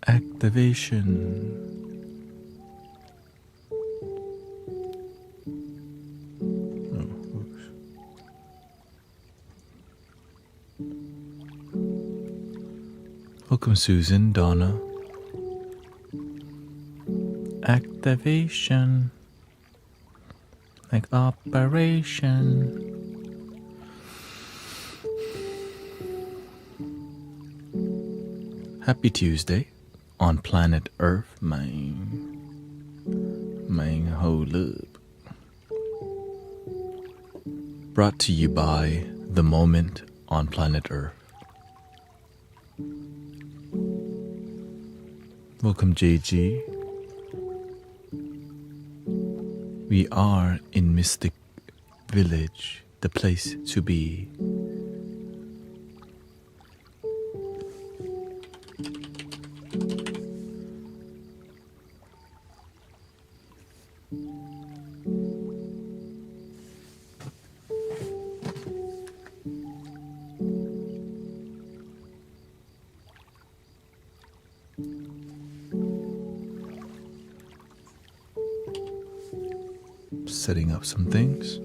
activation. Welcome, Susan, Donna. Activation. Like operation. Happy Tuesday on planet Earth, man. Hold up. Brought to you by The Moment on planet Earth. Welcome, JG. We are in Mystic Village, the place to be. Setting up some things.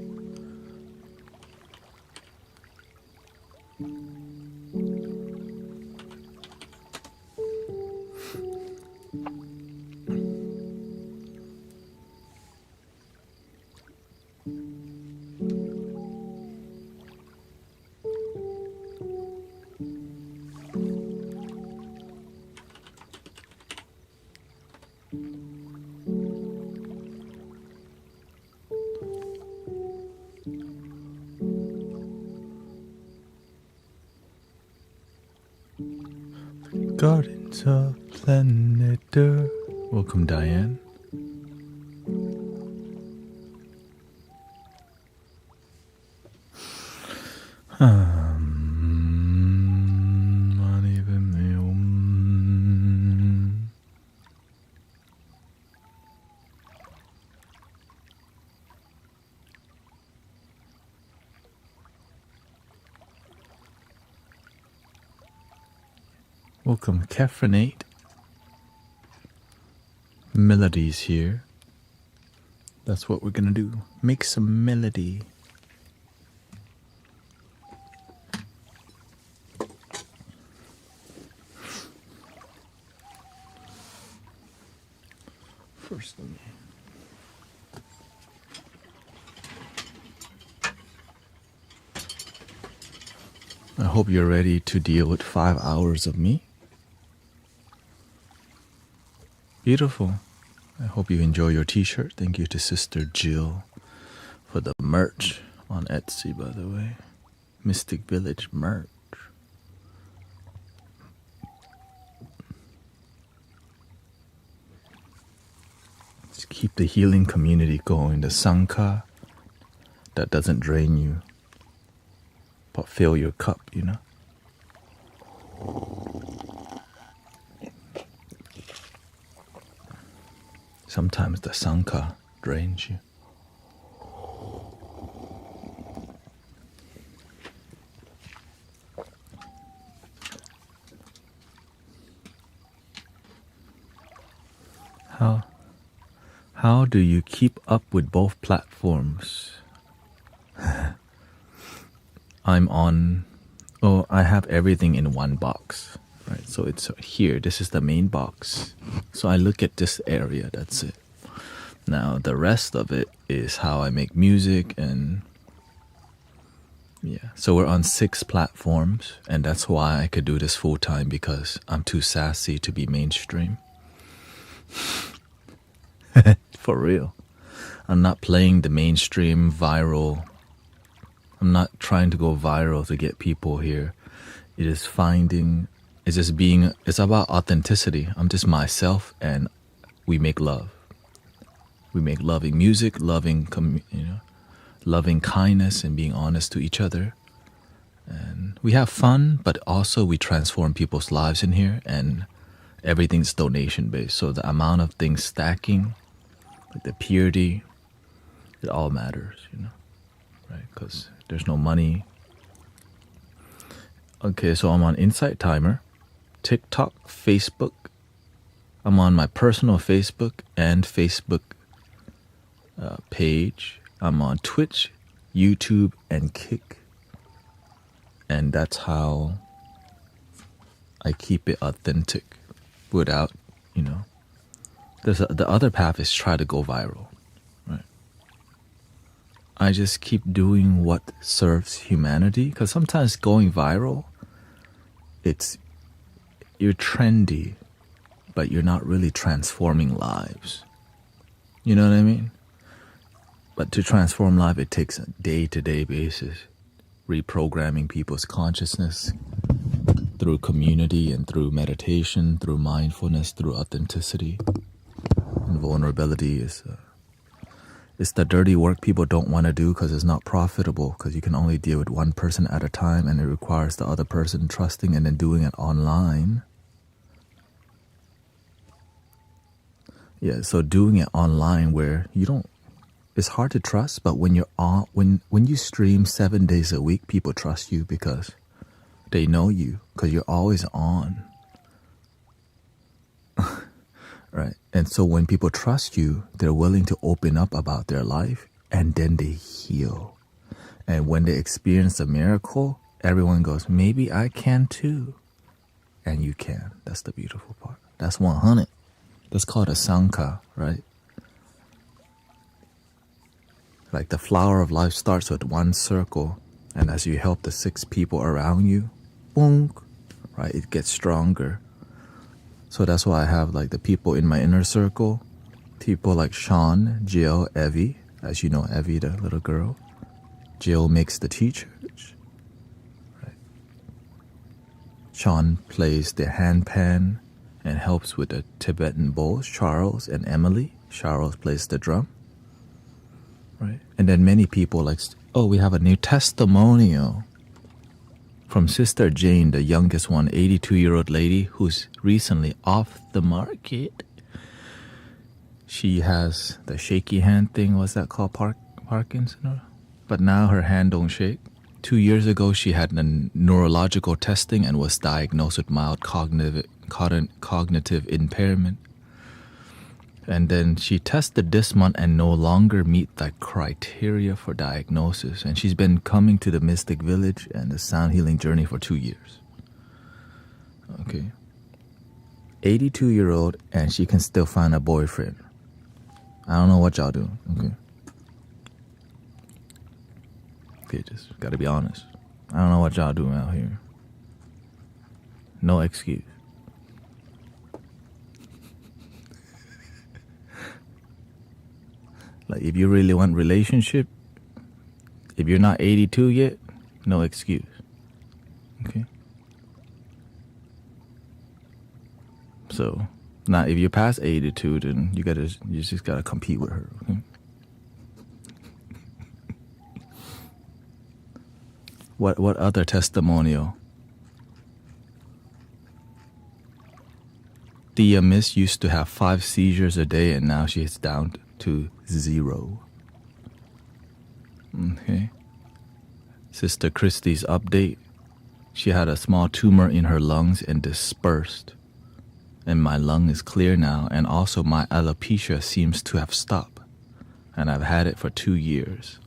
Gardens of planet Earth. Welcome, Diane. Welcome, Caffeinate. Melodies here. That's what we're gonna do. Make some melody. First, let me. I hope you're ready to deal with 5 hours of me. Beautiful. I hope you enjoy your t-shirt. Thank you to Sister Jill for the merch on Etsy, by the way. Mystic Village merch. Let's keep the healing community going. The Sangha that doesn't drain you, but fill your cup, you know? Sometimes the Sangha drains you. How do you keep up with both platforms? I have everything in one box, right? So it's here, this is the main box. So I look at this area, that's it. Now the rest of it is how I make music and yeah. So we're on 6 platforms and that's why I could do this full time because I'm too sassy to be mainstream. For real. I'm not playing the mainstream viral. I'm not trying to go viral to get people here. It's about authenticity. I'm just myself and we make love. We make loving music, loving kindness and being honest to each other. And we have fun, but also we transform people's lives in here and everything's donation based. So the amount of things stacking, like the purity, it all matters, you know, right? Because there's no money. Okay, so I'm on Insight Timer, TikTok, Facebook, I'm on my personal Facebook and Facebook page. I'm on Twitch, YouTube, and Kick. And that's how I keep it authentic without, the other path is try to go viral, right? I just keep doing what serves humanity, because sometimes going viral, you're trendy, but you're not really transforming lives. You know what I mean? But to transform life, it takes a day-to-day basis, reprogramming people's consciousness through community and through meditation, through mindfulness, through authenticity. And vulnerability is it's the dirty work people don't want to do because it's not profitable, because you can only deal with one person at a time, and it requires the other person trusting and then doing it online. Yeah, so doing it online where it's hard to trust, but when you're on, when you stream 7 days a week, people trust you because they know you, because you're always on. Right? And so when people trust you, they're willing to open up about their life, and then they heal. And when they experience a miracle, everyone goes, maybe I can too. And you can. That's the beautiful part. That's 100. That's called a Sangha, right? Like the flower of life starts with one circle, and as you help the 6 people around you, boom, right, it gets stronger. So that's why I have like the people in my inner circle, people like Sean, Jill, Evie. As you know, Evie, the little girl. Jill makes the teachers. Right. Sean plays the handpan and helps with the Tibetan bowls. Charles and Emily. Charles plays the drum. Right. And then many people like, we have a new testimonial from Sister Jane, the youngest one, 82-year-old lady who's recently off the market. She has the shaky hand thing. What's that called? Parkinson? But now her hand don't shake. 2 years ago, she had a neurological testing and was diagnosed with mild cognitive impairment. And then she tested this month and no longer meet the criteria for diagnosis. And she's been coming to the Mystic Village and the Sound Healing Journey for 2 years. Okay. 82-year-old, and she can still find a boyfriend. I don't know what y'all do. Okay, just gotta be honest. I don't know what y'all doing out here. No excuse. Like, if you really want relationship, if you're not 82 yet, no excuse. Okay? So, now if you're past 82, then you just gotta compete with her. Okay? What other testimonial? Thea Miss used to have 5 seizures a day, and now she's down to 0. Okay. Sister Christie's update. She had a small tumor in her lungs and dispersed. And my lung is clear now, and also my alopecia seems to have stopped. And I've had it for 2 years.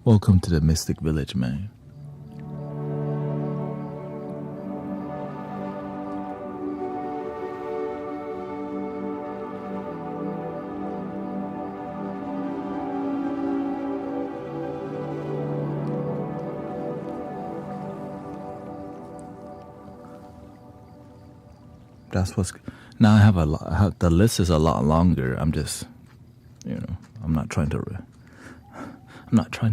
Welcome to the Mystic Village, man. That's what's now. I have the list is a lot longer. I'm just, I'm not trying to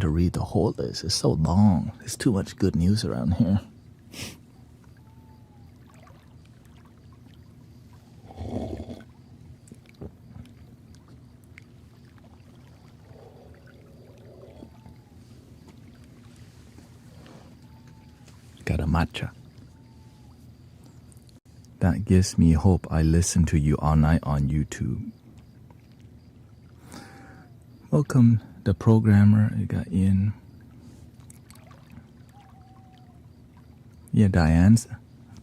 read the whole list. It's so long. There's too much good news around here. Got a matcha. That gives me hope. I listen to you all night on YouTube. Welcome, the programmer. I got in. Yeah, Diane's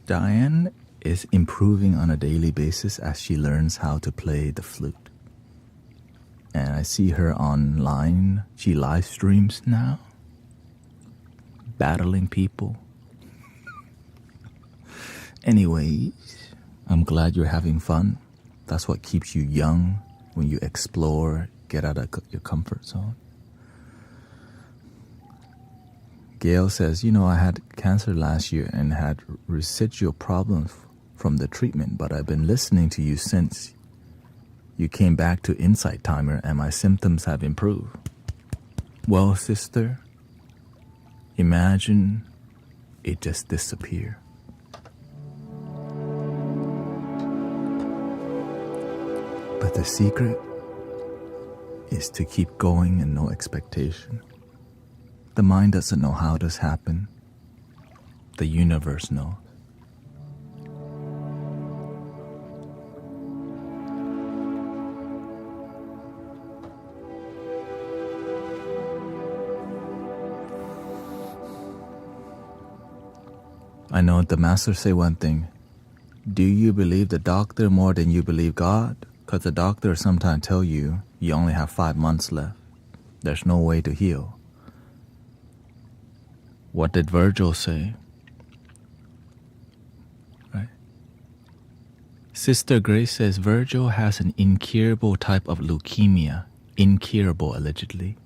Diane is improving on a daily basis as she learns how to play the flute. And I see her online. She live streams now, battling people. Anyways, I'm glad you're having fun. That's what keeps you young when you explore, get out of your comfort zone. Gail says, I had cancer last year and had residual problems from the treatment, but I've been listening to you since you came back to Insight Timer and my symptoms have improved. Well, sister, imagine it just disappeared. But the secret is to keep going and no expectation. The mind doesn't know how this happened. The universe knows. I know the master say one thing. Do you believe the doctor more than you believe God? Because the doctor sometimes tell you only have 5 months left. There's no way to heal. What did Virgil say? Right? Sister Grace says Virgil has an incurable type of leukemia. Incurable, allegedly.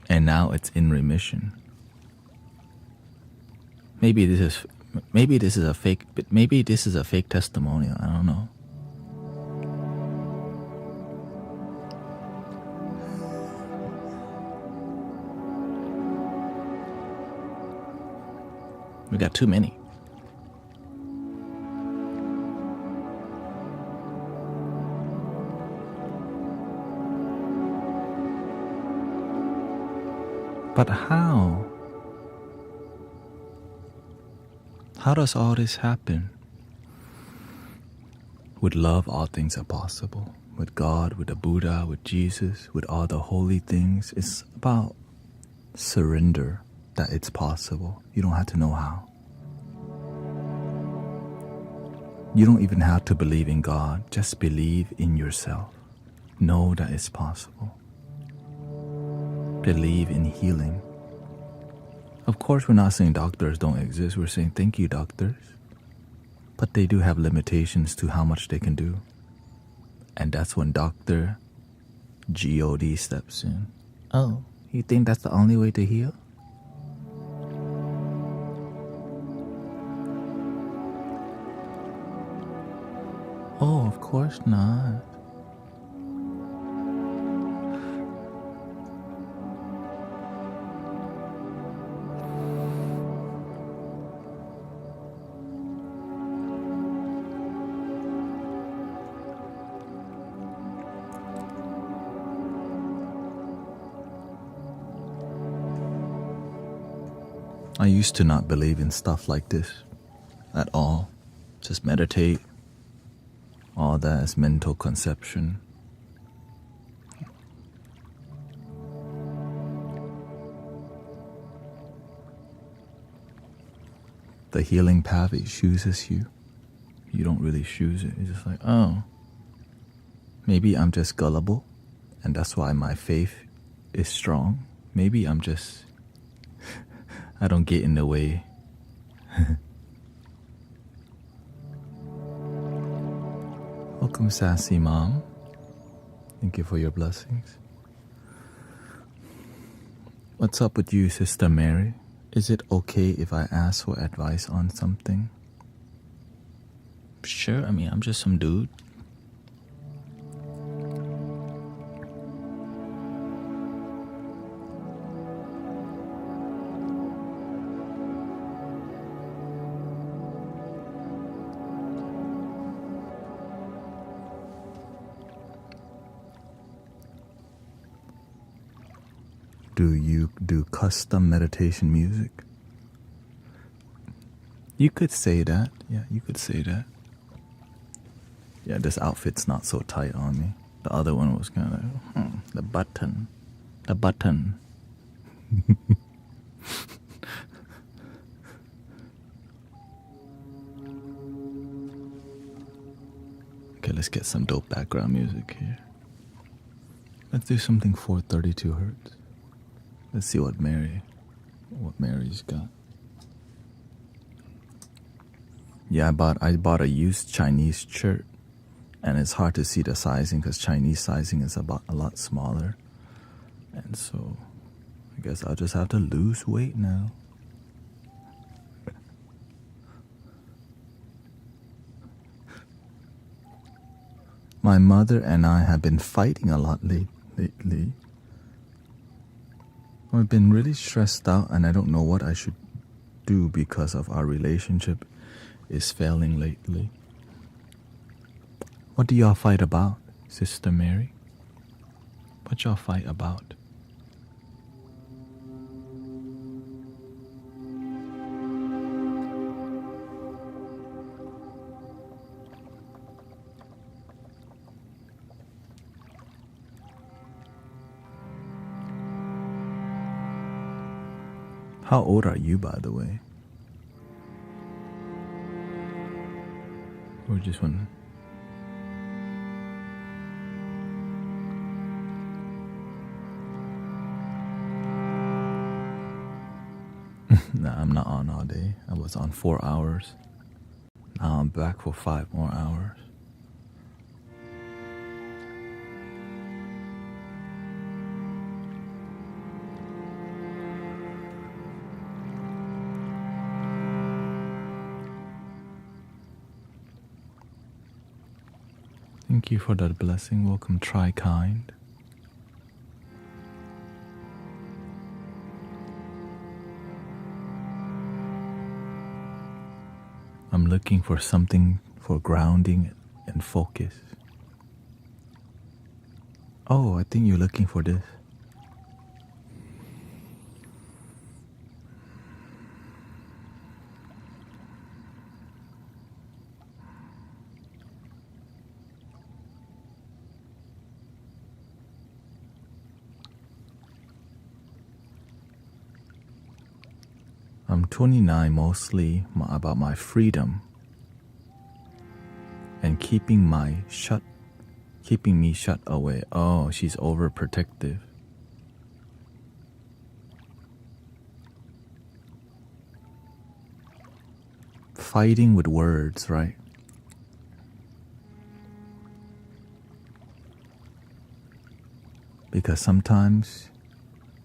And now it's in remission. Maybe this is a fake testimonial. I don't know. We got too many. But how? How does all this happen? With love, all things are possible. With God, with the Buddha, with Jesus, with all the holy things. It's about surrender that it's possible. You don't have to know how. You don't even have to believe in God. Just believe in yourself. Know that it's possible. Believe in healing. Of course, we're not saying doctors don't exist. We're saying thank you, doctors. But they do have limitations to how much they can do. And that's when Dr. G.O.D. steps in. Oh, you think that's the only way to heal? Oh, of course not. I used to not believe in stuff like this at all. Just meditate. All that is mental conception. The healing path, it chooses you. You don't really choose it. It's just like, oh, maybe I'm just gullible, and that's why my faith is strong. Maybe I'm just, I don't get in the way. Welcome, Sassy Mom. Thank you for your blessings. What's up with you, Sister Mary? Is it okay if I ask for advice on something? Sure, I'm just some dude. Do you do custom meditation music? You could say that. Yeah, you could say that. Yeah, this outfit's not so tight on me. The other one was kind of, the button. The button. let's get some dope background music here. Let's do something 432 hertz. Let's see what Mary's got. Yeah, I bought a used Chinese shirt, and it's hard to see the sizing because Chinese sizing is a lot smaller, and so I guess I'll just have to lose weight now. My mother and I have been fighting a lot lately. I've been really stressed out, and I don't know what I should do because of our relationship is failing lately. What do y'all fight about, Sister Mary? What y'all fight about? How old are you, by the way? Or just one? Nah, I'm not on all day. I was on 4 hours. Now I'm back for 5 more hours. Thank you for that blessing. Welcome, Try Kind. I'm looking for something for grounding and focus. Oh, I think you're looking for this. I'm 29, mostly about my freedom and keeping me shut away. Oh, she's overprotective. Fighting with words, right? Because sometimes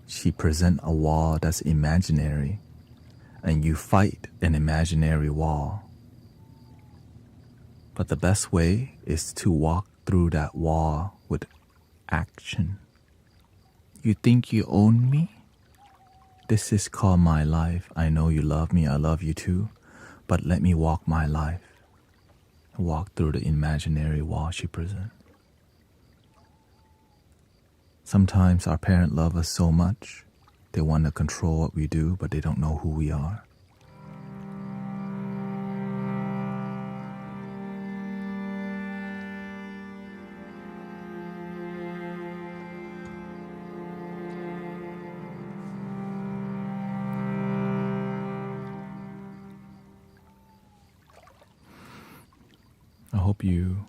she presents a wall that's imaginary, and you fight an imaginary wall. But the best way is to walk through that wall with action. You think you own me? This is called my life. I know you love me, I love you too, but let me walk my life. Walk through the imaginary wall she presents. Sometimes our parents love us so much, they want to control what we do, but they don't know who we are. I hope you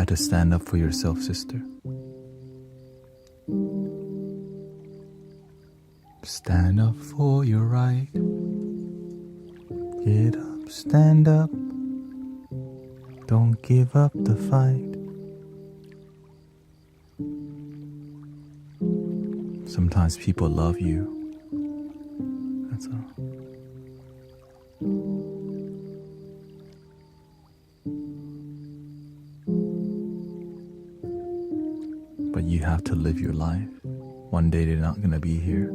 had to stand up for yourself, sister. Stand up for your right. Get up, stand up. Don't give up the fight. Sometimes people love you. That's all. you have to live your life. One day they're not gonna be here,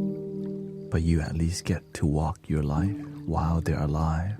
but you at least get to walk your life while they're alive.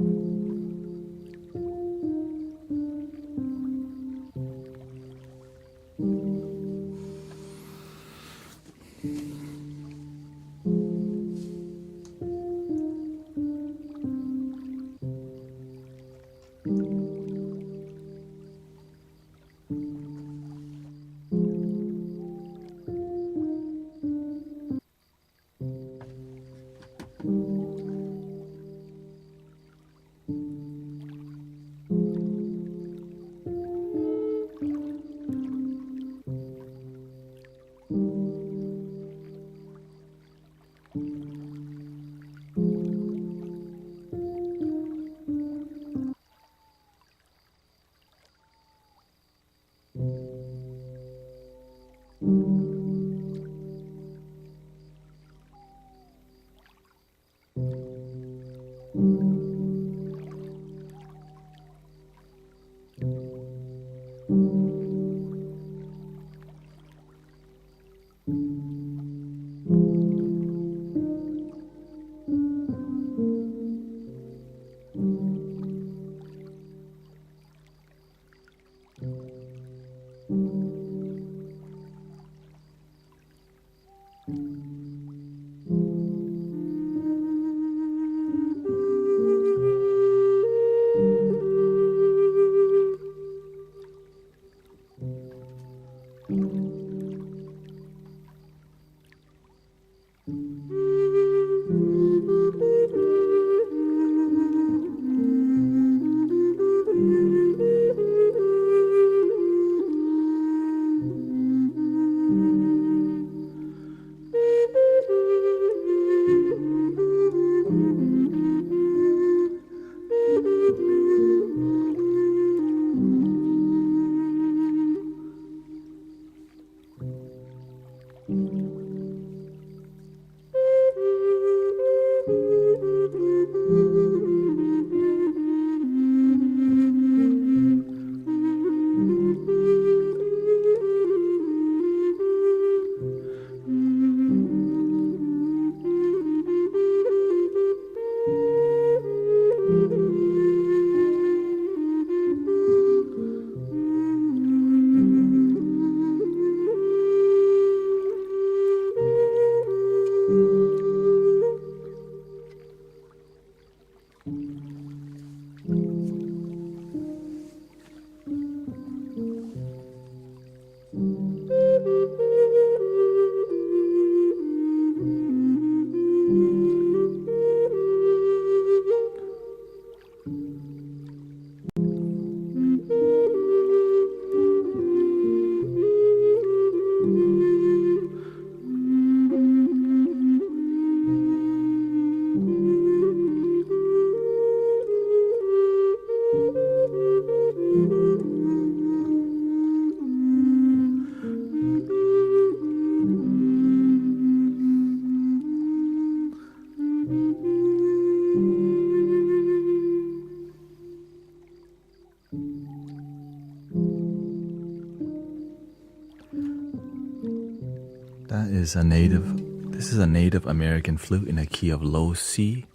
This is a Native American flute in a key of low C,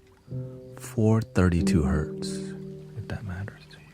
432 hertz, if that matters to you.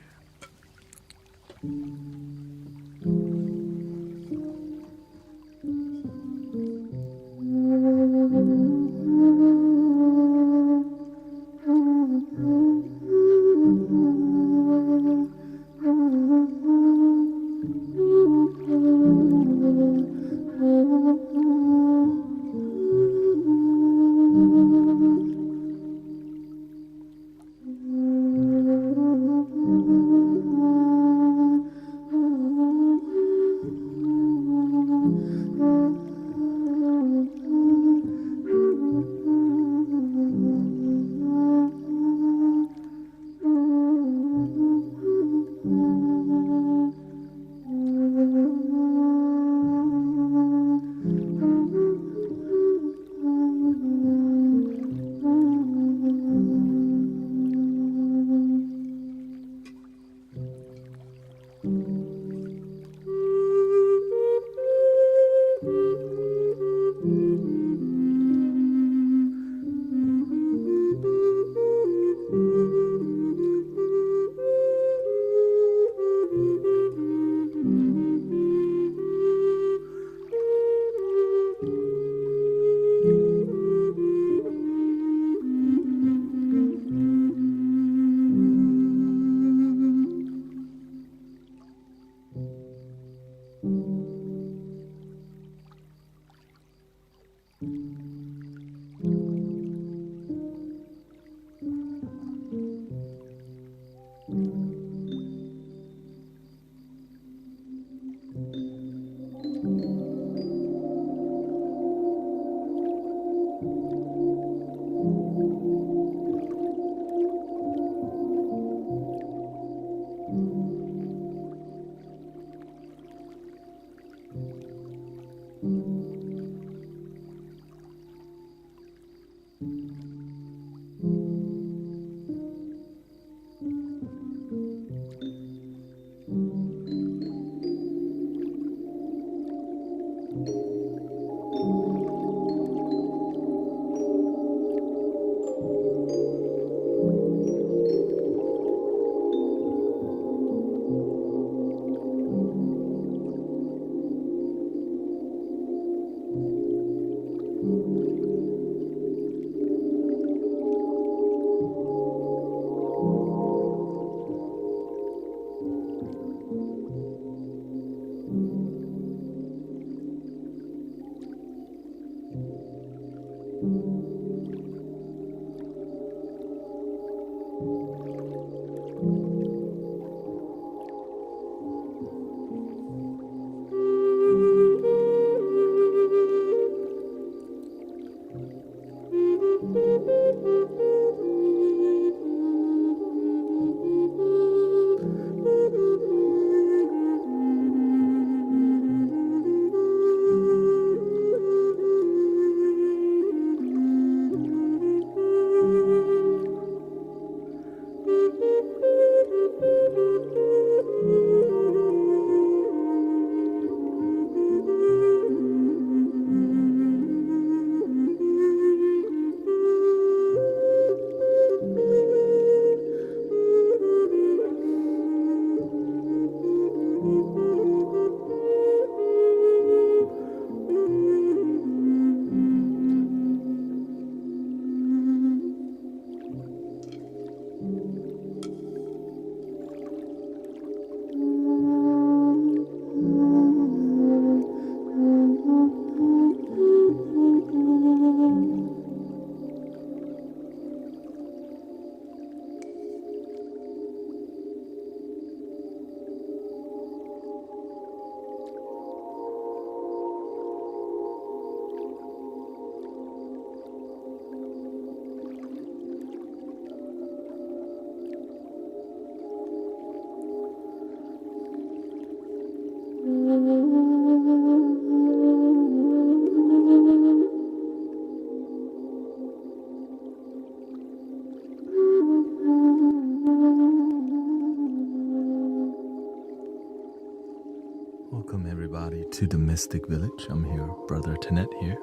everybody to the Mystic Village. I'm here, Brother Tenet here.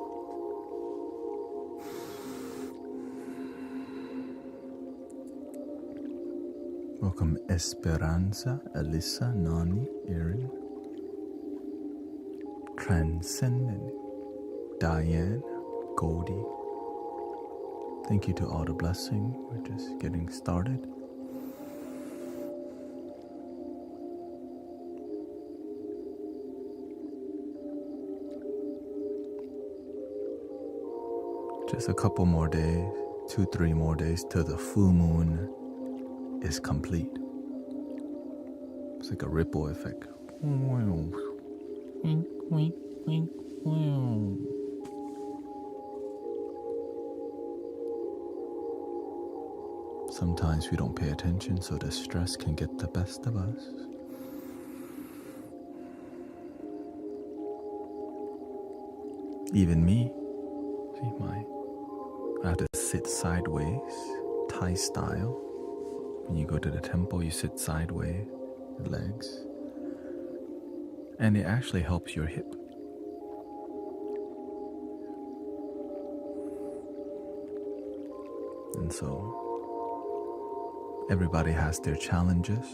Welcome Esperanza, Alyssa, Nani, Erin, Transcendent, Diane, Goldie. Thank you to all the blessing. We're just getting started. Just a couple more days, 2-3 more days till the full moon is complete. It's like a ripple effect. Sometimes we don't pay attention, so the stress can get the best of us. Even me, see I have to sit sideways, Thai style. When you go to the temple, you sit sideways, legs. And it actually helps your hip. And so, everybody has their challenges.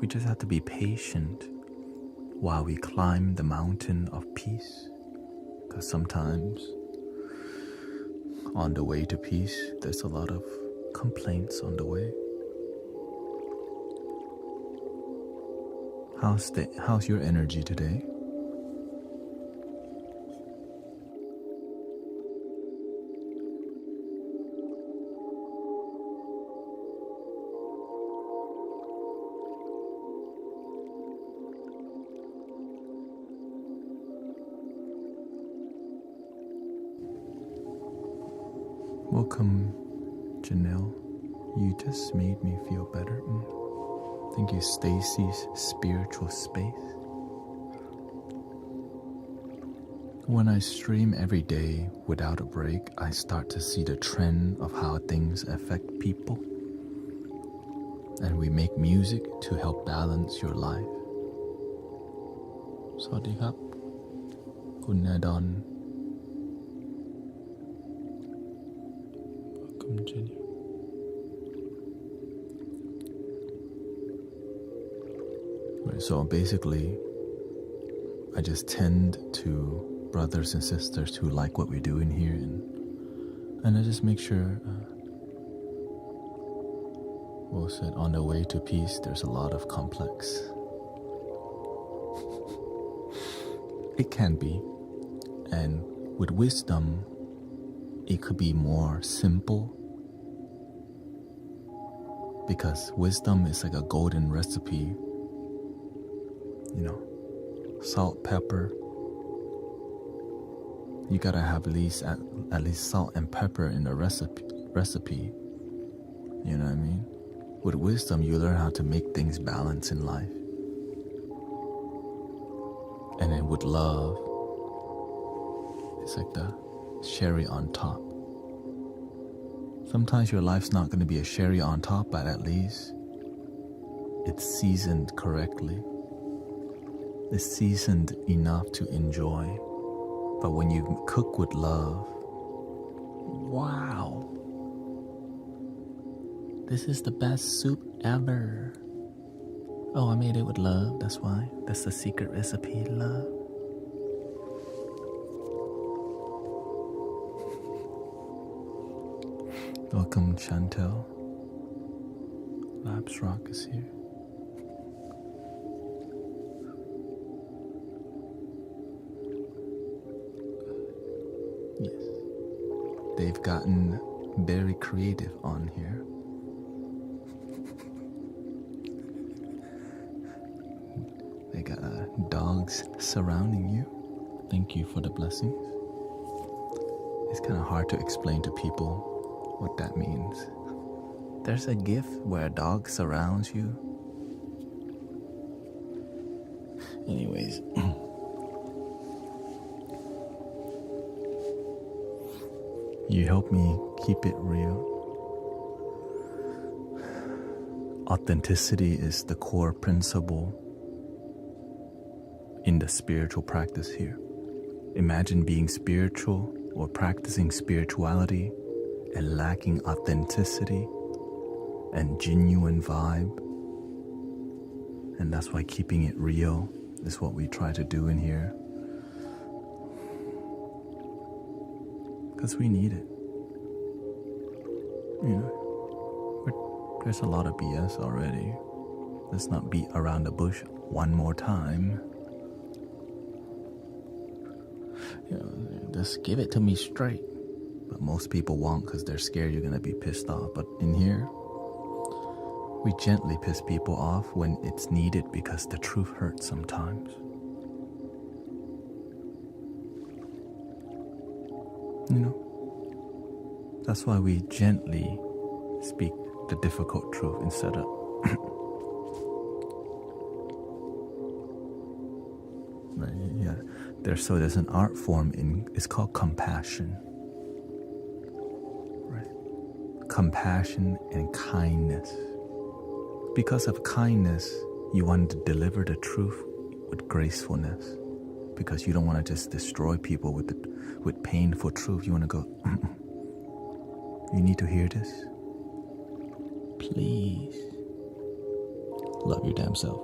We just have to be patient while we climb the mountain of peace. Because sometimes, on the way to peace, there's a lot of complaints on the way. How's your energy today? Welcome, Janelle. You just made me feel better. Thank you, Stacy's Spiritual Space. When I stream every day without a break, I start to see the trend of how things affect people. And we make music to help balance your life. Sawadee krap, Kun Nadon. Welcome, Jenny. So basically, I just tend to brothers and sisters who like what we do in here, and I just make sure, well said, on the way to peace, there's a lot of complex. It can be, and with wisdom, it could be more simple, because wisdom is like a golden recipe. Salt, pepper. You gotta have at least salt and pepper in the recipe. You know what I mean? With wisdom, you learn how to make things balance in life. And then with love, it's like the cherry on top. Sometimes your life's not gonna be a cherry on top, but at least it's seasoned correctly. It's seasoned enough to enjoy. But when you cook with love, wow, this is the best soup ever. Oh, I made it with love, that's why. That's the secret recipe, love. Welcome, Chantel. Labs Rock is here. Yes. They've gotten very creative on here. They got dogs surrounding you. Thank you for the blessings. It's kind of hard to explain to people what that means. There's a gift where a dog surrounds you. Anyways. You help me keep it real. Authenticity is the core principle in the spiritual practice here. Imagine being spiritual or practicing spirituality and lacking authenticity and genuine vibe. And that's why keeping it real is what we try to do in here. Because we need it. You know, there's a lot of BS already. Let's not beat around the bush one more time. You know, just give it to me straight. But most people won't because they're scared you're going to be pissed off. But in here, we gently piss people off when it's needed because the truth hurts sometimes. You know, that's why we gently speak the difficult truth instead of yeah. There's an art form it's called compassion. Right? Compassion and kindness. Because of kindness, you want to deliver the truth with gracefulness. Because you don't want to just destroy people with painful truth. You want to go, you need to hear this? Please. Love your damn self.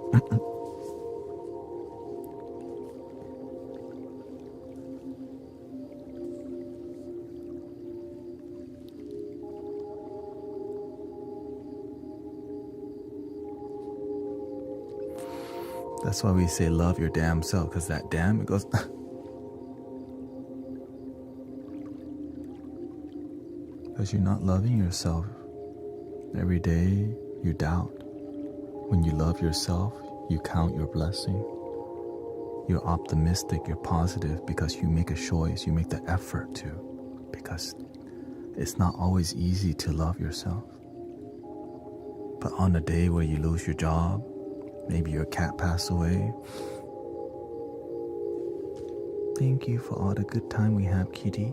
That's why we say love your damn self, because that damn, it goes. Because you're not loving yourself. Every day you doubt. When you love yourself, you count your blessing. You're optimistic, you're positive because you make a choice, you make the effort to. Because it's not always easy to love yourself. But on the day where you lose your job, maybe your cat passed away. Thank you for all the good time we have, kitty.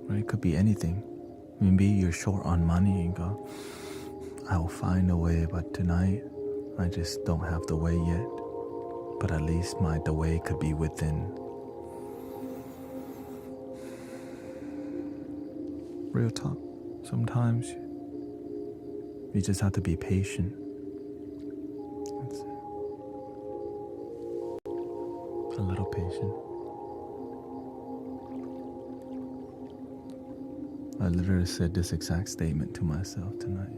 Right? It could be anything. Maybe you're short on money and go, I'll find a way, but tonight I just don't have the way yet. But at least the way could be within. Real talk. Sometimes you just have to be patient. That's it. A little patient. I literally said this exact statement to myself tonight.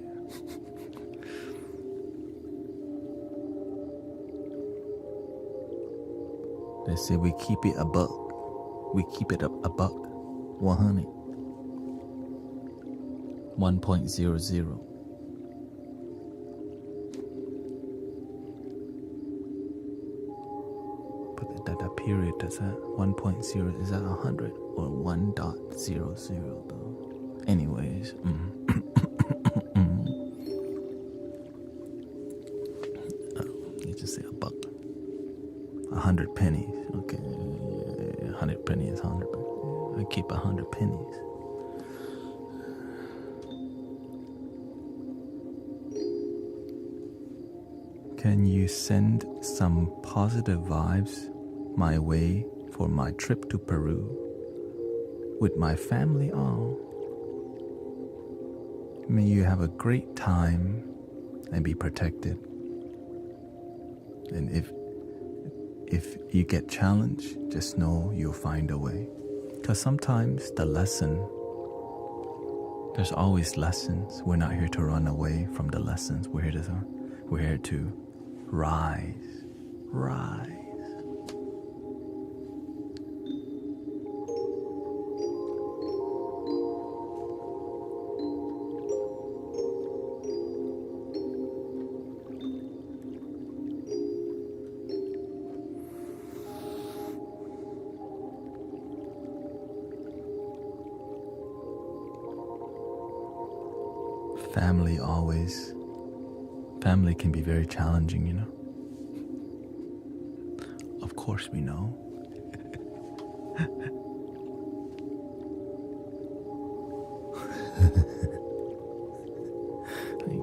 They say we keep it a buck. We keep it a buck. 100. 1.00. But that period, does that 1.0, is that 100 or 1.00 though? Anyways, you just say a buck. 100 pennies. Okay, 100 pennies, 100. I keep 100 pennies. Can you send some positive vibes my way for my trip to Peru with my family? Oh, may you have a great time and be protected. And if you get challenged, just know you'll find a way. Because sometimes there's always lessons. We're not here to run away from the lessons. We're here to rise. Family can be very challenging, you know. Of course we know.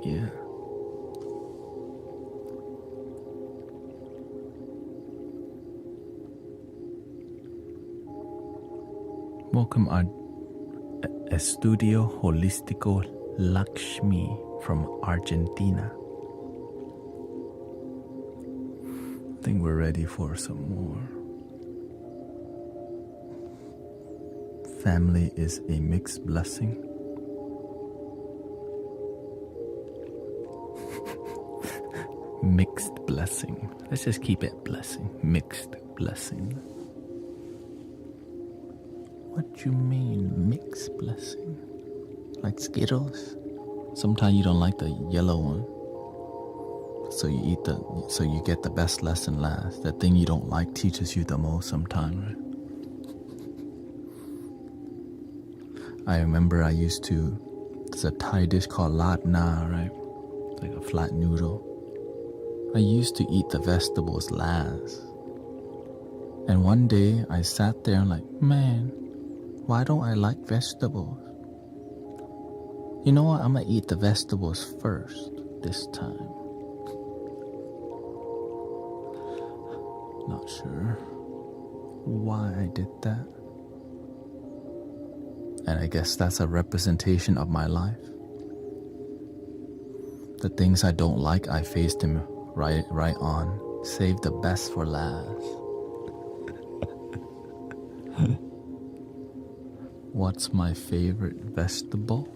Yeah. Welcome our Estudio Holístico Lakshmi from Argentina. I think we're ready for some more. Family is a mixed blessing. Mixed blessing. Let's just keep it blessing. Mixed blessing. What you mean, mixed blessing? Like Skittles? Sometimes you don't like the yellow one. So you get the best lesson last. The thing you don't like teaches you the most sometimes, right? I remember there's a Thai dish called lat na, right? It's like a flat noodle. I used to eat the vegetables last. And one day I sat there and like, man, why don't I like vegetables? You know what? I'm gonna eat the vegetables first this time. Not sure why I did that. And I guess that's a representation of my life. The things I don't like, I faced them right on. Save the best for last. What's my favorite vegetable?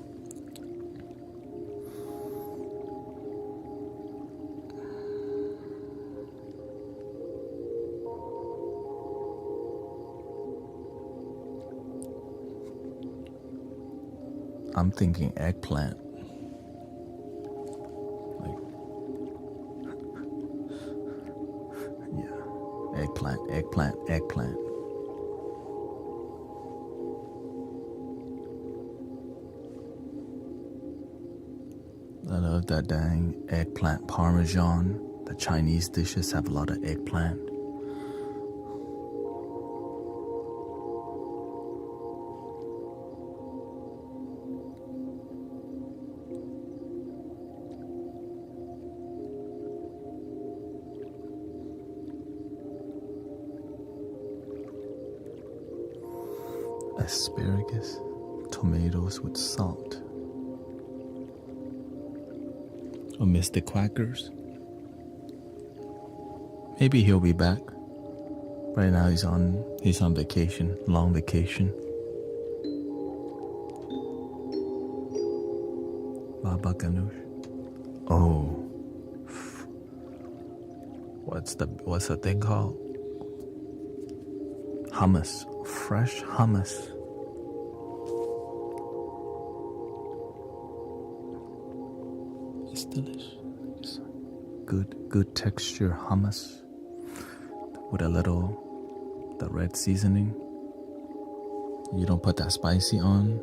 I'm thinking eggplant. Yeah, eggplant. I love that dang eggplant parmesan. The Chinese dishes have a lot of eggplant. Asparagus, tomatoes with salt. Oh, Mr. Quackers. Maybe he'll be back. Right now he's on vacation, long vacation. Baba Ganoush. Oh. What's the thing called? Hummus. Fresh hummus. It's delicious. Good texture hummus with the red seasoning. You don't put that spicy on.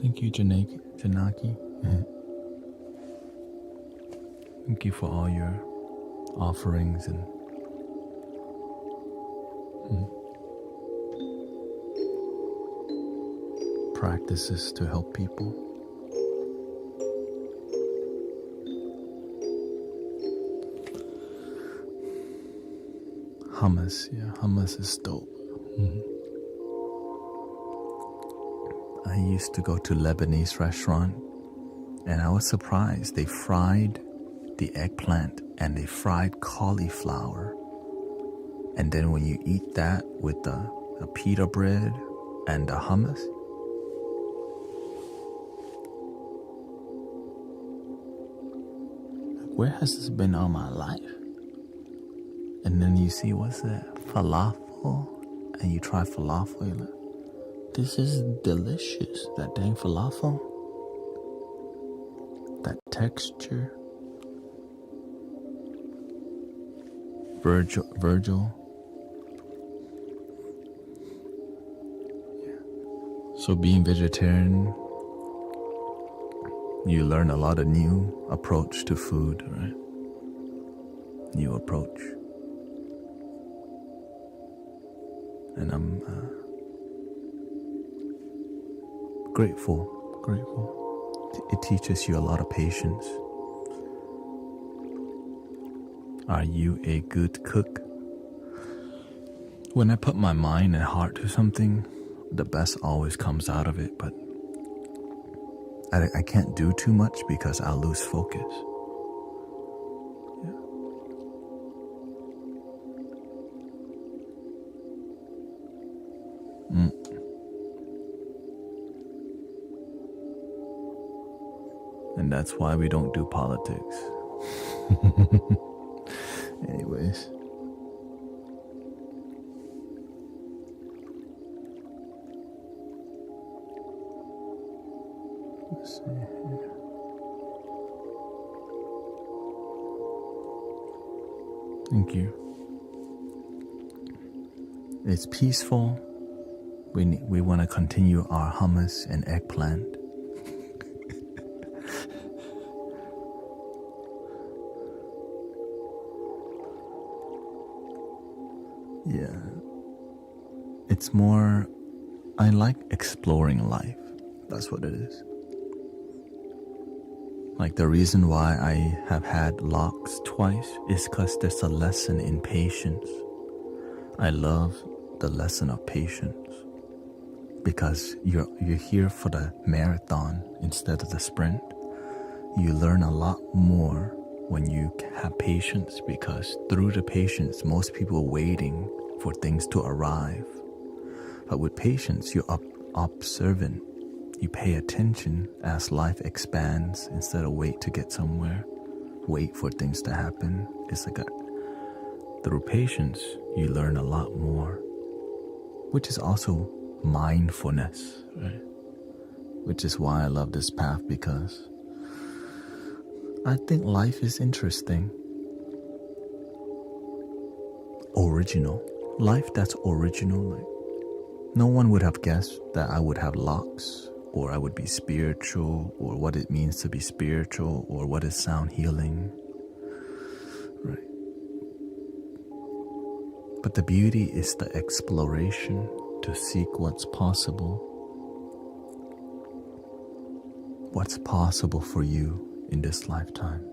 Thank you, Janaki. Thank you for all your offerings and practices to help people. Hummus, yeah, hummus is dope. I used to go to Lebanese restaurant and I was surprised. They fried the eggplant and they fried cauliflower. And then when you eat that with the pita bread and the hummus, where has this been all my life? And then you see, what's that? Falafel. And you try falafel, you're like, this is delicious. That dang falafel. That texture. Virgil. Yeah. So being vegetarian, you learn a lot of new approach to food, right? New approach. And I'm grateful. It teaches you a lot of patience. Are you a good cook? When I put my mind and heart to something, the best always comes out of it, but I can't do too much because I'll lose focus. Yeah. And that's why we don't do politics. Anyways. Let's see here. Thank you. It's peaceful. We want to continue our hummus and eggplant. Yeah. It's more, I like exploring life. That's what it is. Like the reason why I have had locks twice is because there's a lesson in patience. I love the lesson of patience because you're here for the marathon instead of the sprint. You learn a lot more when you have patience because through the patience, most people are waiting for things to arrive. But with patience, you're observant. You pay attention as life expands instead of wait to get somewhere, wait for things to happen. It's like through patience, you learn a lot more, which is also mindfulness, right? Which is why I love this path because I think life is interesting. Original. Life that's original. Like, no one would have guessed that I would have locks, or I would be spiritual, or what it means to be spiritual, or what is sound healing, right? But the beauty is the exploration to seek what's possible. What's possible for you in this lifetime.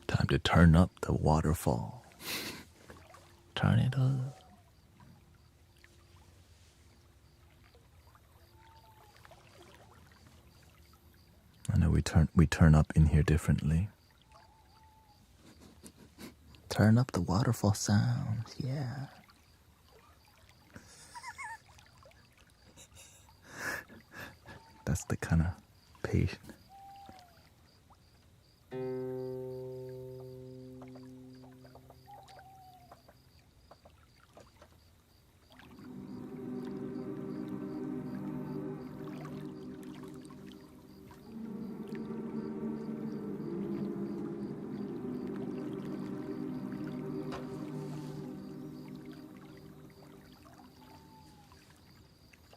Time to turn up the waterfall. Turn it up. I know we turn up in here differently. Turn up the waterfall sounds, yeah. That's the kind of patient.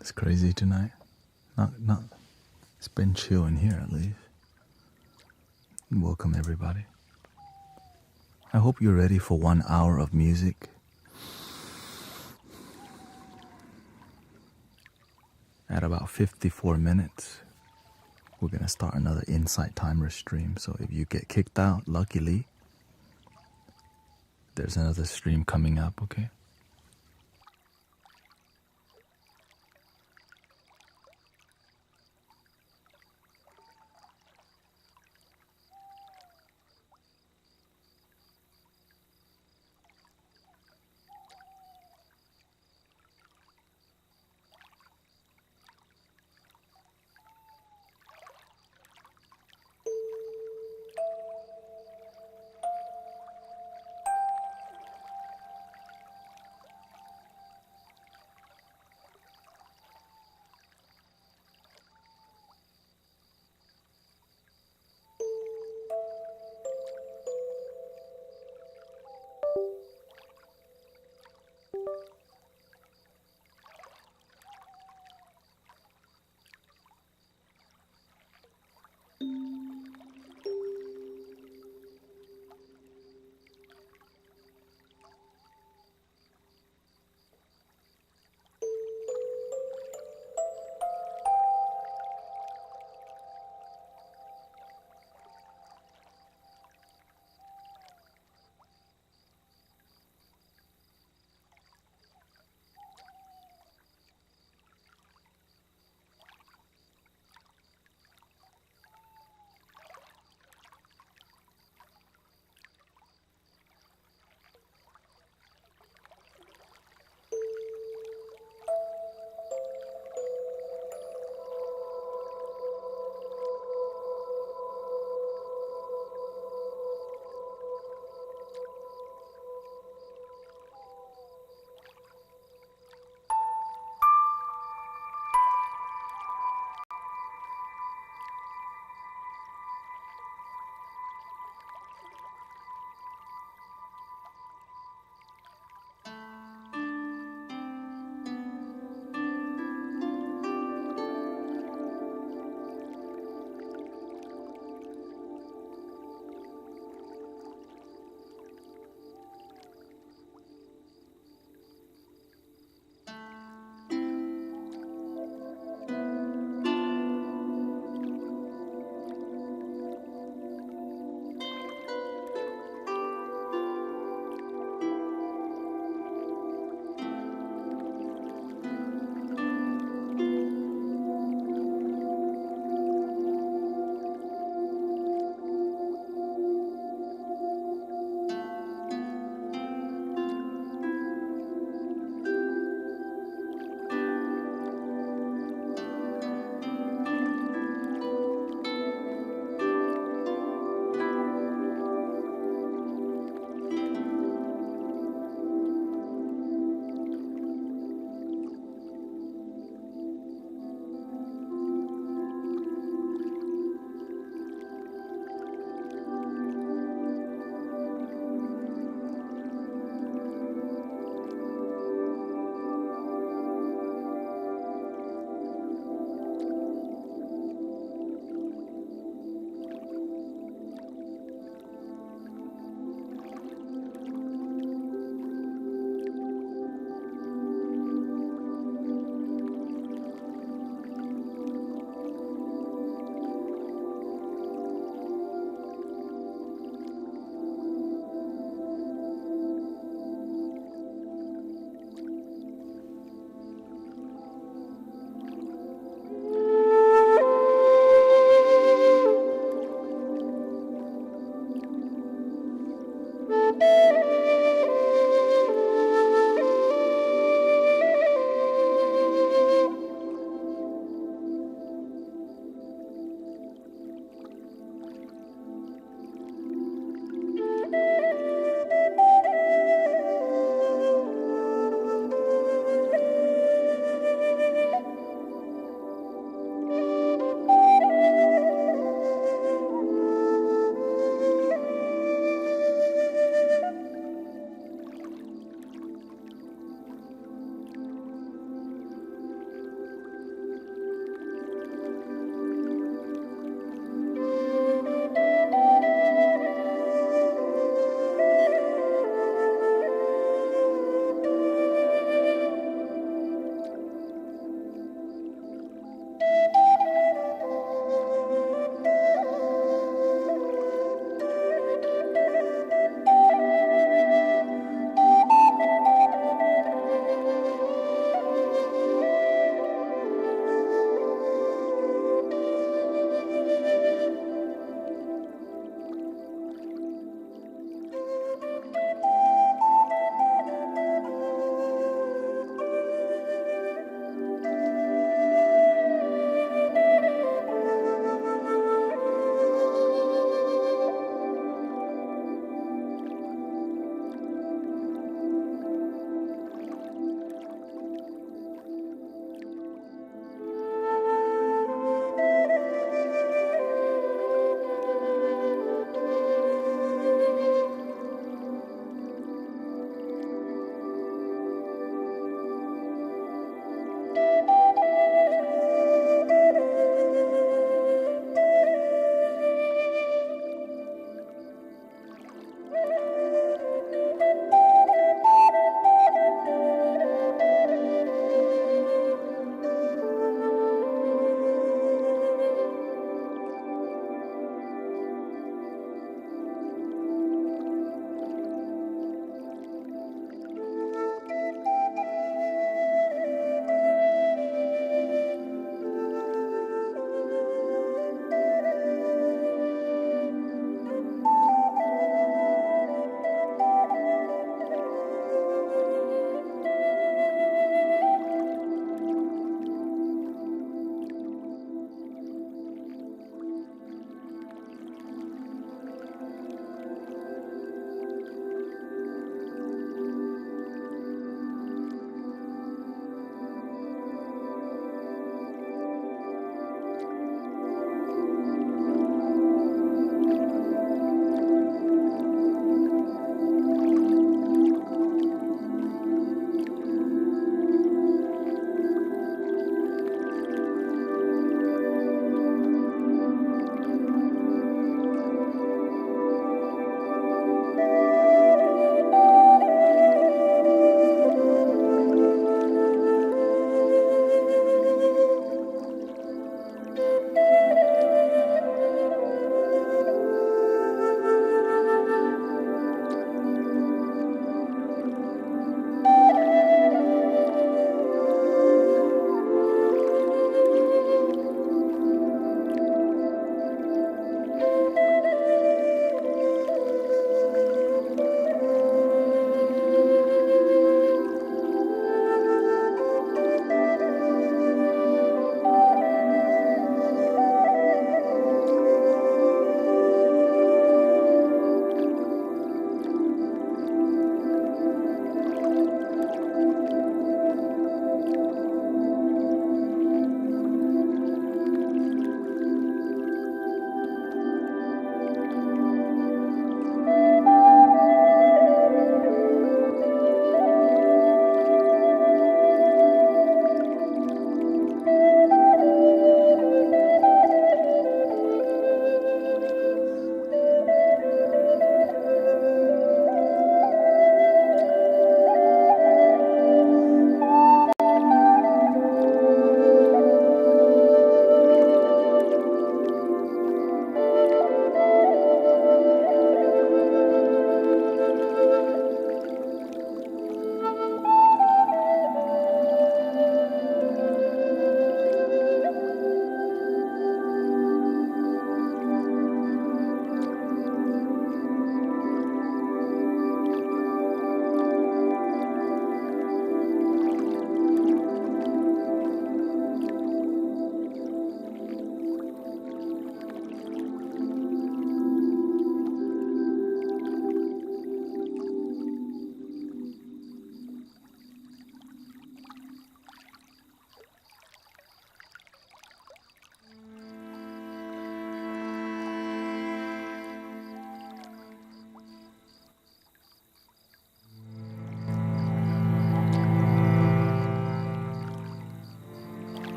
It's crazy tonight. Not. It's been chill in here at least. Welcome everybody. I hope you're ready for 1 hour of music. At about 54 minutes, we're gonna start another Insight Timer stream. So if you get kicked out, luckily, there's another stream coming up, okay?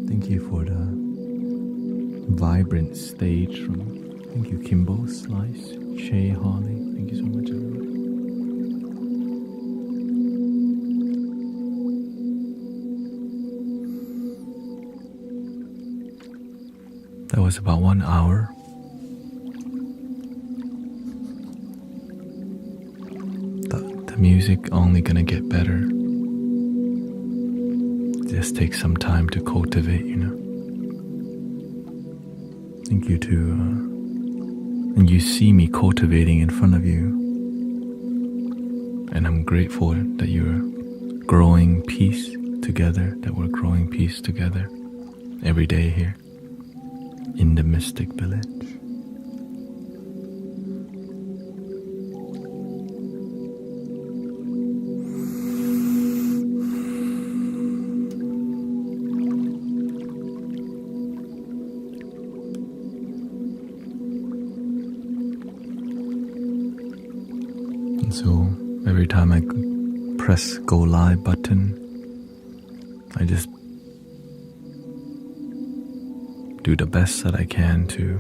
Thank you for the vibrant stage from, thank you, Kimbo Slice, Shay Holly. Thank you so much, everybody. That was about 1 hour. The music only gonna get better. Just take some time to cultivate, you know. Thank you to, and you see me cultivating in front of you, and I'm grateful that you're growing peace together, that we're growing peace together every day here in the Mystic Village. And so every time I press go live button, I just do the best that I can to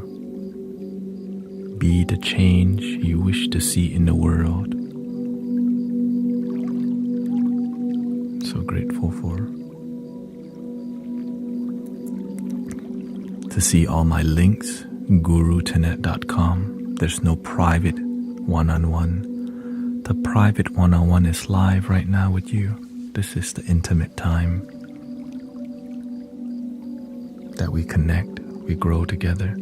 be the change you wish to see in the world. So grateful to see all my links, gurutenet.com. There's no private one-on-one. The private one-on-one is live right now with you. This is the intimate time that we connect, we grow together.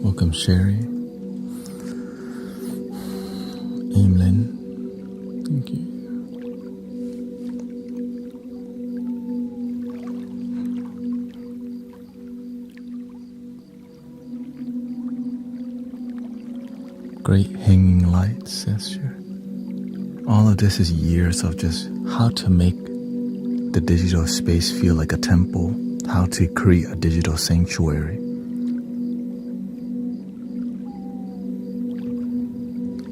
Welcome, Sherry. Aimlin. Thank you. Great hanging lights, says Sherry. All of this is years of just how to make the digital space feel like a temple, how to create a digital sanctuary.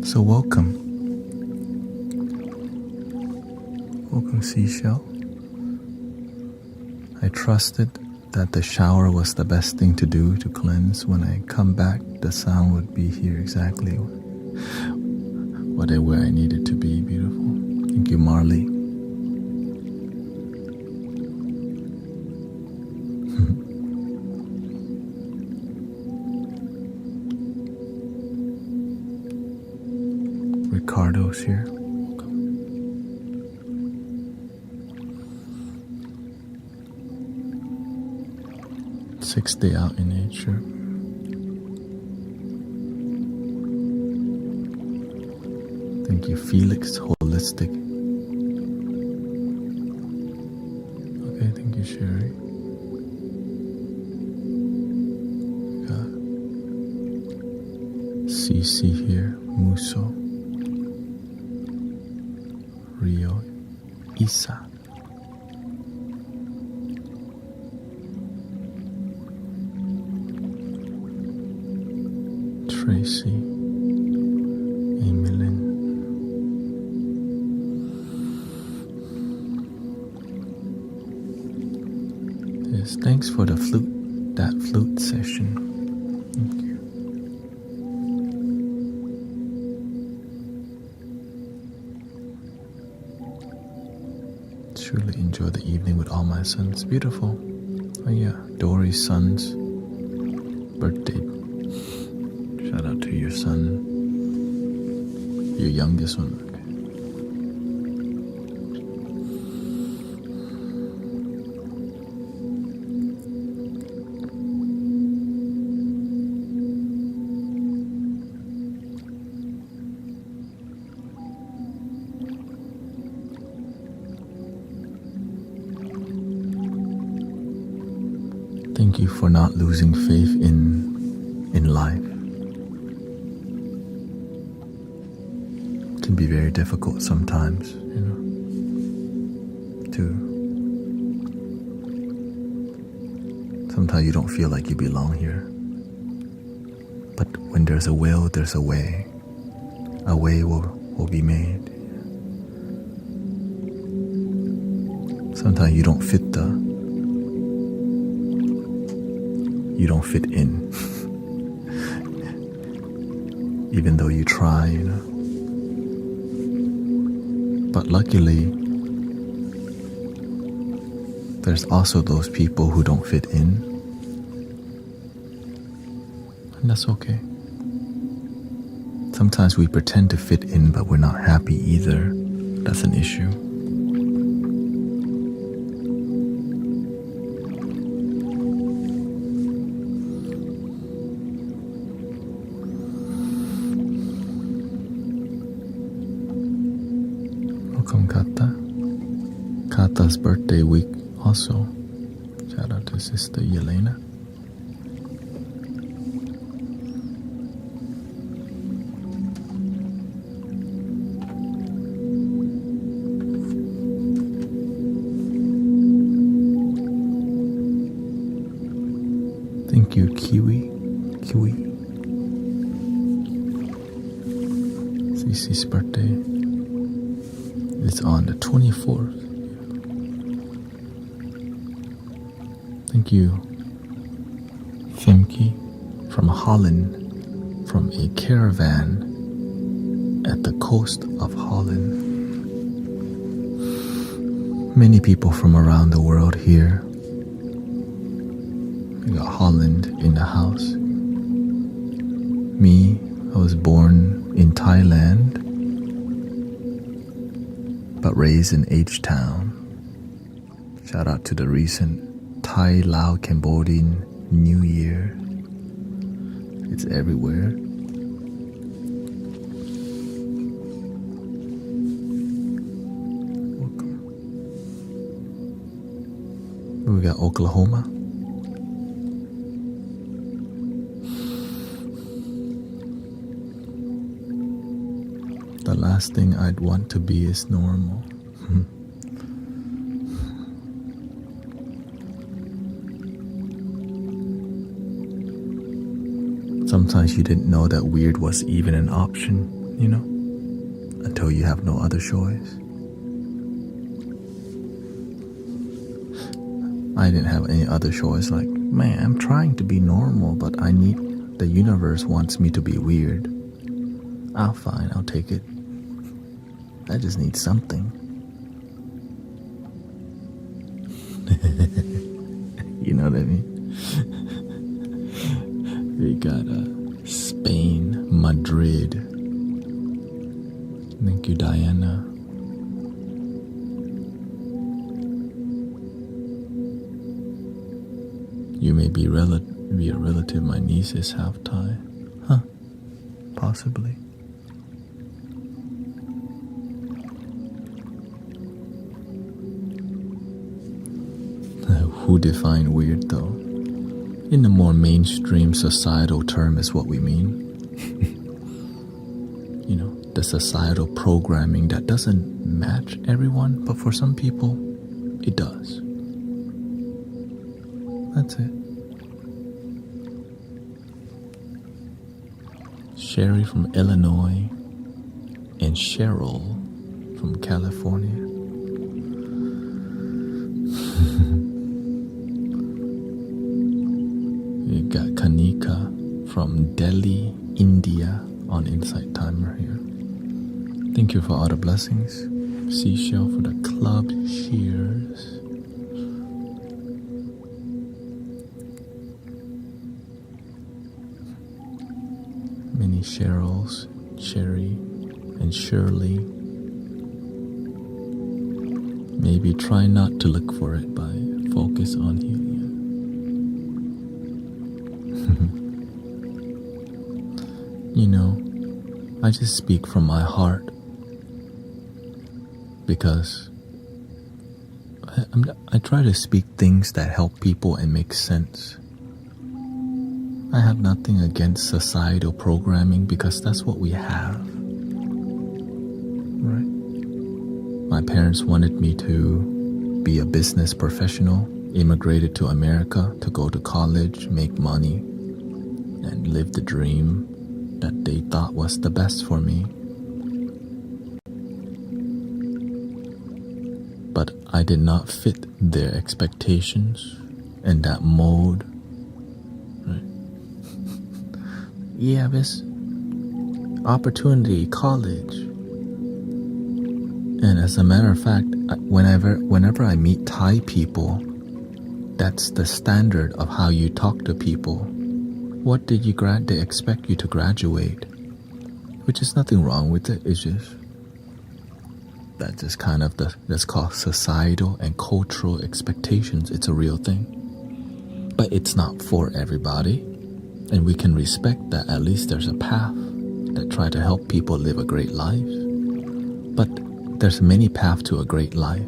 So welcome. Welcome, Seashell. I trusted that the shower was the best thing to do to cleanse. When I come back, the sound would be here exactly where I needed to be. Beautiful. Thank you, Marley. Ricardo's here. Welcome. 6th day out in nature. Thank you, Felix Holistic. Okay, thank you, Sherry. Got CC here, Muso. Rio, Isa. Tracy, Emilyn. Yes, thanks for the that flute session. Thank you. truly enjoy the evening with all my sons. Beautiful. Oh yeah, Dory's son's birthday. Shout out to your son, your youngest one. Thank you for not losing faith in life. It can be very difficult sometimes, sometimes you don't feel like you belong here. But when there's a will, there's a way. A way will be made. Sometimes you don't fit in. Even though you try, But luckily, there's also those people who don't fit in. And that's okay. Sometimes we pretend to fit in, but we're not happy either. That's an issue. Welcome, Kata. Kata's birthday week also. Shout out to Sister Yelena. Thank you, Kiwi. Cece's birthday is on the 24th. Thank you, Femke from Holland, from a caravan at the coast of Holland. Many people from around the world here. We got Holland in the house. Me, I was born in Thailand, but raised in H-Town. Shout out to the recent Thai-Lao-Cambodian New Year. It's everywhere. Welcome. We got Oklahoma. The last thing I'd want to be is normal. Sometimes you didn't know that weird was even an option, until you have no other choice. I didn't have any other choice. Like, man, I'm trying to be normal, but the universe wants me to be weird. Fine, I'll take it. I just need something. You know what I mean? We got Spain, Madrid. Thank you, Diana. You may be a relative. My niece is half Thai. Huh? Possibly. Who defined weird though? In the more mainstream societal term is what we mean. The societal programming that doesn't match everyone, but for some people, it does. That's it. Sherry from Illinois and Cheryl from California. We got Kanika from Delhi, India on Insight Timer here. Thank you for all the blessings. Seashell for the club shears. Many Cheryls, Sherry, and Shirley. Maybe try not to look for it, but focus on healing. You know, I just speak from my heart because I try to speak things that help people and make sense. I have nothing against societal programming because that's what we have. Right? My parents wanted me to be a business professional, immigrated to America to go to college, make money, and live the dream that they thought was the best for me. But I did not fit their expectations and that mold. Right? Yeah, this opportunity, college. And as a matter of fact, whenever I meet Thai people, that's the standard of how you talk to people. What did they expect you to graduate? Which is nothing wrong with it. It's just that's just kind of that's called societal and cultural expectations. It's a real thing, but it's not for everybody, and we can respect that. At least there's a path that try to help people live a great life. But there's many paths to a great life.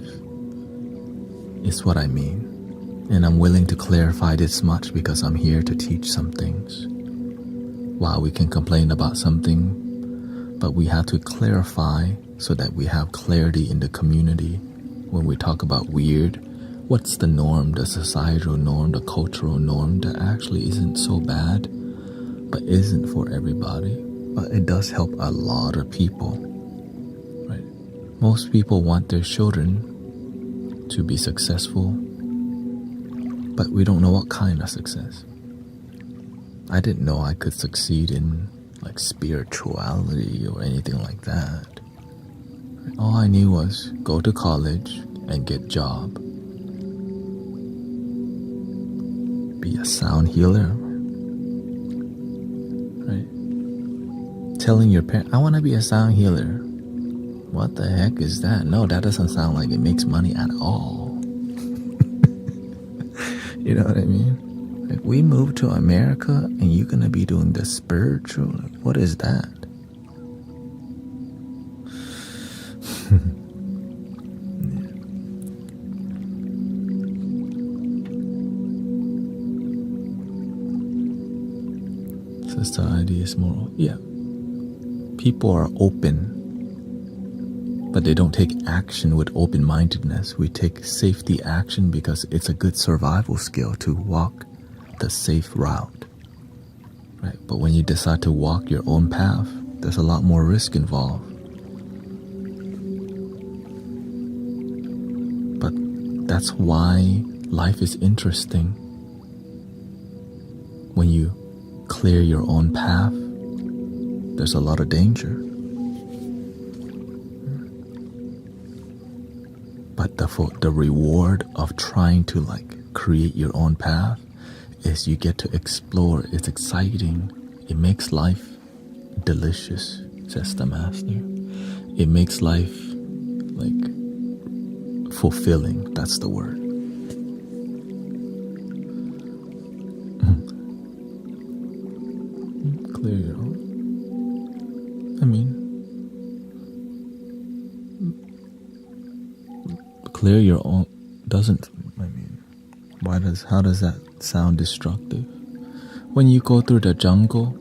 Is what I mean. And I'm willing to clarify this much because I'm here to teach some things. While we can complain about something, but we have to clarify so that we have clarity in the community. When we talk about weird, what's the norm, the societal norm, the cultural norm that actually isn't so bad, but isn't for everybody. But it does help a lot of people. Right? Most people want their children to be successful, but we don't know what kind of success. I didn't know I could succeed in like spirituality or anything like that. All I knew was go to college and get job. Be a sound healer. Right? Telling your parents, I want to be a sound healer. What the heck is that? No, that doesn't sound like it makes money at all. You know what I mean? Like, we moved to America and you're gonna be doing the spiritual. Like, what is that? Society is moral. Yeah. People are open, but they don't take action with open-mindedness. We take safety action because it's a good survival skill to walk the safe route. Right? But when you decide to walk your own path, there's a lot more risk involved. But that's why life is interesting. When you clear your own path, there's a lot of danger. But the reward of trying to create your own path is you get to explore. It's exciting. It makes life delicious, says the master. It makes life fulfilling. That's the word. Clear your own. Clear your own doesn't. How does that sound destructive? When you go through the jungle,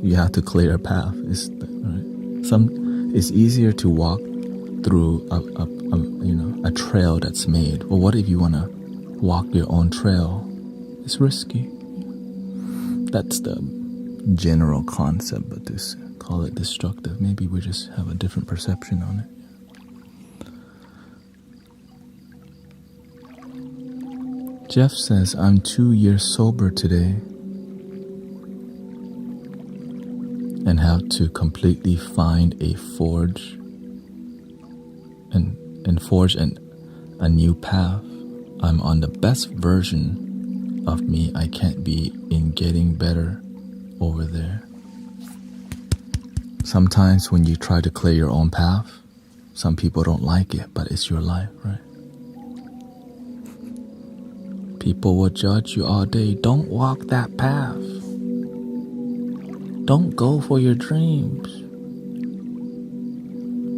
you have to clear a path. It's easier to walk through a trail that's made. Well, what if you want to walk your own trail? It's risky. That's the general concept, but to call it destructive, maybe we just have a different perception on it. Jeff says, I'm 2 years sober today and have to completely find a forge and forge a new path. I'm on the best version of me I can't be in getting better over there. Sometimes when you try to clear your own path, some people don't like it, but it's your life, right? People will judge you all day. Don't walk that path. Don't go for your dreams.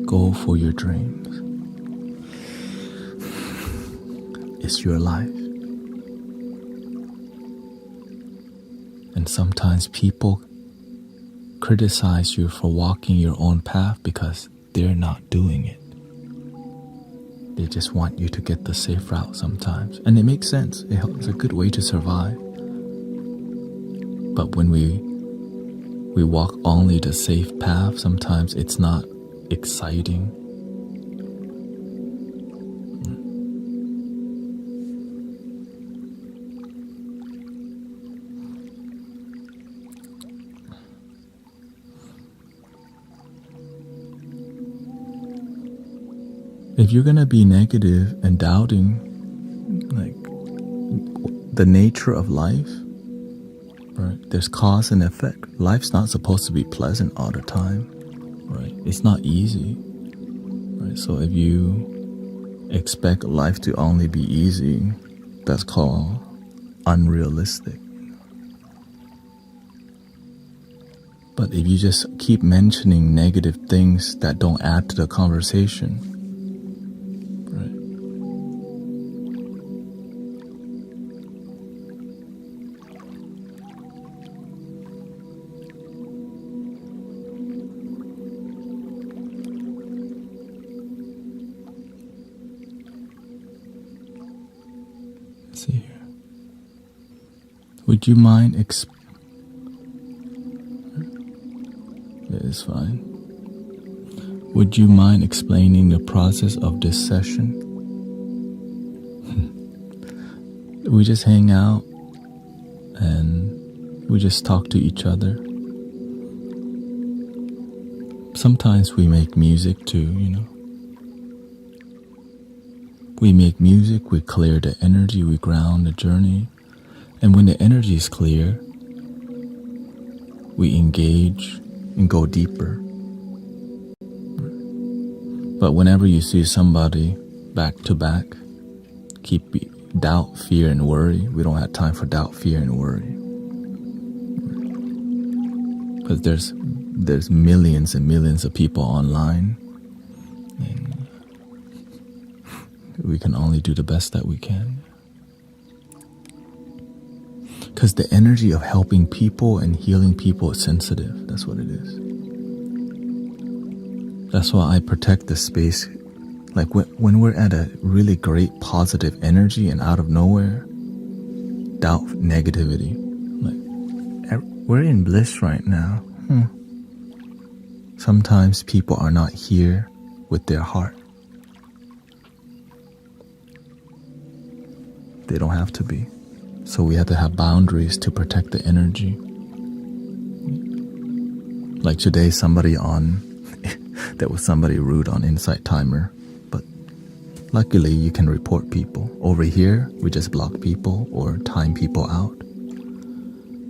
Go for your dreams. It's your life. And sometimes people criticize you for walking your own path because they're not doing it. They just want you to get the safe route sometimes. And it makes sense. It's a good way to survive. But when we walk only the safe path, sometimes it's not exciting. If you're gonna be negative and doubting, like the nature of life, right? There's cause and effect. Life's not supposed to be pleasant all the time, right? It's not easy, right? So if you expect life to only be easy, that's called unrealistic. But if you just keep mentioning negative things that don't add to the conversation, see here. Would you mind It is fine. Would you mind explaining the process of this session? We just hang out and we just talk to each other. Sometimes we make music too, We make music, we clear the energy, we ground the journey. And when the energy is clear, we engage and go deeper. But whenever you see somebody back to back, keep doubt, fear, and worry. We don't have time for doubt, fear, and worry. Because there's millions and millions of people online. And we can only do the best that we can. Because the energy of helping people and healing people is sensitive. That's what it is. That's why I protect the space. Like when we're at a really great positive energy and out of nowhere, doubt, negativity. Like, we're in bliss right now. Sometimes people are not here with their heart. They don't have to be. So we have to have boundaries to protect the energy. Like today, there was somebody rude on Insight Timer, but luckily you can report people. Over here, we just block people or time people out.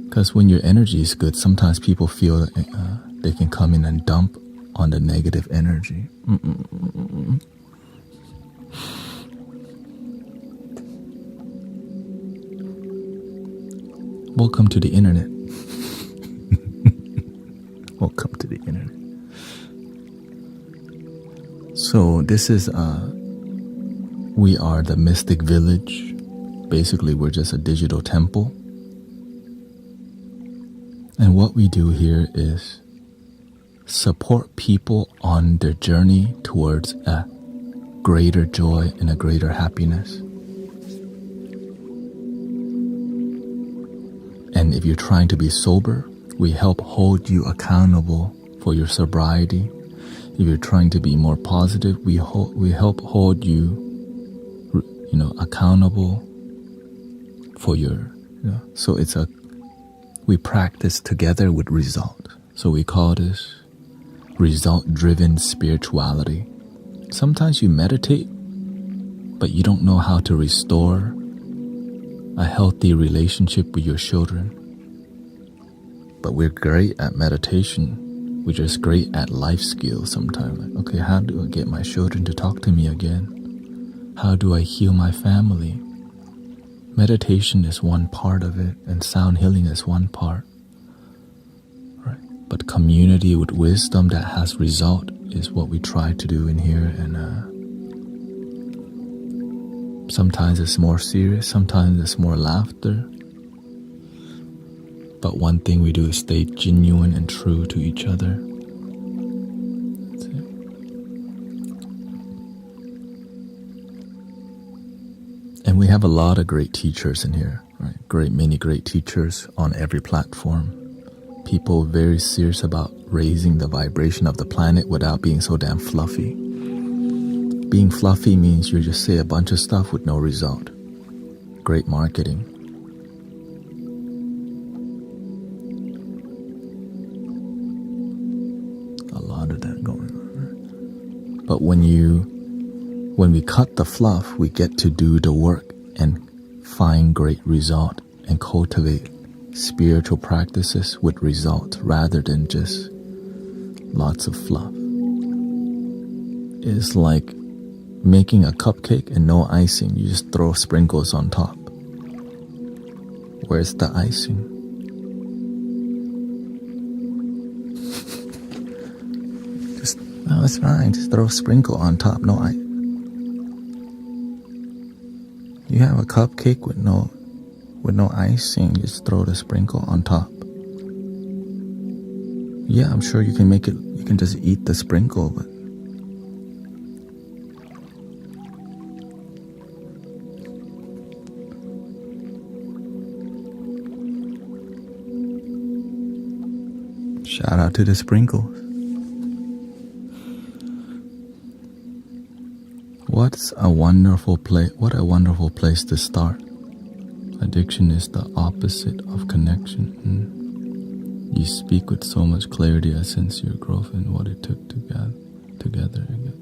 Because when your energy is good, sometimes people feel they can come in and dump on the negative energy. Welcome to the internet. Welcome to the internet. So this is, we are the Mystic Village. Basically, we're just a digital temple. And what we do here is support people on their journey towards a greater joy and a greater happiness. And if you're trying to be sober, we help hold you accountable for your sobriety. If you're trying to be more positive, we help hold you, accountable for your. So we practice together with result. So we call this result-driven spirituality. sometimes you meditate, but you don't know how to restore a healthy relationship with your children. But we're great at meditation. We're just great at life skills sometimes. Like, okay, how do I get my children to talk to me again? How do I heal my family? Meditation is one part of it, and sound healing is one part. Right? But community with wisdom that has result is what we try to do in here. And sometimes it's more serious, sometimes it's more laughter. But one thing we do is stay genuine and true to each other. That's it. And we have a lot of great teachers in here, right? Many great teachers on every platform. People very serious about raising the vibration of the planet without being so damn fluffy. Being fluffy means you just say a bunch of stuff with no result. Great marketing. A lot of that going on. Right? But when we cut the fluff, we get to do the work and find great result and cultivate spiritual practices with results rather than just lots of fluff. It's like making a cupcake and no icing. You just throw sprinkles on top. Where's the icing? No, it's fine. Just throw a sprinkle on top. No, you have a cupcake with no icing. Just throw the sprinkle on top. Yeah, I'm sure you can make it. You can just eat the sprinkle, but shout out to the sprinkles. What a wonderful place to start. Addiction is the opposite of connection. You speak with so much clarity. I sense your growth and what it took to get together again.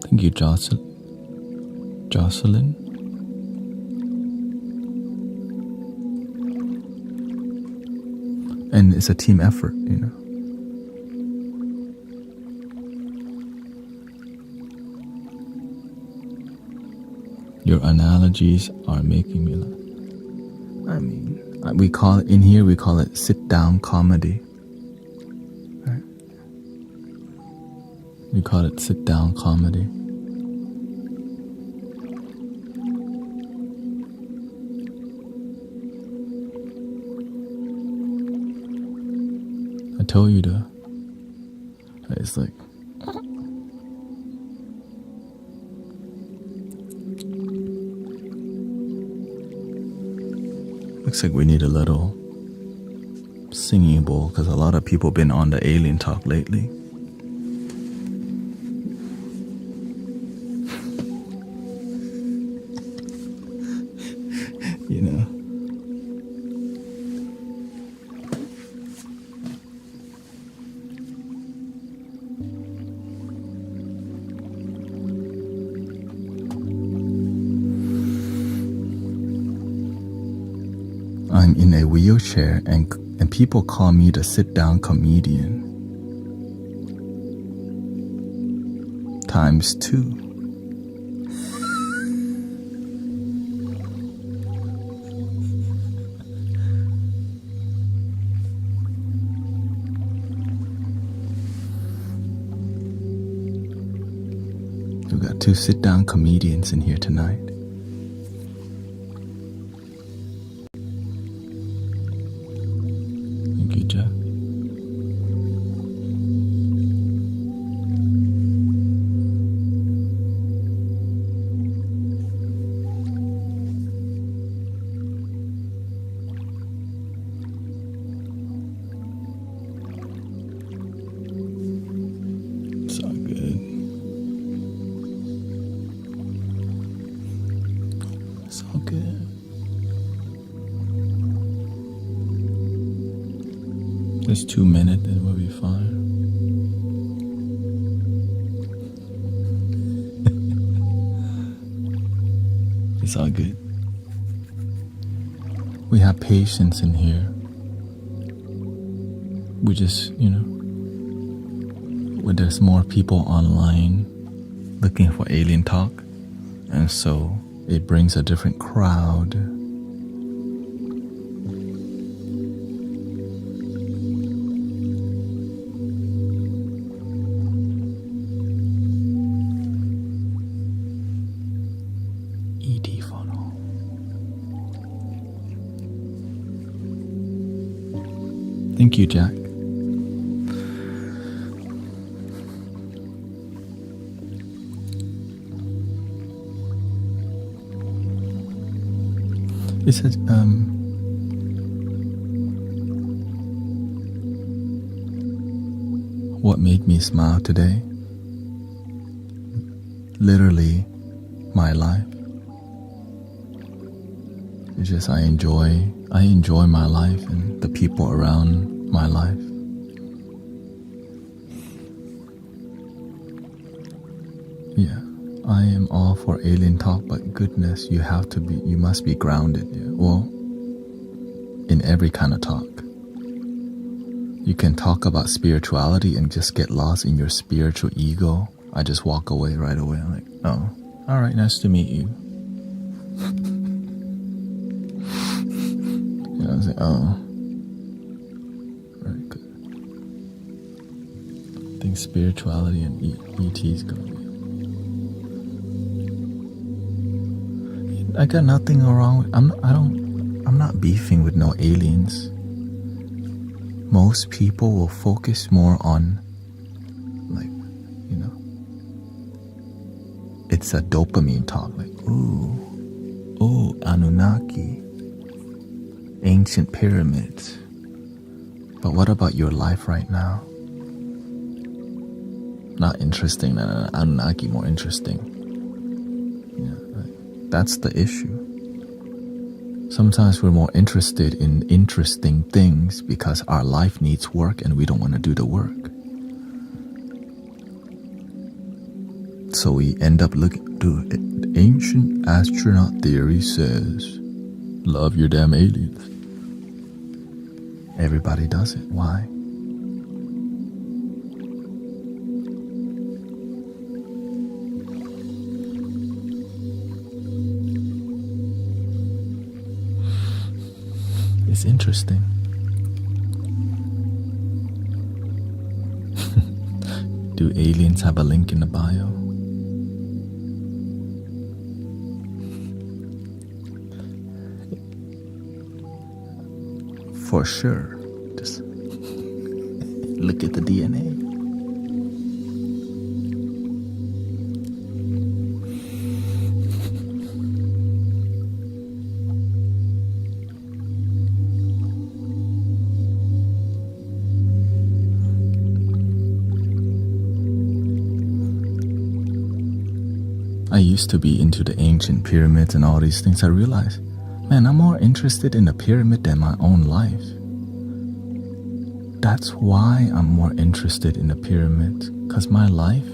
Thank you, Jocelyn. And it's a team effort, you know. Your analogies are making me laugh. I mean, we call it sit-down comedy. Right? We call it sit-down comedy. I told you to. It's like, looks like we need a little singing bowl because a lot of people been on the alien talk lately. You know. I'm in a wheelchair and people call me the sit-down comedian. Times 2. We've got 2 sit-down comedians in here tonight. Thank you, Jeff. It's all good. It's all good. Just 2 minutes and we'll be fine. It's all good. We have patience in here. We just, when there's more people online looking for alien talk, and so it brings a different crowd. ET funnel. Thank you, Jack. It says, what made me smile today? Literally, my life. It's just I enjoy my life and the people around my life. Yeah. I am all for alien talk, but goodness, you must be grounded. Yeah. Well, in every kind of talk. You can talk about spirituality and just get lost in your spiritual ego. I just walk away right away. I'm like, oh, all right, nice to meet you. I was like, oh, very good. I think spirituality and ET's go. I got nothing wrong. I'm not beefing with no aliens. Most people will focus more on, it's a dopamine talk. Like, ooh, Anunnaki, ancient pyramids. But what about your life right now? Not interesting. Anunnaki more interesting. That's the issue. Sometimes we're more interested in interesting things because our life needs work and we don't want to do the work. So we end up looking to it. Ancient astronaut theory says, love your damn aliens. Everybody does it. Why? It's interesting. Do aliens have a link in the bio? For sure. Just look at the DNA. I used to be into the ancient pyramids and all these things. I realized, man, I'm more interested in the pyramid than my own life. That's why I'm more interested in the pyramids, because my life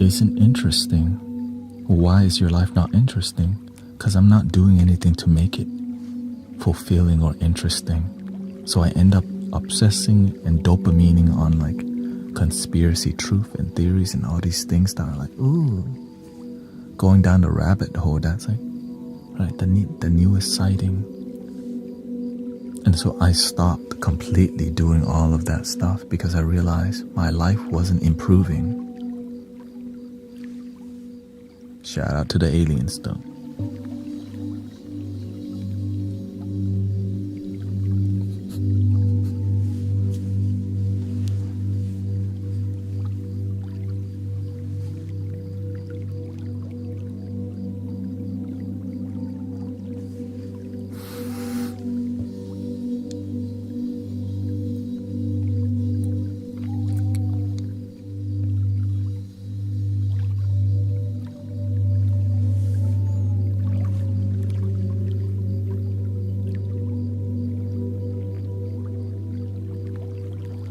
isn't interesting. Why is your life not interesting? Because I'm not doing anything to make it fulfilling or interesting. So I end up obsessing and dopamining on conspiracy truth and theories and all these things that are going down the rabbit hole. That's the newest sighting. And so I stopped completely doing all of that stuff because I realized my life wasn't improving. Shout out to the aliens though.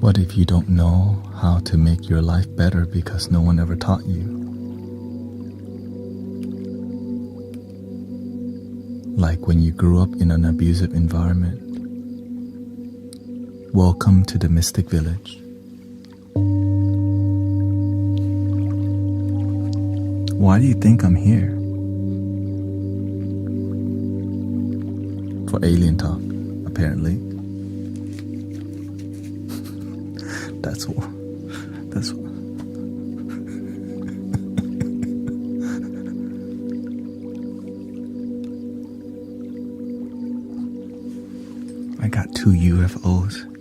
What if you don't know how to make your life better because no one ever taught you? like when you grew up in an abusive environment. Welcome to the Mystic Village. Why do you think I'm here? For alien talk, apparently. That's what. I got 2 UFOs.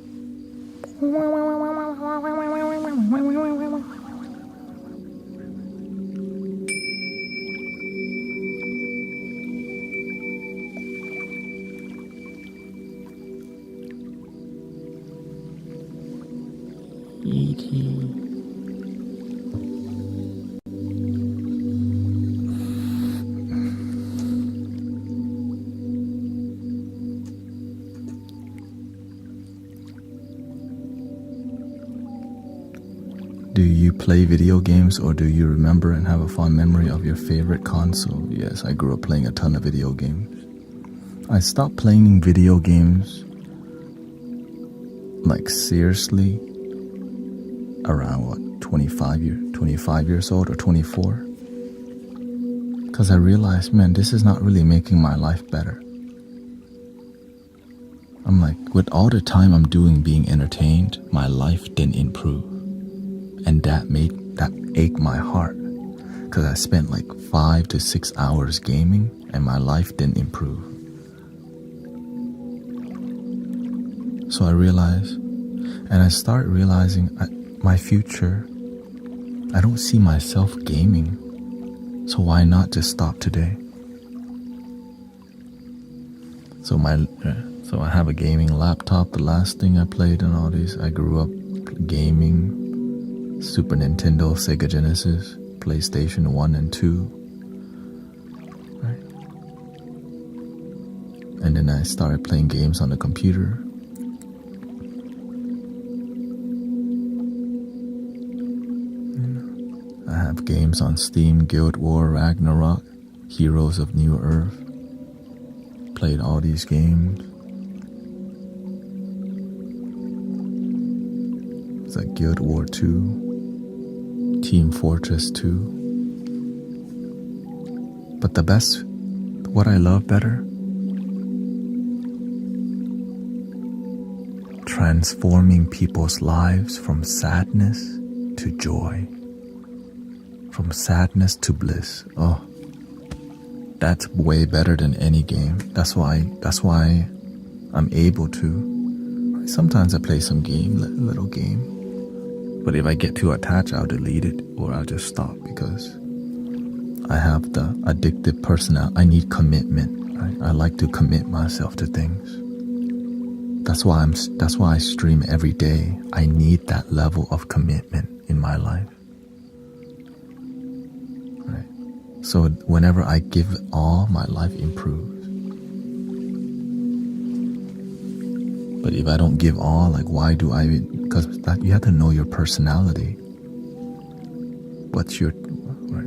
E.T. Do you play video games, or do you remember and have a fond memory of your favorite console? Yes, I grew up playing a ton of video games. I stopped playing video games, like seriously, around 25 years old or 24. Because I realized, man, this is not really making my life better. I'm like, with all the time I'm doing being entertained, my life didn't improve. And that ached my heart, because I spent like 5 to 6 hours gaming and my life didn't improve. So I realized, and I started realizing my future, I don't see myself gaming. So why not just stop today? So I have a gaming laptop. The last thing I played on all these, I grew up gaming. Super Nintendo, Sega Genesis, PlayStation 1 and 2. Right? And then I started playing games on the computer. I have games on Steam, Guild War, Ragnarok, Heroes of New Earth. Played all these games. It's like Guild War 2. Team Fortress 2. But the best, what I love better, transforming people's lives from sadness to joy, from sadness to bliss. Oh, that's way better than any game. That's why I'm able to. Sometimes I play some game, little game. But if I get too attached, I'll delete it or I'll just stop, because I have the addictive personality. I need commitment. Right? I like to commit myself to things. That's why I stream every day. I need that level of commitment in my life. Right? So whenever I give it all, my life improves. But if I don't give all, like, why do I? Because you have to know your personality.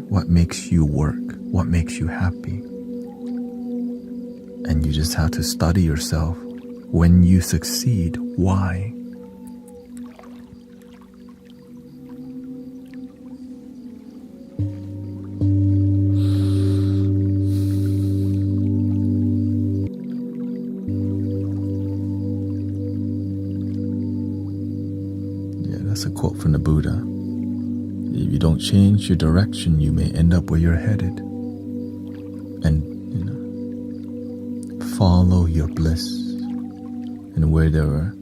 What makes you work? What makes you happy? And you just have to study yourself. When you succeed, why? That's a quote from the Buddha. If you don't change your direction, you may end up where you're headed. And, follow your bliss. And where there were,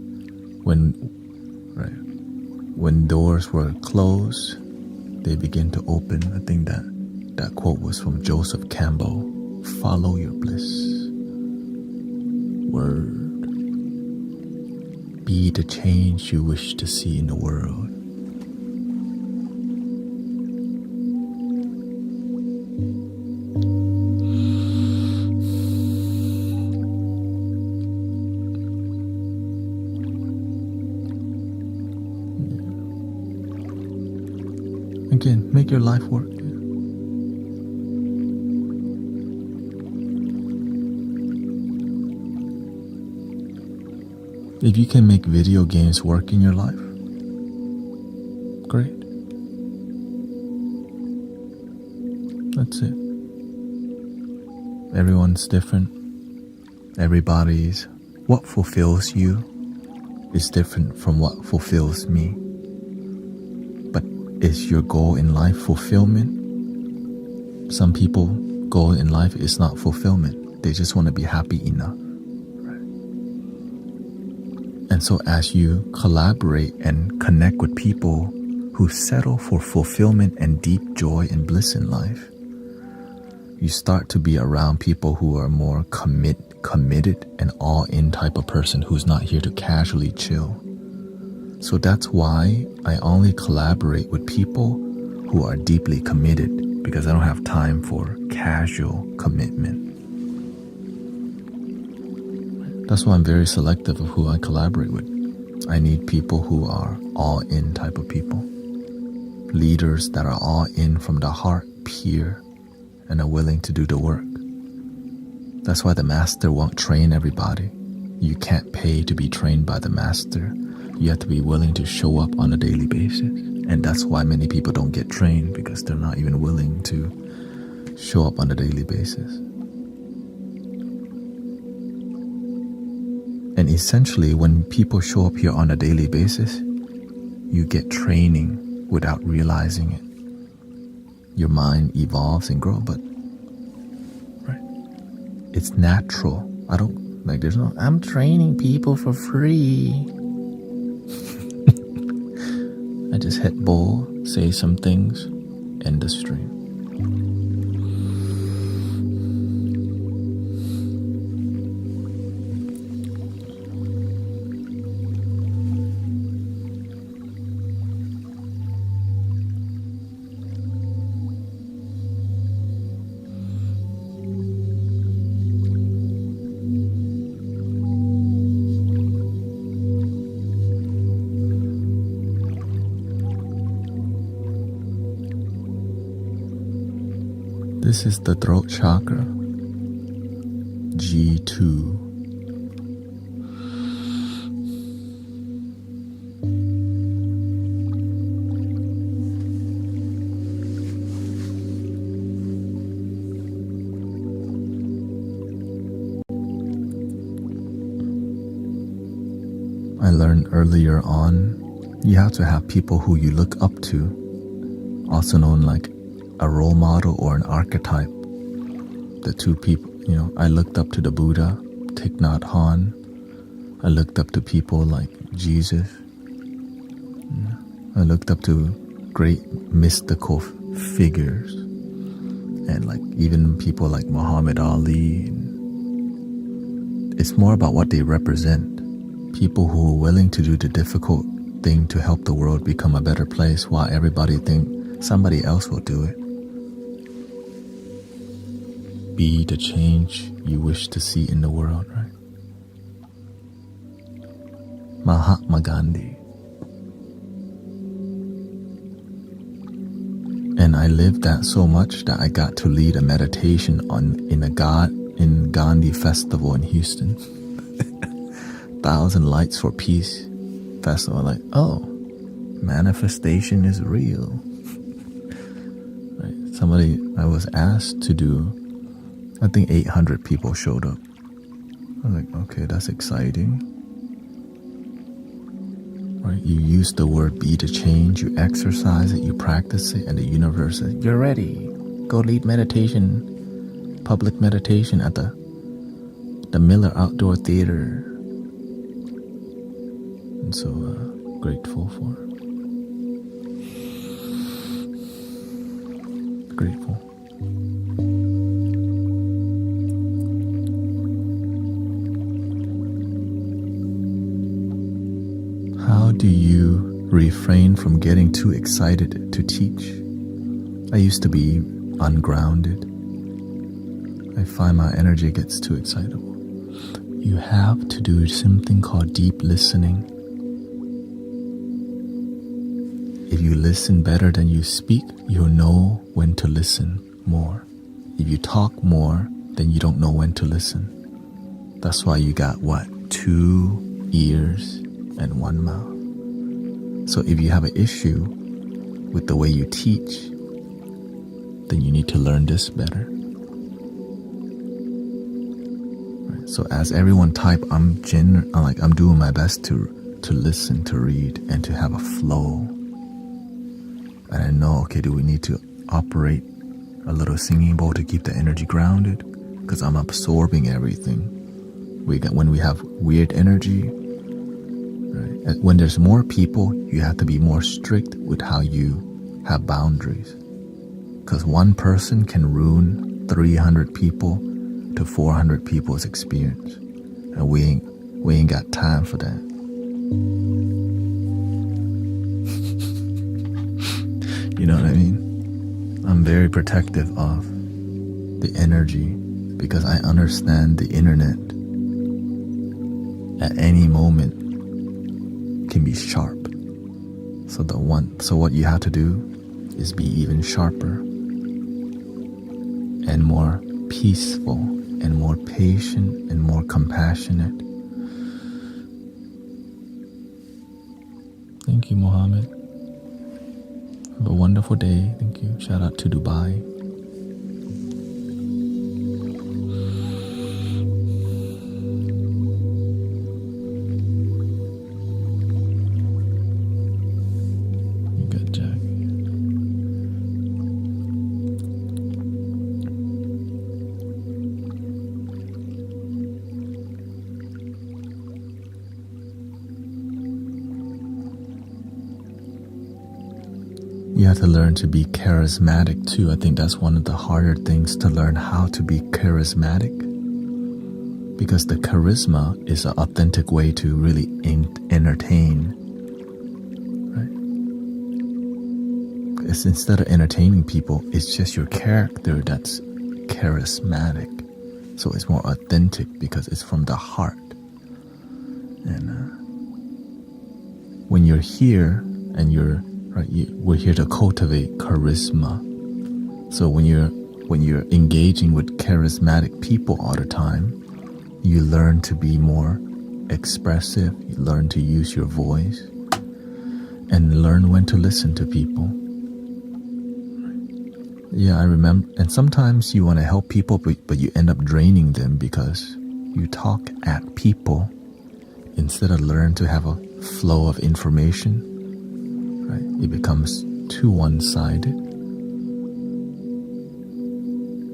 when doors were closed, they begin to open. I think that quote was from Joseph Campbell. Follow your bliss. Word. Be the change you wish to see in the world. Again, make your life work. If you can make video games work in your life, great. That's it. Everyone's different. What fulfills you is different from what fulfills me. But is your goal in life fulfillment? Some people goal in life is not fulfillment. They just want to be happy enough. Right? And so as you collaborate and connect with people who settle for fulfillment and deep joy and bliss in life, you start to be around people who are more committed and all-in type of person who's not here to casually chill. So that's why I only collaborate with people who are deeply committed, because I don't have time for casual commitment. That's why I'm very selective of who I collaborate with. I need people who are all-in type of people. Leaders that are all in from the heart, pure, and are willing to do the work. That's why the master won't train everybody. You can't pay to be trained by the master. You have to be willing to show up on a daily basis. And that's why many people don't get trained, because they're not even willing to show up on a daily basis. And essentially, when people show up here on a daily basis, you get training without realizing it. Your mind evolves and grows, but right, it's natural. There's no, I'm training people for free. I just hit bowl, say some things, end the stream. This is the throat chakra, G2. I learned earlier on, you have to have people who you look up to, also known like a role model or an archetype. The two people, I looked up to the Buddha, Thich Nhat Hanh. I looked up to people like Jesus. I looked up to great mystical figures, and like even people like Muhammad Ali. It's more about what they represent. People who are willing to do the difficult thing to help the world become a better place, while everybody think somebody else will do it. Be the change you wish to see in the world, right? Mahatma Gandhi. And I lived that so much that I got to lead a meditation in Gandhi Festival in Houston. 1,000 Lights for Peace Festival. Like, oh, manifestation is real. Right? I was asked to do, I think 800 people showed up. I was like, okay, that's exciting. Right? You use the word be the change, you exercise it, you practice it, and the universe says, you're ready. Go lead meditation, public meditation at the Miller Outdoor Theater. And so grateful for it. Grateful. How do you refrain from getting too excited to teach? I used to be ungrounded. I find my energy gets too excitable. You have to do something called deep listening. If you listen better than you speak, you'll know when to listen more. If you talk more, then you don't know when to listen. That's why you got 2 ears, and one mouth. So if you have an issue with the way you teach, then you need to learn this better. Right? So as everyone type, I'm doing my best to listen, to read, and to have a flow. And I know, okay, do we need to operate a little singing bowl to keep the energy grounded? Because I'm absorbing everything. When we have weird energy, right? When there's more people, you have to be more strict with how you have boundaries. Because one person can ruin 300 people to 400 people's experience. And we ain't got time for that. You know what I mean? I'm very protective of the energy because I understand the internet at any moment can be sharp. So what you have to do is be even sharper and more peaceful and more patient and more compassionate. Thank you, Mohammed. Have a wonderful day. Thank you. Shout out to Dubai. You got Jack. You have to learn to be charismatic too. I think that's one of the harder things, to learn how to be charismatic. Because the charisma is an authentic way to really entertain. Right? It's, instead of entertaining people, it's just your character that's charismatic. So it's more authentic because it's from the heart. And when you're here and you're right, we're here to cultivate charisma. So when you're engaging with charismatic people all the time, you learn to be more expressive. You learn to use your voice, and learn when to listen to people. Yeah, I remember. And sometimes you want to help people, but you end up draining them because you talk at people instead of learn to have a flow of information. Right? It becomes too one-sided.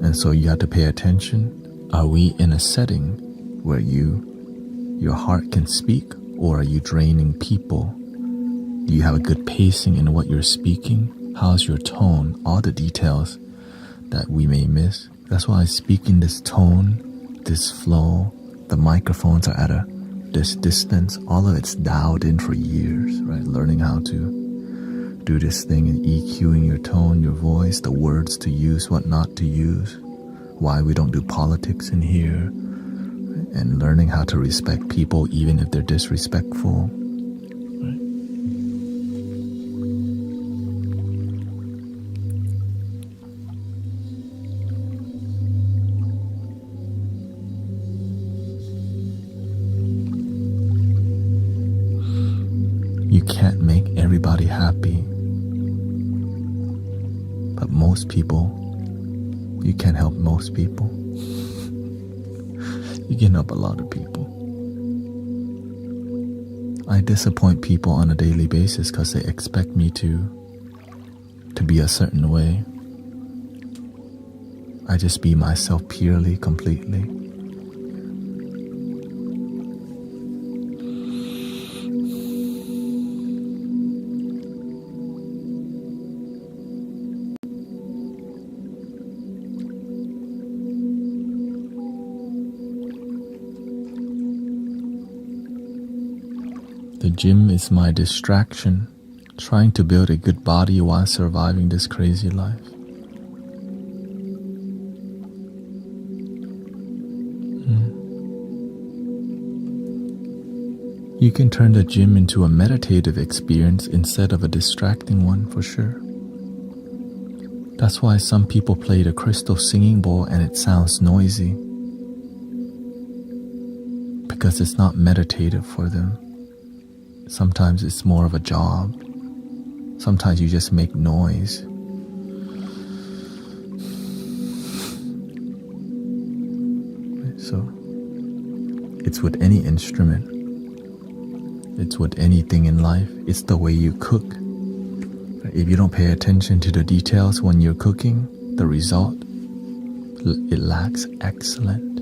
And so you have to pay attention. Are we in a setting where your heart can speak, or are you draining people? Do you have a good pacing in what you're speaking? How's your tone? All the details that we may miss. That's why I speak in this tone, this flow. The microphones are at this distance. All of it's dialed in for years, right? Learning how to do this thing and EQing your tone, your voice, the words to use, what not to use, why we don't do politics in here, and learning how to respect people even if they're disrespectful. Right? You can't make everybody happy. But most people, you can't help most people. You can help a lot of people. I disappoint people on a daily basis because they expect me to be a certain way. I just be myself purely, completely. The gym is my distraction, trying to build a good body while surviving this crazy life. You can turn the gym into a meditative experience instead of a distracting one, for sure. That's why some people play the crystal singing bowl and it sounds noisy. because it's not meditative for them. Sometimes it's more of a job. Sometimes you just make noise. So it's with any instrument. It's with anything in life. It's the way you cook. If you don't pay attention to the details when you're cooking, the result, it lacks excellent.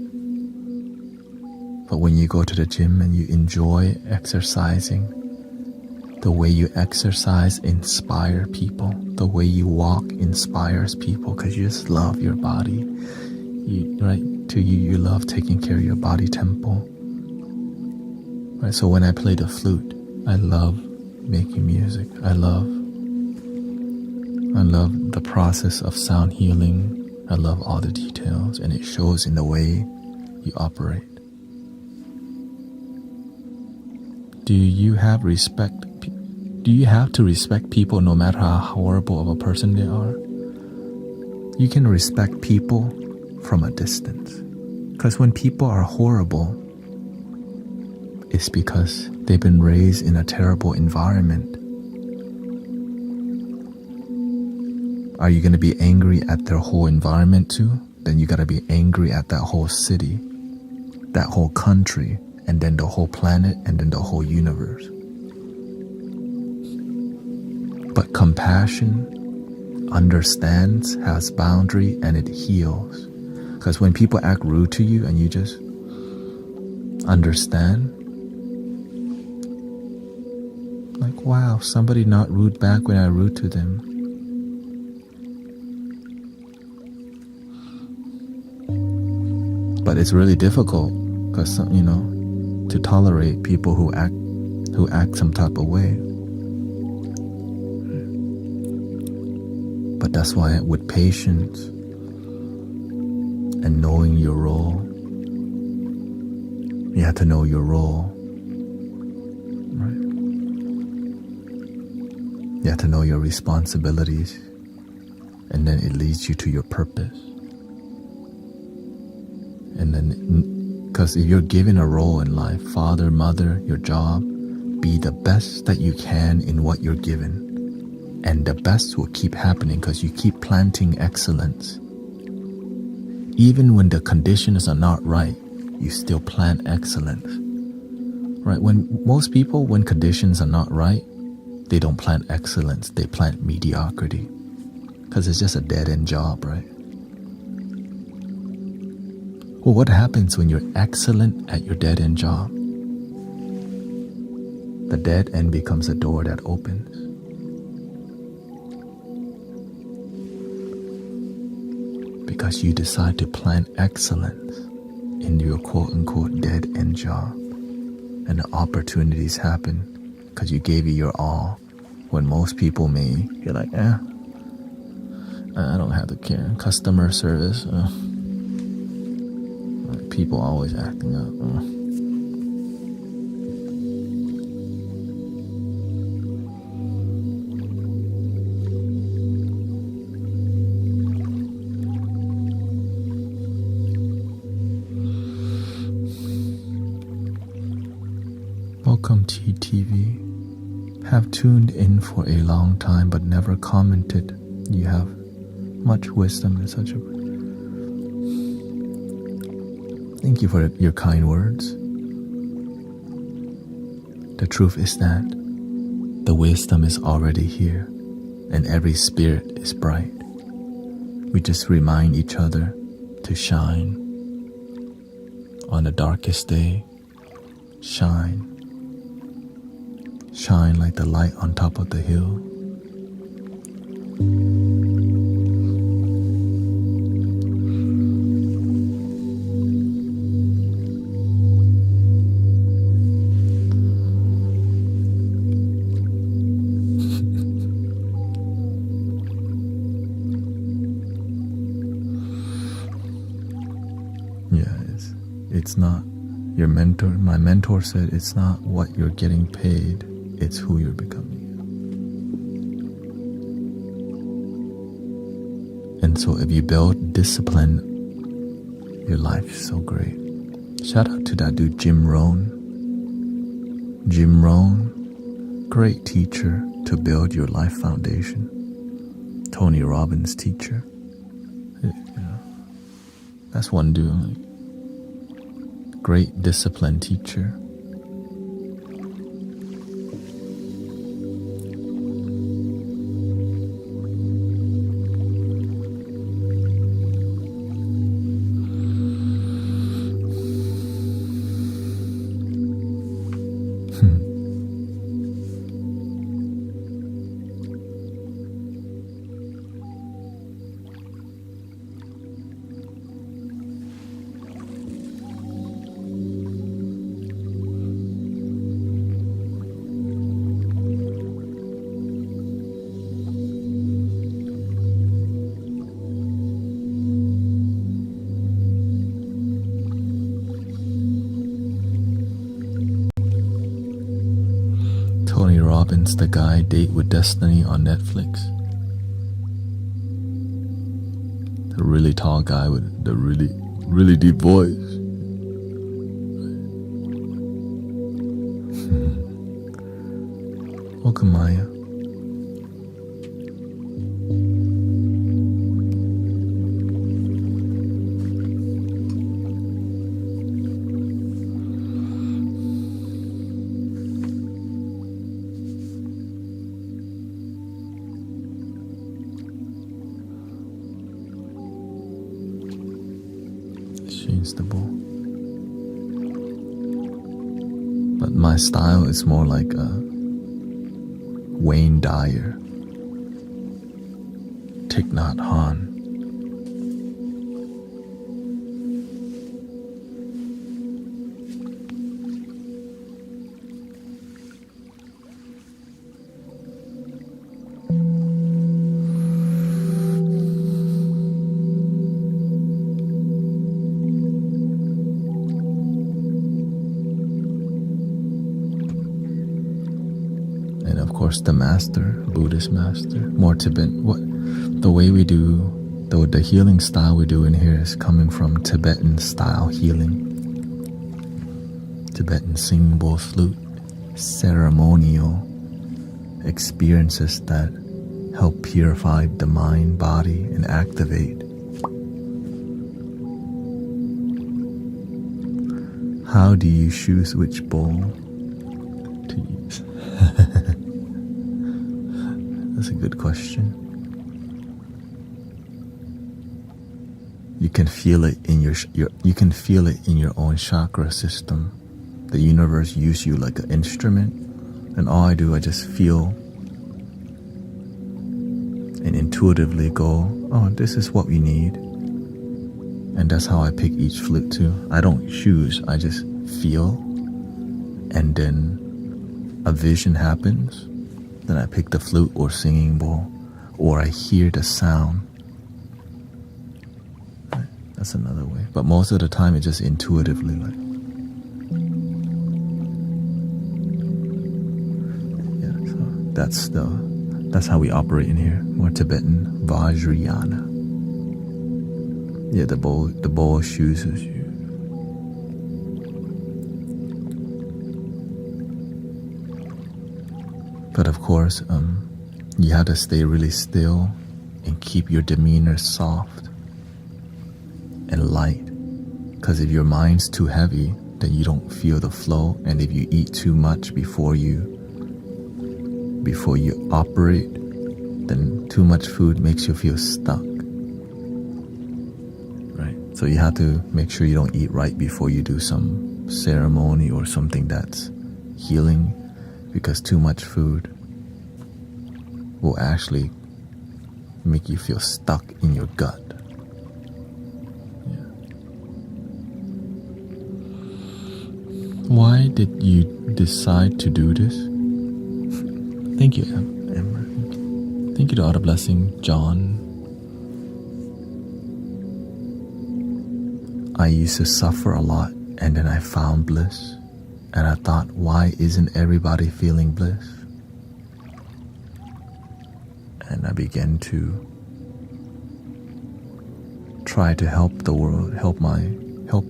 But when you go to the gym and you enjoy exercising, the way you exercise inspires people. The way you walk inspires people because you just love your body. You love taking care of your body temple. Right? So when I play the flute, I love making music. I love the process of sound healing. I love all the details, and it shows in the way you operate. Do you have respect? Do you have to respect people no matter how horrible of a person they are? You can respect people from a distance. Because when people are horrible, it's because they've been raised in a terrible environment. Are you going to be angry at their whole environment too? Then you got to be angry at that whole city, that whole country, and then the whole planet, and then the whole universe. But compassion understands, has boundary, and it heals. Because when people act rude to you and you just understand, like, wow, somebody not rude back when I rude to them. But it's really difficult because, to tolerate people who act some type of way. But that's why with patience and knowing your role, you have to know your role, right? You have to know your responsibilities, and then it leads you to your purpose. And then, because if you're given a role in life, father, mother, your job, be the best that you can in what you're given. And the best will keep happening because you keep planting excellence. Even when the conditions are not right, you still plant excellence. Right? When most people, when conditions are not right, they don't plant excellence, they plant mediocrity. Because it's just a dead-end job, right? Well, what happens when you're excellent at your dead-end job? The dead end becomes a door that opens. Because you decide to plant excellence in your quote-unquote dead-end job. And the opportunities happen because you gave it your all. When most people you're like, I don't have to care. Customer service, people always acting up. Welcome TTV. Have tuned in for a long time but never commented. You have much wisdom and such a... Thank you for your kind words. The truth is that the wisdom is already here and every spirit is bright. We just remind each other to shine. On the darkest day, shine. Shine like the light on top of the hill. It's not your mentor. My mentor said it's not what you're getting paid, it's who you're becoming. And so if you build discipline, your life is so great. Shout out to that dude, Jim Rohn. Jim Rohn, great teacher to build your life foundation. Tony Robbins' teacher. That's one dude. Like, great discipline teacher. Tony Robbins, the guy, Date with Destiny on Netflix. The really tall guy with the really deep voice. Welcome, Maya. Change the ball. But my style is more like a Wayne Dyer, Thich Nhat Hanh. And of course the master, Buddhist master, more Tibetan. The way we do, the healing style we do in here is coming from Tibetan style healing. Tibetan singing bowl flute, ceremonial experiences that help purify the mind, body, and activate. How do you choose which bowl to use? That's a good question. You can feel it in you can feel it in your own chakra system. The universe use you like an instrument, and all I do, I just feel and intuitively go, oh, this is what we need. And that's how I pick each flute too. I don't choose, I just feel, and then a vision happens. Then I pick the flute or singing bowl, or I hear the sound. Right? That's another way. But most of the time, it's just intuitively like. Yeah, so that's how we operate in here. More Tibetan, Vajrayana. Yeah, the bowl chooses you. But of course, you have to stay really still and keep your demeanor soft and light. Because if your mind's too heavy, then you don't feel the flow. And if you eat too much before you operate, then too much food makes you feel stuck. Right? So you have to make sure you don't eat right before you do some ceremony or something that's healing. Because too much food will actually make you feel stuck in your gut. Yeah. Why did you decide to do this? Thank you, Amber. Thank you to all the blessing, John. I used to suffer a lot, and then I found bliss. And I thought, why isn't everybody feeling bliss? And I began to try to help the world, help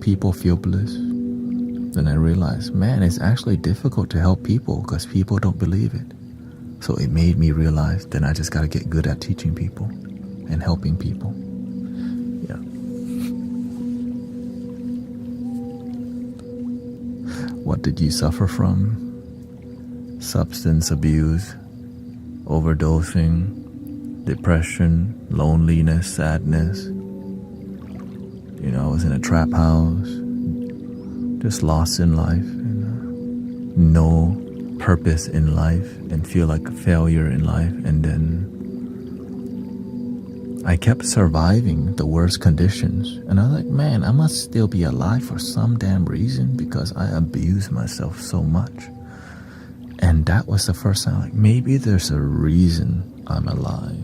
people feel bliss. Then I realized, man, it's actually difficult to help people because people don't believe it. So it made me realize then I just got to get good at teaching people and helping people. Yeah. What did you suffer from? Substance abuse, overdosing, depression, loneliness, sadness. I was in a trap house, just lost in life, and no purpose in life, and feel like a failure in life. And then I kept surviving the worst conditions, and I was like, man, I must still be alive for some damn reason because I abused myself so much. And that was the first time, like, maybe there's a reason I'm alive.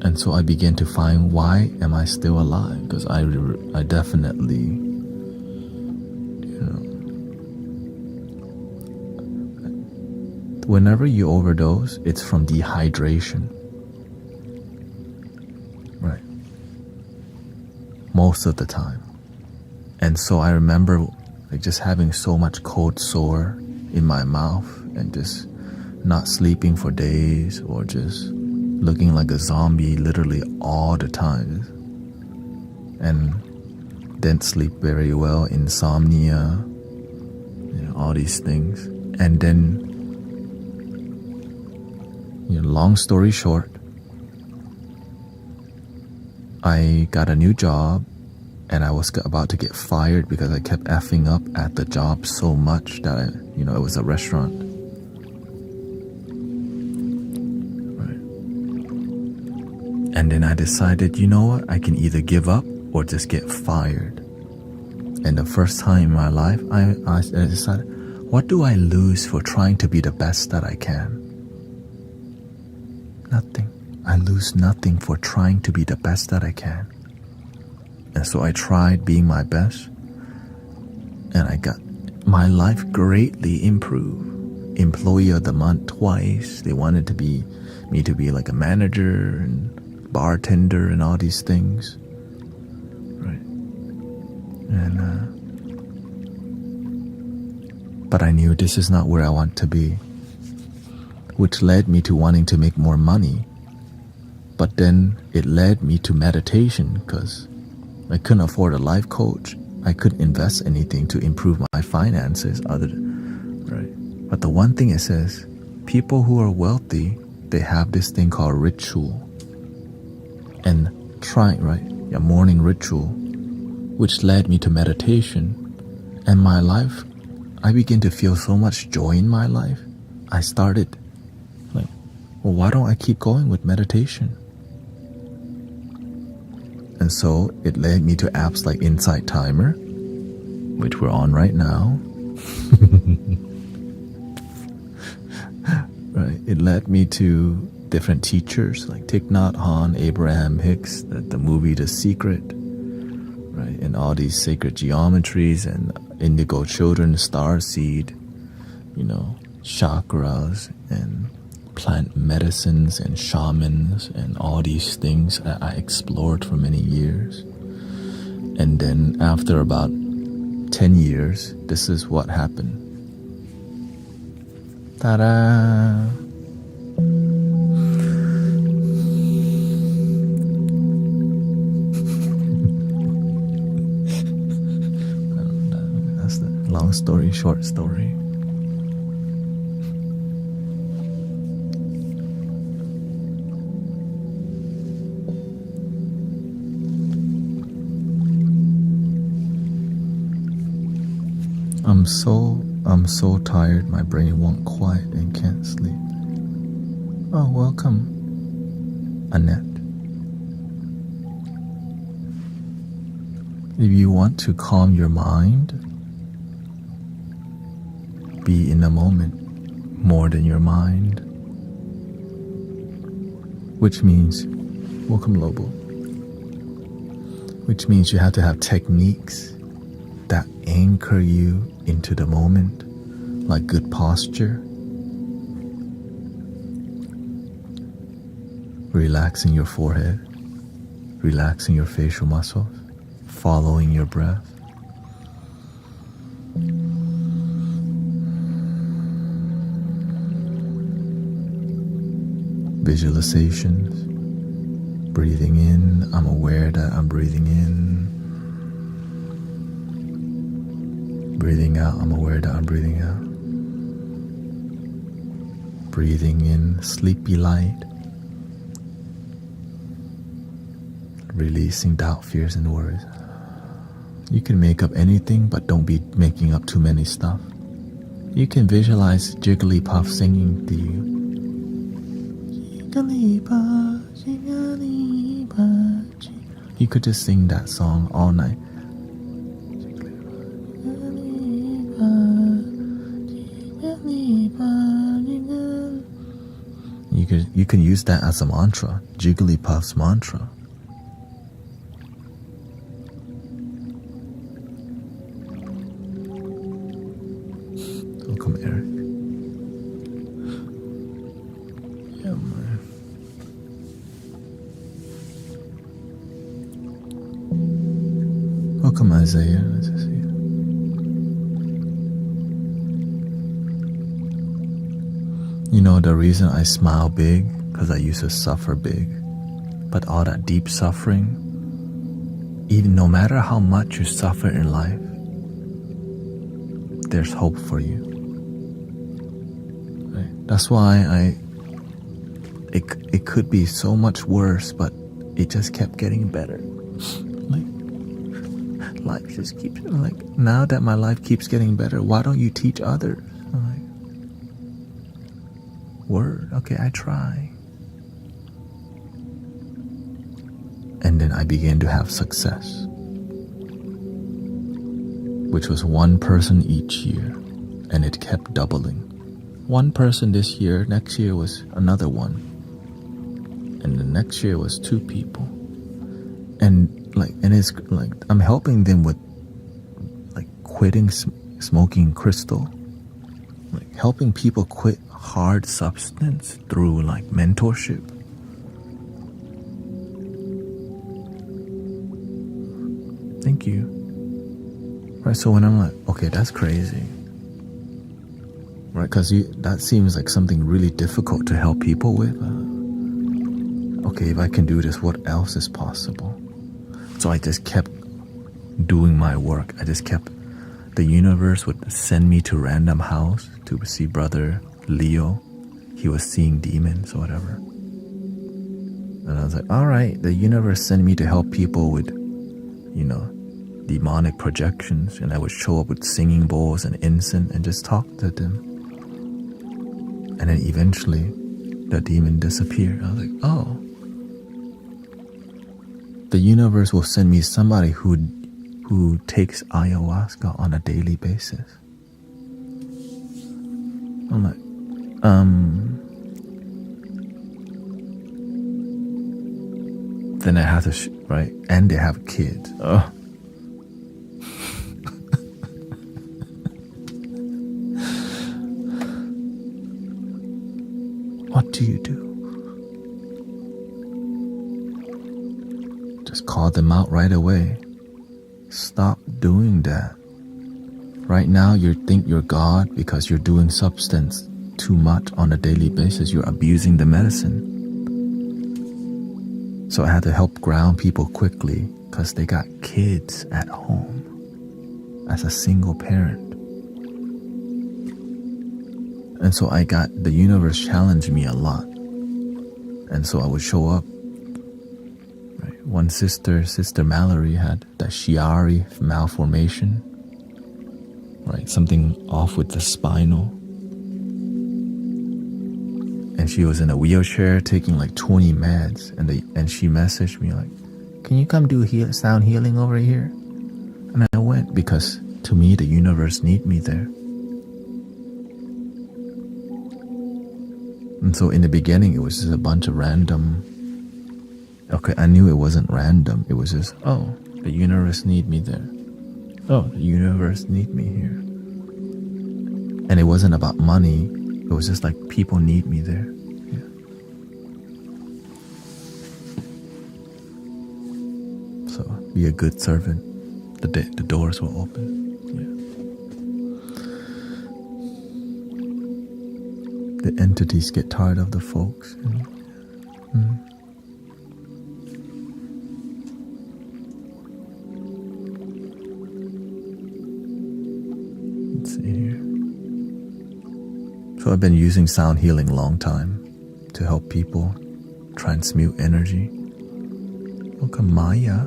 And so I began to find, why am I still alive? Because I definitely, whenever you overdose, it's from dehydration. Right. Most of the time. And so I remember just having so much cold sore in my mouth and just not sleeping for days, or just looking like a zombie literally all the time, and didn't sleep very well, insomnia, all these things. And then, long story short, I got a new job, and I was about to get fired because I kept effing up at the job so much that it was a restaurant. Right. And then I decided, you know what? I can either give up or just get fired. And the first time in my life, I decided, what do I lose for trying to be the best that I can? Nothing. I lose nothing for trying to be the best that I can. And so I tried being my best, and I got my life greatly improved. Employee of the month twice. They wanted me to be like a manager and bartender and all these things. Right. And but I knew this is not where I want to be, which led me to wanting to make more money. But then it led me to meditation because I couldn't afford a life coach. I couldn't invest anything to improve my finances right. But the one thing it says, people who are wealthy, they have this thing called ritual. And morning ritual, which led me to meditation. And my life, I began to feel so much joy in my life. I started why don't I keep going with meditation? And so it led me to apps like Insight Timer, which we're on right now. Right. It led me to different teachers like Thich Nhat Hanh, Abraham Hicks, the movie The Secret, right, and all these sacred geometries and indigo children, starseed, chakras and plant medicines and shamans and all these things that I explored for many years. And then after about 10 years, this is what happened. Ta-da! That's the long story, short story. I'm so tired, my brain won't quiet and can't sleep. Oh, welcome, Annette. If you want to calm your mind, be in the moment more than your mind. Which means, welcome Lobo. Which means you have to have techniques that anchor you into the moment, like good posture, relaxing your forehead, relaxing your facial muscles, following your breath, visualizations. Breathing in, I'm aware that I'm breathing in. Breathing out, I'm aware that I'm breathing out. Breathing in, sleepy light. Releasing doubt, fears, and worries. You can make up anything, but don't be making up too many stuff. You can visualize Jigglypuff singing to you. Jigglypuff, Jigglypuff, you could just sing that song all night. You can use that as a mantra, Jigglypuff's mantra. Welcome, Eric. Yeah, man. Welcome, Isaiah. Nice to see you. You know, the reason I smile big, because I used to suffer big. But all that deep suffering, even no matter how much you suffer in life, there's hope for you. Right? That's why it could be so much worse, but it just kept getting better. Like, life just keeps, like, now that my life keeps getting better, why don't you teach others? Word, okay, I try. And then I began to have success, which was one person each year, and it kept doubling. One person this year, next year was another one, and the next year was 2 people. And it's like I'm helping them with like quitting smoking crystal, like helping people quit hard substance through like mentorship. Thank you. Right, so when I'm like, okay, that's crazy, right? Because that seems like something really difficult to help people with. Okay, if I can do this, what else is possible? So I just kept doing my work. The universe would send me to random house to see brother Leo. He was seeing demons or whatever. And I was like, all right, the universe sent me to help people with, demonic projections. And I would show up with singing bowls and incense and just talk to them. And then eventually the demon disappeared. I was like, oh. The universe will send me somebody who takes ayahuasca on a daily basis. I'm like, then I have to, right? And they have kids. Oh. What do you do? Just call them out right away. Stop doing that. Right now you think you're God because you're doing substance too much on a daily basis. You're abusing the medicine. So I had to help ground people quickly because they got kids at home as a single parent. And so the universe challenged me a lot. And so I would show up. Right? One Sister Mallory, had the Chiari malformation. Right? Something off with the spinal. And she was in a wheelchair taking like 20 meds. And she messaged me like, can you come do sound healing over here? And I went because to me the universe need me there. And so in the beginning, it was just a bunch of random. Okay, I knew it wasn't random. It was just, oh, the universe need me there. Oh, the universe need me here. And it wasn't about money. It was just like people need me there. Yeah. So be a good servant. The doors will open. The entities get tired of the folks. Let's see here. So I've been using sound healing a long time to help people transmute energy. Welcome, Maya.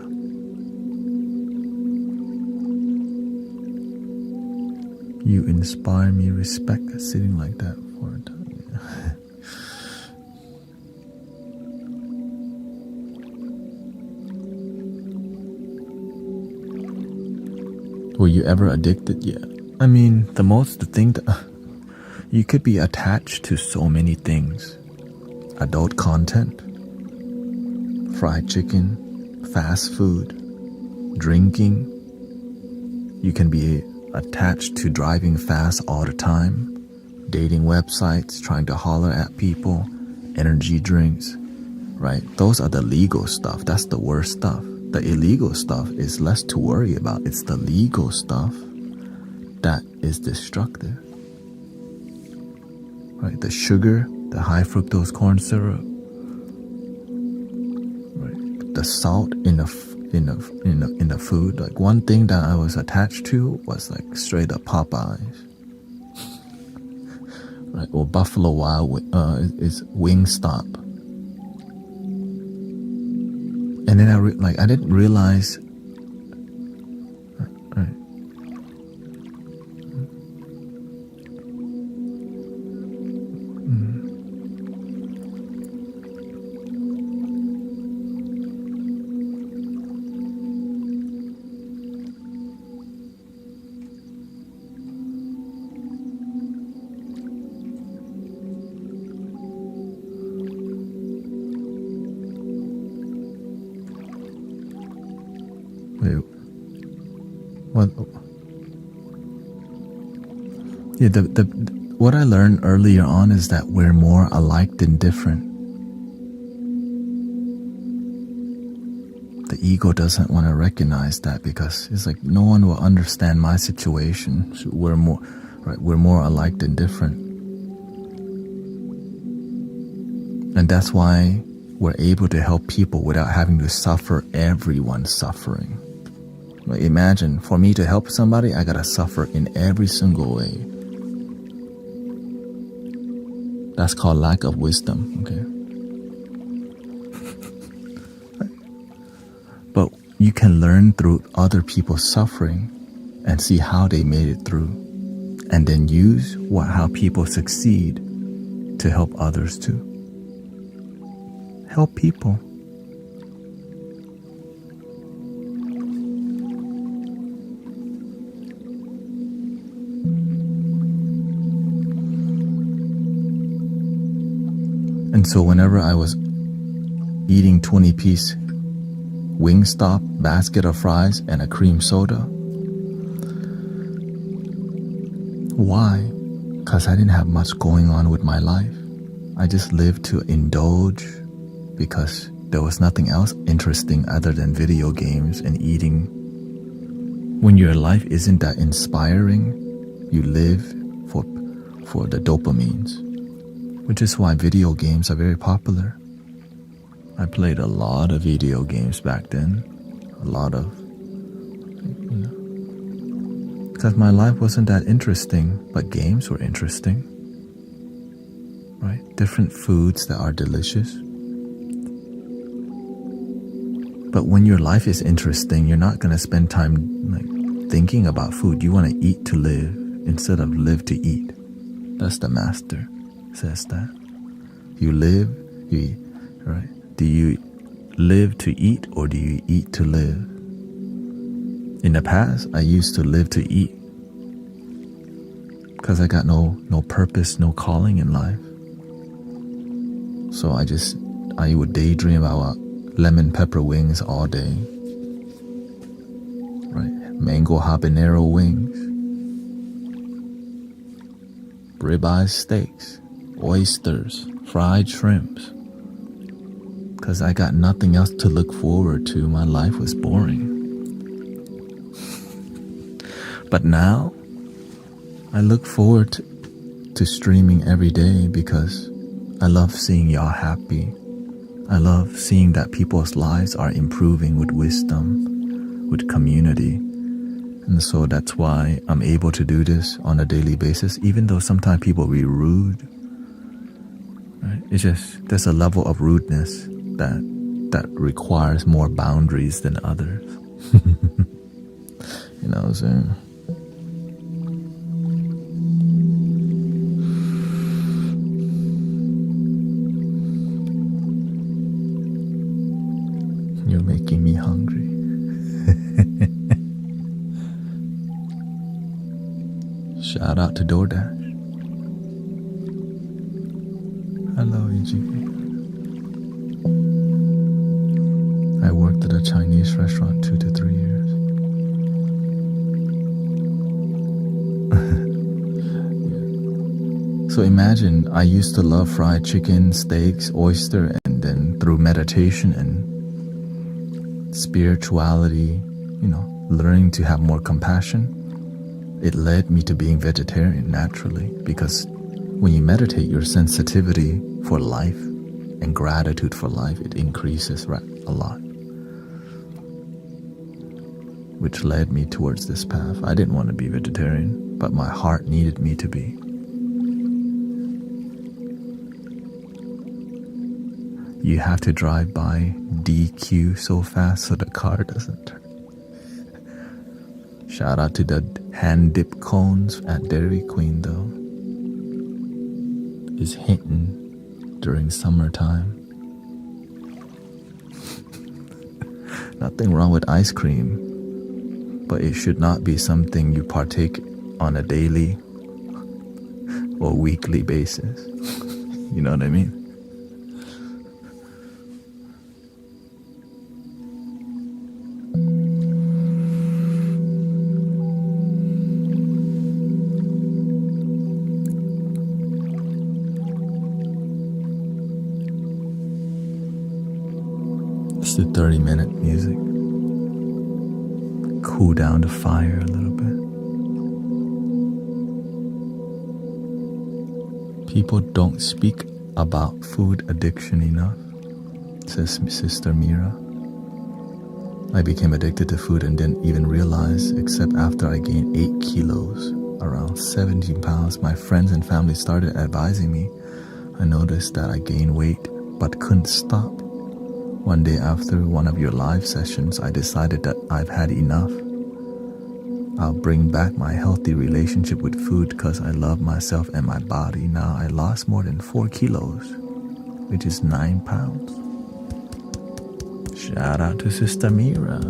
You inspire me. Respect sitting like that for a time. Were you ever addicted? Yeah. I mean, the thing that you could be attached to so many things. Adult content, fried chicken, fast food, drinking. You can be attached to driving fast all the time, dating websites, trying to holler at people, energy drinks, right? Those are the legal stuff. That's the worst stuff. The illegal stuff is less to worry about. It's the legal stuff that is destructive, right? The sugar, the high fructose corn syrup, right? The salt in the food. Like one thing that I was attached to was like straight up Popeyes, right? Or Buffalo Wild is Wingstop. And then I didn't realize, right? Wait, what? Yeah, what I learned earlier on is that we're more alike than different. The ego doesn't want to recognize that because it's like no one will understand my situation. So we're more alike than different, and that's why we're able to help people without having to suffer everyone's suffering. Like imagine, for me to help somebody, I gotta suffer in every single way. That's called lack of wisdom, okay? But you can learn through other people's suffering and see how they made it through, and then use how people succeed to help others too. Help people. And so whenever I was eating 20-piece Wingstop basket of fries and a cream soda, why? Because I didn't have much going on with my life. I just lived to indulge because there was nothing else interesting other than video games and eating. When your life isn't that inspiring, you live for the dopamines, which is why video games are very popular. I played a lot of video games back then, because my life wasn't that interesting, but games were interesting, right? Different foods that are delicious. But when your life is interesting, you're not going to spend time thinking about food. You want to eat to live instead of live to eat. That's the master says that. You live, you eat, right? Do you live to eat or do you eat to live? In the past, I used to live to eat because I got no purpose, no calling in life. So I would daydream about lemon pepper wings all day, right? Mango habanero wings, ribeye steaks, oysters, fried shrimps. Because I got nothing else to look forward to. My life was boring. But now, I look forward to streaming every day because I love seeing y'all happy. I love seeing that people's lives are improving with wisdom, with community. And so that's why I'm able to do this on a daily basis, even though sometimes people be rude. Right? It's just there's a level of rudeness that requires more boundaries than others. You know what I'm saying? You're making me hungry. Shout out to DoorDash. Hello, EGP. I worked at a Chinese restaurant 2 to 3 years. So imagine, I used to love fried chicken, steaks, oyster, and then through meditation and spirituality, learning to have more compassion, it led me to being vegetarian naturally, because when you meditate, your sensitivity for life and gratitude for life, it increases a lot, which led me towards this path. I didn't want to be vegetarian, but my heart needed me to be. You have to drive by DQ so fast so the car doesn't turn. Shout out to the hand dip cones at Dairy Queen though. Is hitting during summertime. Nothing wrong with ice cream, but it should not be something you partake on a daily or weekly basis. You know what I mean? Let's do 30-minute music. Cool down the fire a little bit. People don't speak about food addiction enough, says Sister Mira. I became addicted to food and didn't even realize, except after I gained 8 kilos, around 17 pounds. My friends and family started advising me. I noticed that I gained weight but couldn't stop. One day after one of your live sessions, I decided that I've had enough. I'll bring back my healthy relationship with food because I love myself and my body. Now I lost more than 4 kilos, which is 9 pounds. Shout out to Sister Mira.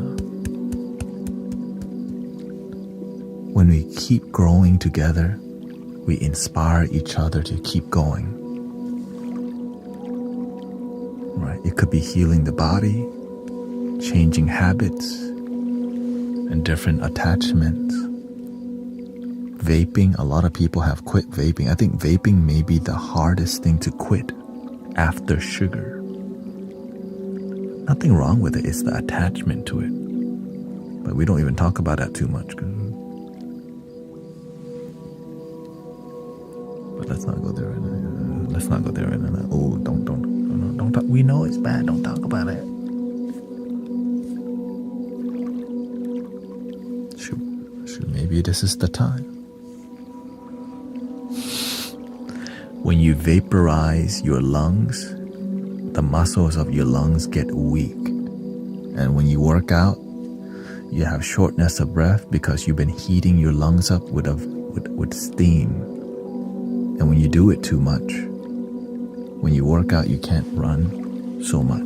When we keep growing together, we inspire each other to keep going. Right? It could be healing the body, changing habits, and different attachments. Vaping, a lot of people have quit vaping. I think vaping may be the hardest thing to quit after sugar. Nothing wrong with it, it's the attachment to it. But we don't even talk about that too much. But let's not go there right now. Let's not go there right now. Oh, don't talk. We know it's bad, don't talk about it. Shoot, maybe this is the time. When you vaporize your lungs, the muscles of your lungs get weak. And when you work out, you have shortness of breath because you've been heating your lungs up with steam. And when you do it too much, when you work out, you can't run so much.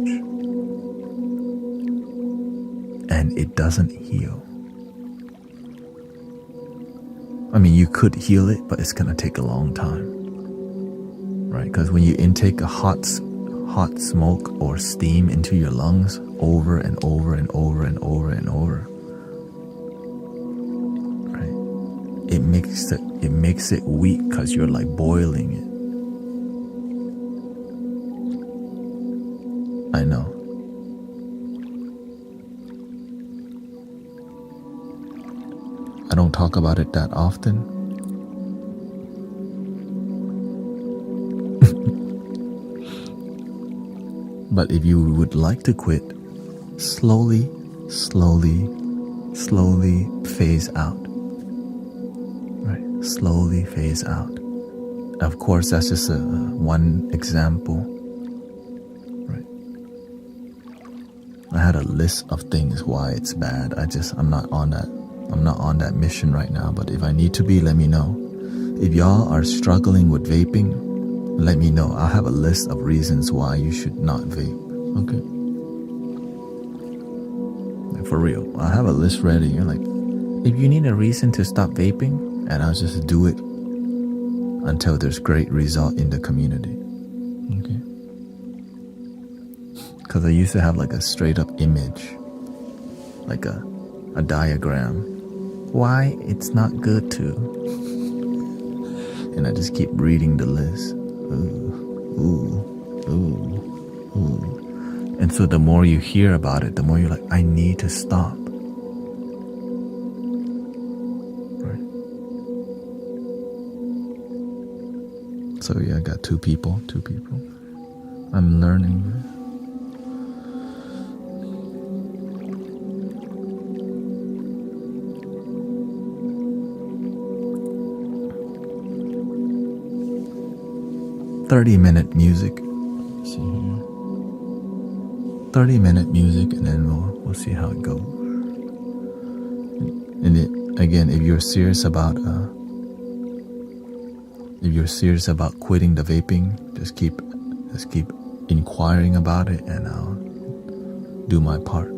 And it doesn't heal. I mean, you could heal it, but it's going to take a long time. Right? Because when you intake a hot smoke or steam into your lungs over and over and over and over and over, right? It makes it weak because you're like boiling it. I know. I don't talk about it that often. But But if you would like to quit, slowly, slowly, slowly phase out. Right? Slowly phase out. Of course, that's just one example. Right? I had a list of things why it's bad. I'm not on that mission right now. But if I need to be, let me know. If y'all are struggling with vaping, let me know. I'll have a list of reasons why you should not vape. Okay? For real. I'll have a list ready. You're like, if you need a reason to stop vaping, and I'll just do it until there's great result in the community. Okay? Because I used to have like a straight up image, like a diagram. Why it's not good to. And I just keep reading the list. Ooh. And so the more you hear about it, the more you're like, I need to stop. Right? So yeah, I got two people. I'm learning. 30-minute music. Let's see here. 30-minute music, and then we'll see how it goes. And again, if you're serious about quitting the vaping, just keep inquiring about it, and I'll do my part.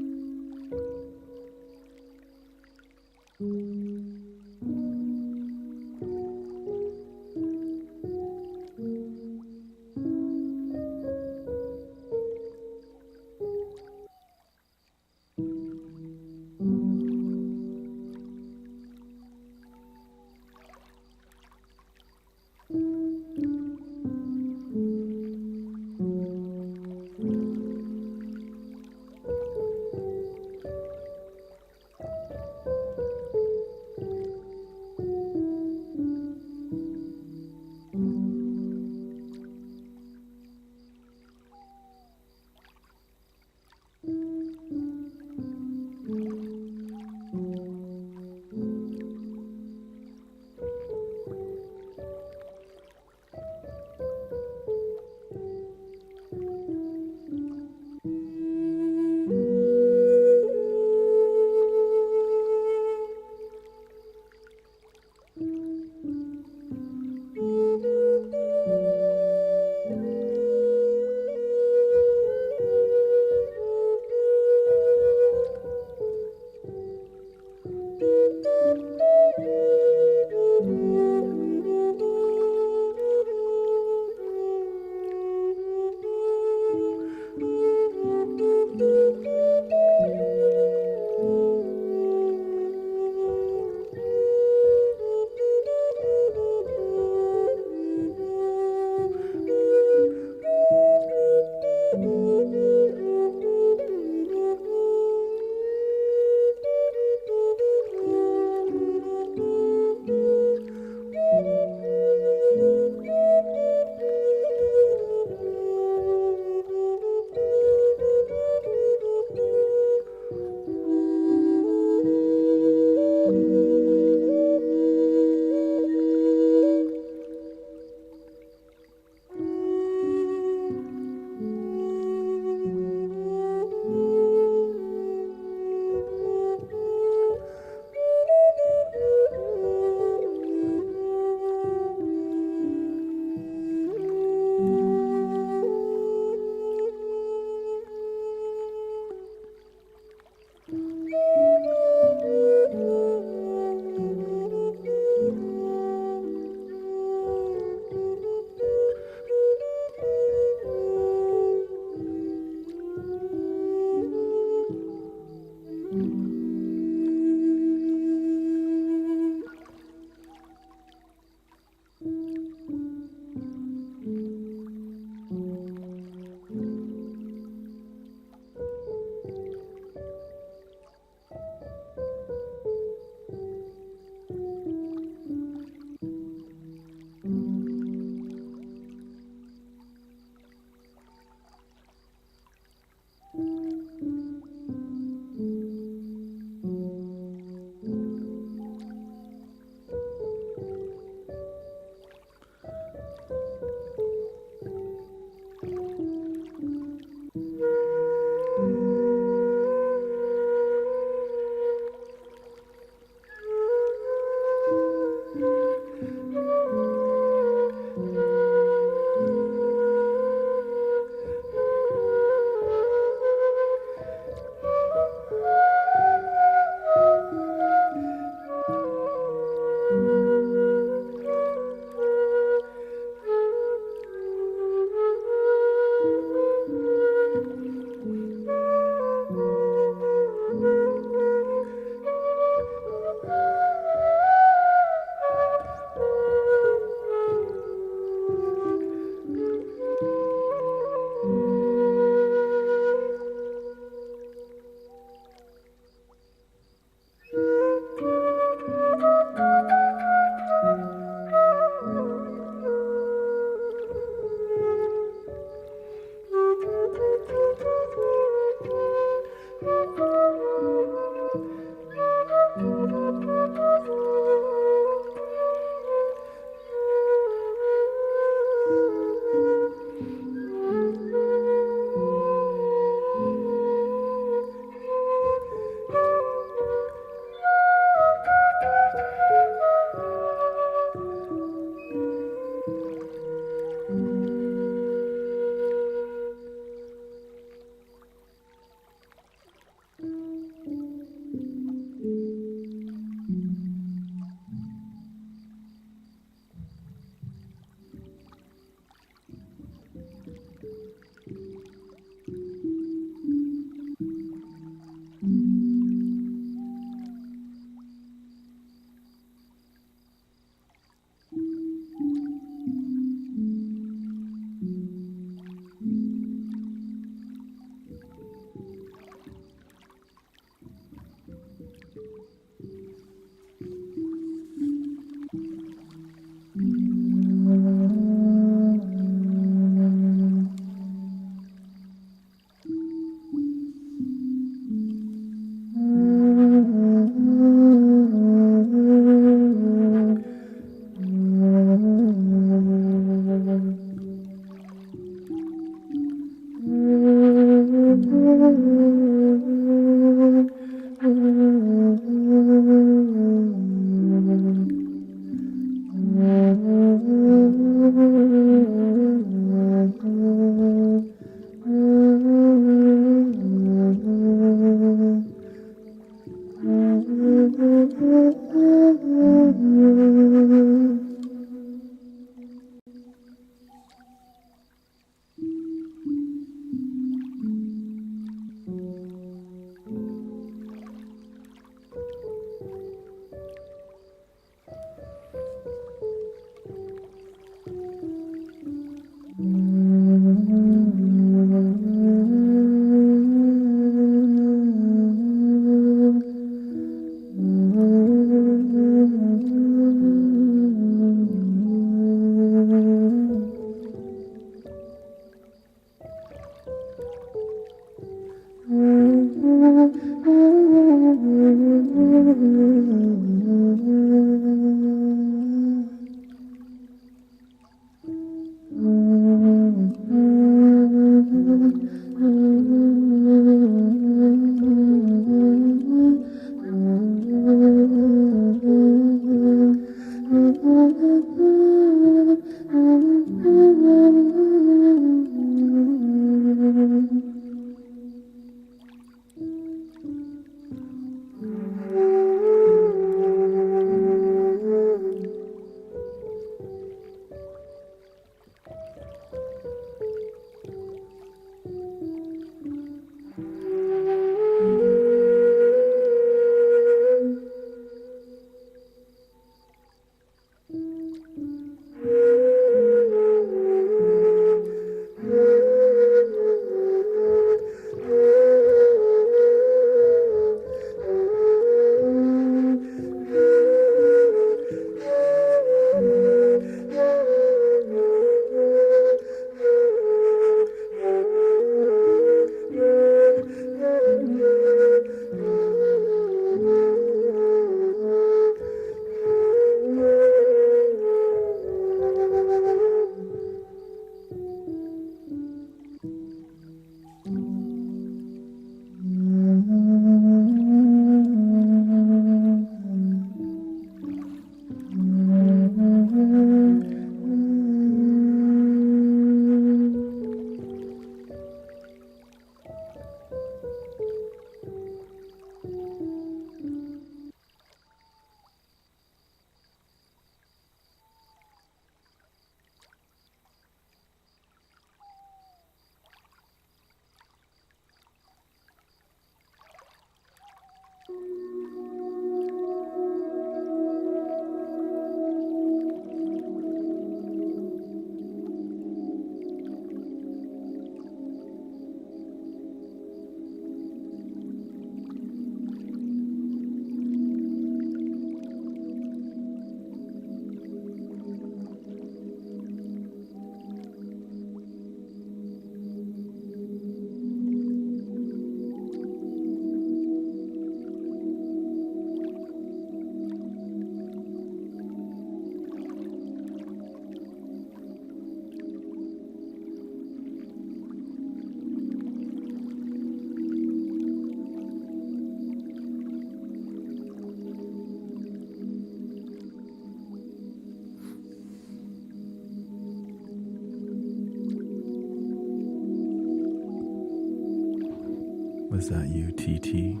Was that you, TT,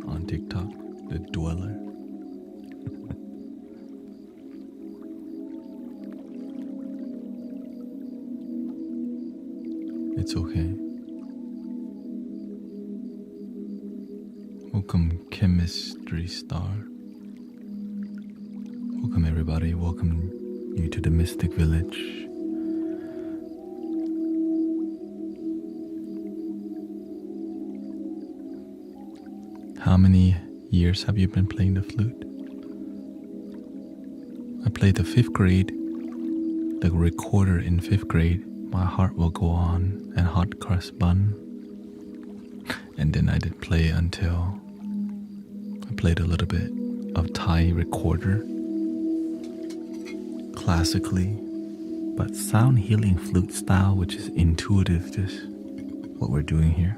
on TikTok? The dweller? It's okay. Welcome, Chemistry Star. Welcome, everybody. Welcome you to the Mystic Village. How many years have you been playing the flute? I played the 5th grade, the recorder in 5th grade. My Heart Will Go On and Hot Cross Bun. And then I did play until I played a little bit of Thai recorder classically, but sound healing flute style, which is intuitive, just what we're doing here.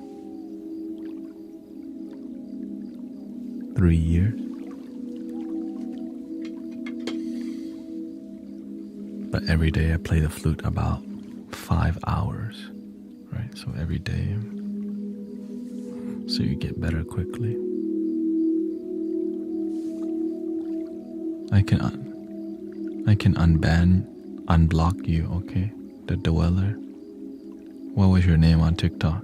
3 years. But every day I play the flute about 5 hours, right? So every day, so you get better quickly. I can unblock you, okay? The dweller. What was your name on TikTok?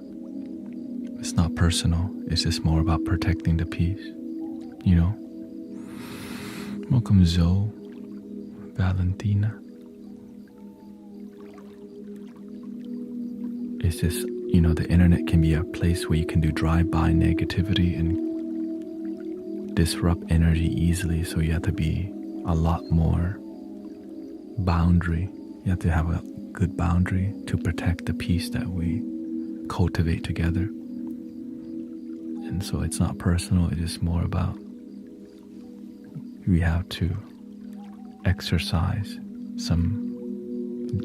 It's not personal. It's just more about protecting the peace, you know? Welcome, Zoe, Valentina. It's just, you know, the internet can be a place where you can do drive-by negativity and disrupt energy easily. So you have to be a lot more boundary. You have to have a good boundary to protect the peace that we cultivate together. And so it's not personal. It is more about we have to exercise some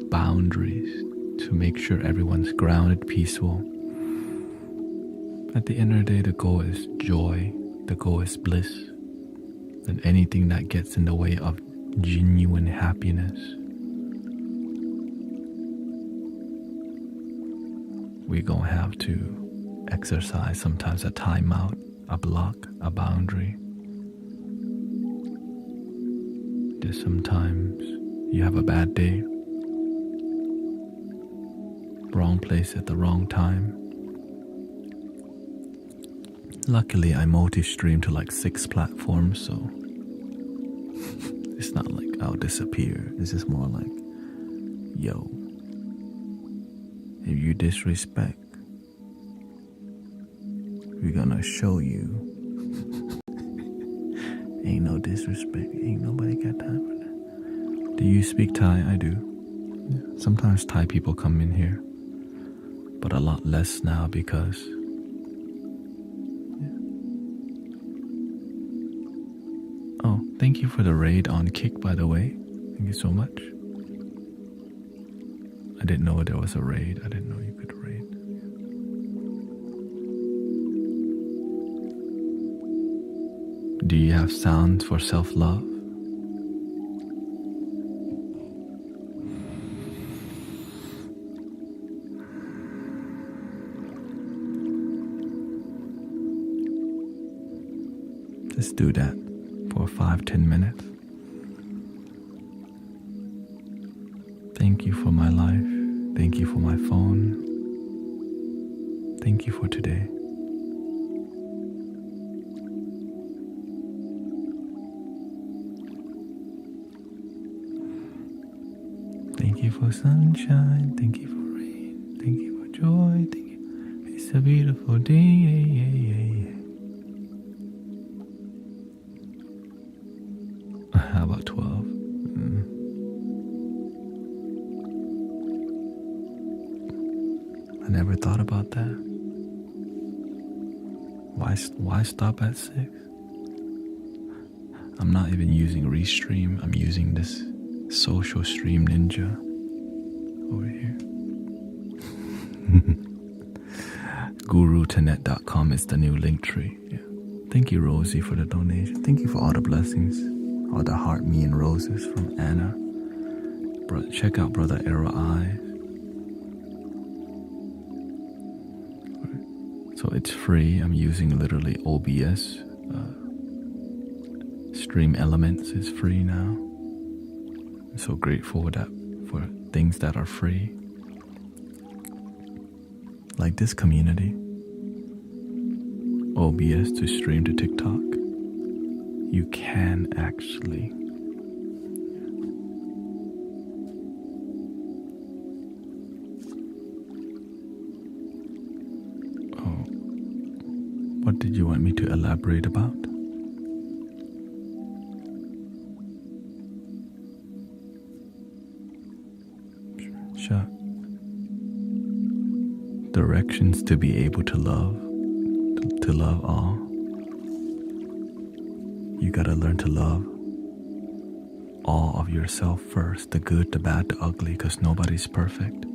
boundaries to make sure everyone's grounded, peaceful. At the end of the day, the goal is joy. The goal is bliss. And anything that gets in the way of genuine happiness, we're going to have to exercise sometimes a timeout, a block, a boundary. Just sometimes you have a bad day, wrong place at the wrong time. Luckily, I multi-stream to like 6 platforms, so it's not like I'll disappear. It's just more like, yo, if you disrespect, we're gonna show you. Ain't no disrespect. Ain't nobody got time for that. Do you speak Thai? I do. Yeah. Sometimes Thai people come in here, but a lot less now because oh, thank you for the raid on Kick, by the way. Thank you so much. I didn't know there was a raid. I didn't know you could raid. Do you have sounds for self-love? Just do that for 5-10 minutes. Thank you for my life. Thank you for my phone. Thank you for today. Thank you for sunshine. Thank you for rain. Thank you for joy. Thank you. It's a beautiful day. How about 12? I never thought about that. Why stop at 6? I'm not even using Restream. I'm using this Social Stream Ninja over here. GuruToNet.com is the new link tree. Yeah. Thank you, Rosie, for the donation. Thank you for all the blessings, all the heart, me, and roses from Anna. Check out Brother Arrow Eyes. So So it's free. I'm using literally OBS. Stream Elements is free now. I'm so grateful for things that are free. Like this community. OBS to stream to TikTok. You can actually what did you want me to elaborate about? Sure. Directions to be able to love all. You gotta learn to love all of yourself first, the good, the bad, the ugly, because nobody's perfect.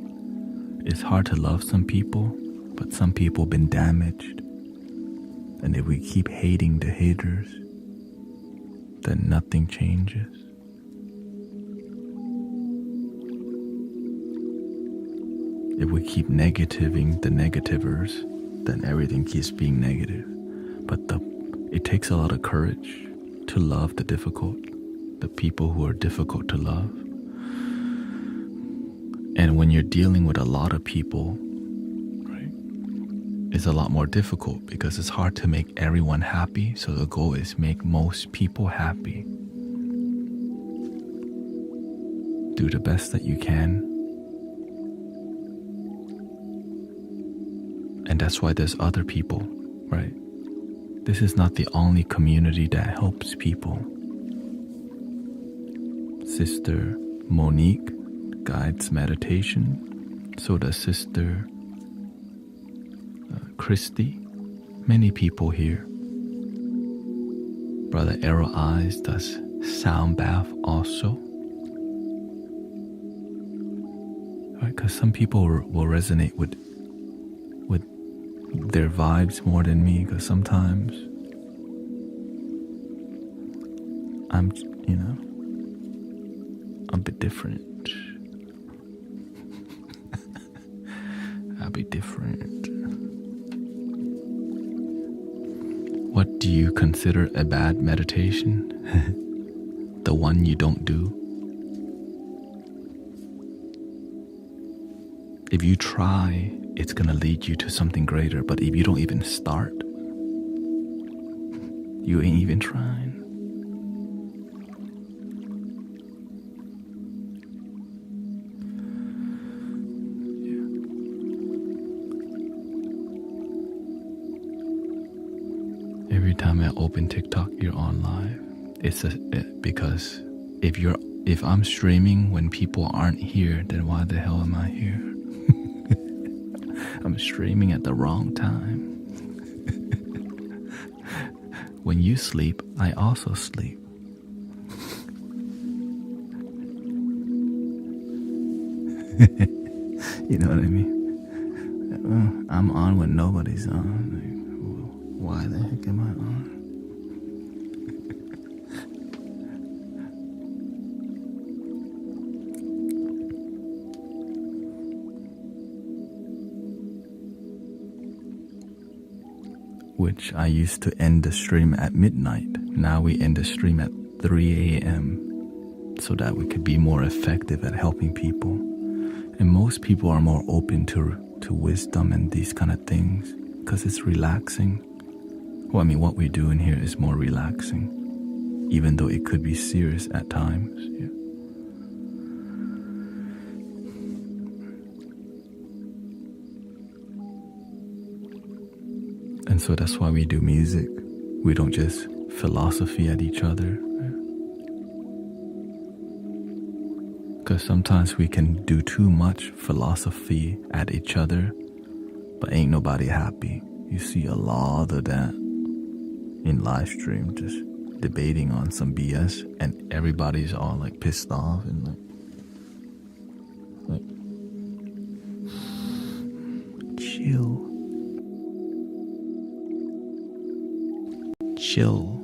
It's hard to love some people, but some people been damaged. And if we keep hating the haters, then nothing changes. If we keep negativing the negativers, then everything keeps being negative. But it takes a lot of courage to love the difficult, the people who are difficult to love. And when you're dealing with a lot of people, right, it's a lot more difficult because it's hard to make everyone happy. So the goal is make most people happy. Do the best that you can. And that's why there's other people, right? This is not the only community that helps people. Sister Monique guides meditation. So does Sister Christy. Many people here. Brother Arrow Eyes does sound bath also. Right? Because some people will resonate with their vibes more than me, because sometimes I'm a bit different. I'll be different. What do you consider a bad meditation? The one you don't do? If you try, it's going to lead you to something greater. But if you don't even start, you ain't even trying. Yeah. Every time I open TikTok, you're on live. Because if I'm streaming when people aren't here, then why the hell am I here? I'm streaming at the wrong time. When you sleep, I also sleep. You know what I mean? I'm on when nobody's on. Like, why the heck am I on? Which I used to end the stream at midnight. Now we end the stream at 3 a.m. so that we could be more effective at helping people. And most people are more open to wisdom and these kind of things because it's relaxing. Well, I mean, what we do in here is more relaxing, even though it could be serious at times. Yeah. And so that's why we do music. We don't just philosophy at each other. Because sometimes we can do too much philosophy at each other, but ain't nobody happy. You see a lot of that in live stream, just debating on some BS, and everybody's all like pissed off and like chill. Chill.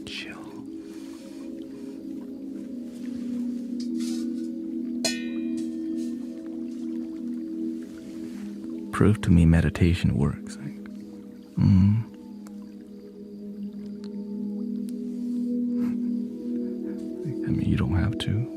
Chill. prove to me meditation works. Like, I mean, you don't have to.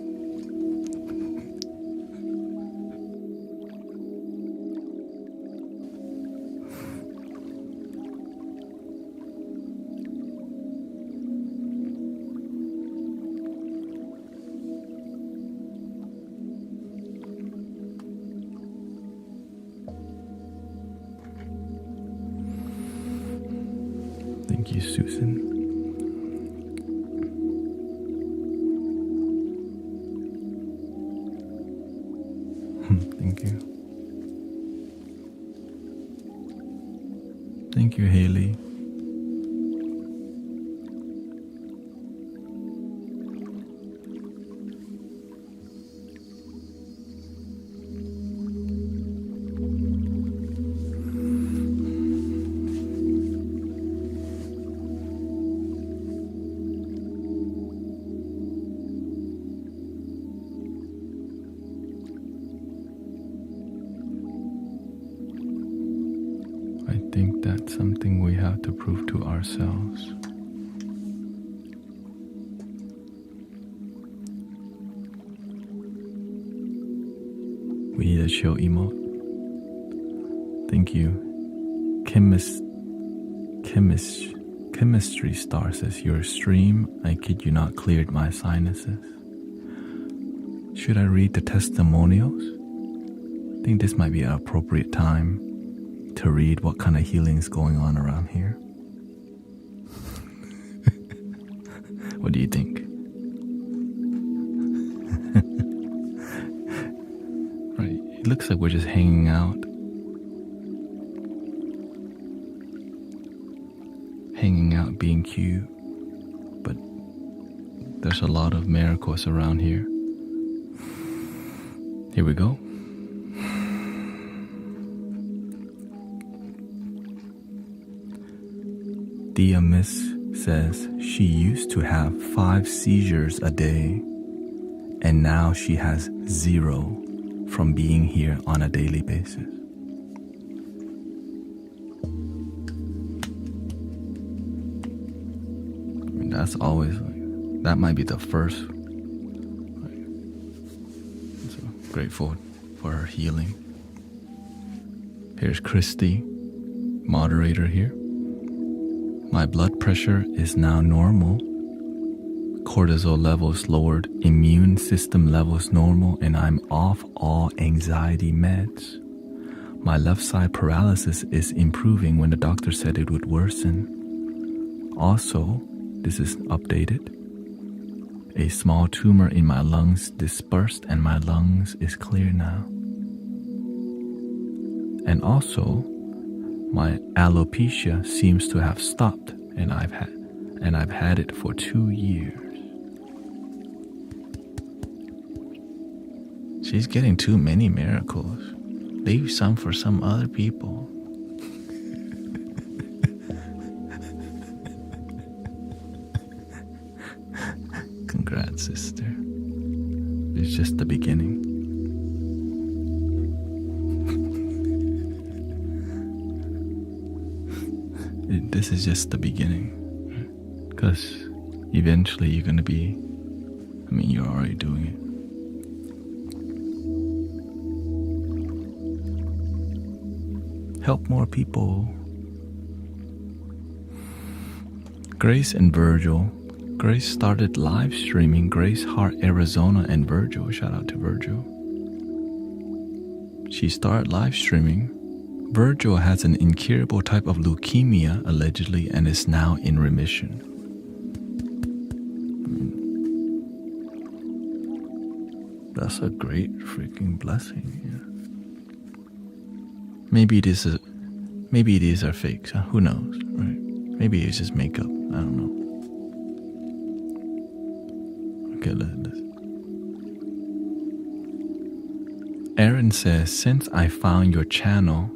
Thank you, Susan. Thank you. Thank you, Haley. I think that's something we have to prove to ourselves. We need a chill emote. Thank you. Chemistry Star says, your stream, I kid you not, cleared my sinuses. Should I read the testimonials? I think this might be an appropriate time to read what kind of healing is going on around here. What do you think? Right, it looks like we're just hanging out. Being cute. But there's a lot of miracles around here. Here we go. Dia Miss says she used to have 5 seizures a day, and now she has 0 from being here on a daily basis. I mean, that's always like, that might be the first. So grateful for her healing. Here's Christy, moderator here. My blood pressure is now normal. Cortisol levels lowered, immune system levels normal, and I'm off all anxiety meds. My left side paralysis is improving when the doctor said it would worsen. Also, this is updated. A small tumor in my lungs dispersed and my lungs is clear now. And also, my alopecia seems to have stopped, and I've had it for 2 years. She's getting too many miracles. Leave some for some other people. Congrats, sister. It's just the beginning. This is just the beginning, because eventually you're going to be, I mean, you're already doing it. Help more people. Grace and Virgil. Grace started live streaming. Grace Hart, Arizona, and Virgil. Shout out to Virgil. She started live streaming. Virgil has an incurable type of leukemia, allegedly, and is now in remission. That's a great freaking blessing. Yeah. Maybe these are fakes. Huh? Who knows, right? Maybe it's just makeup. I don't know. Okay, let's. Aaron says, since I found your channel,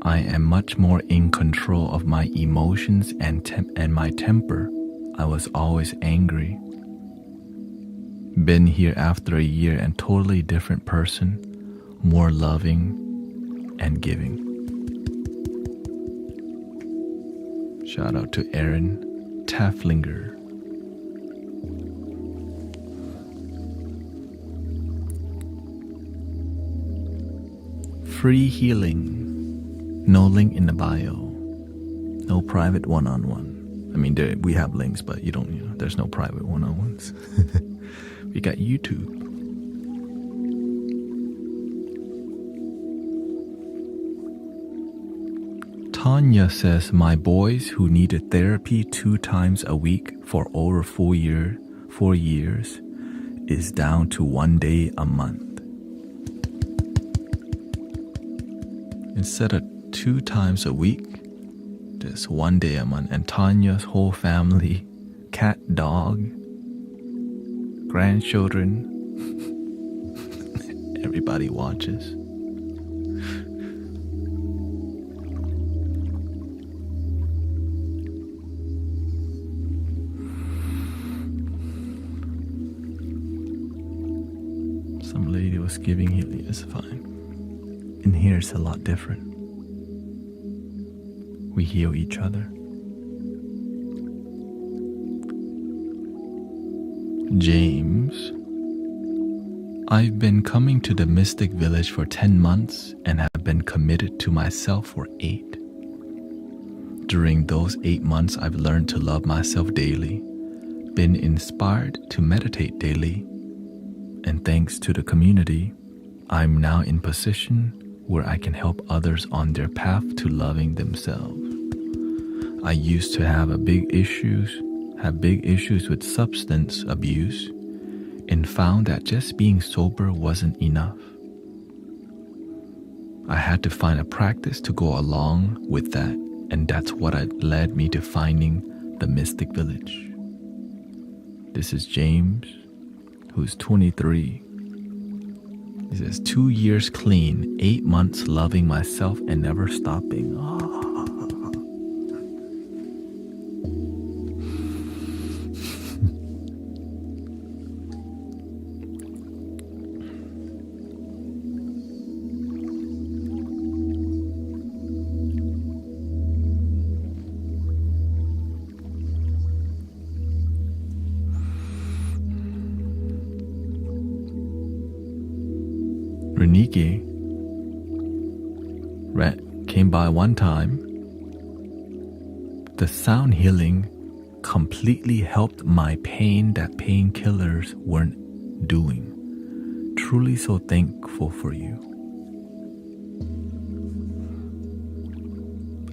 I am much more in control of my emotions and my temper. I was always angry. Been here after a year and totally different person, more loving and giving. Shout out to Aaron Tafflinger. Free healing. No link in the bio. No private one-on-one. I mean, we have links, but there's no private one-on-ones. We got YouTube. Tanya says, my boys who needed therapy 2 times a week for over 4 years is down to 1 day a month. Instead of 2 times a week, just 1 day a month. And Tanya's whole family, cat, dog, grandchildren, everybody watches. Some lady was giving healing. It's fine. In here it's a lot different. We heal each other. James, I've been coming to the Mystic Village for 10 months and have been committed to myself for 8. During those 8 months, I've learned to love myself daily, been inspired to meditate daily, and thanks to the community, I'm now in position where I can help others on their path to loving themselves. I used to have big issues with substance abuse and found that just being sober wasn't enough. I had to find a practice to go along with that, and that's what led me to finding the Mystic Village. This is James, who's 23. He says, 2 years clean, 8 months loving myself and never stopping. Renike came by one time. The sound healing completely helped my pain that painkillers weren't doing. Truly so thankful for you.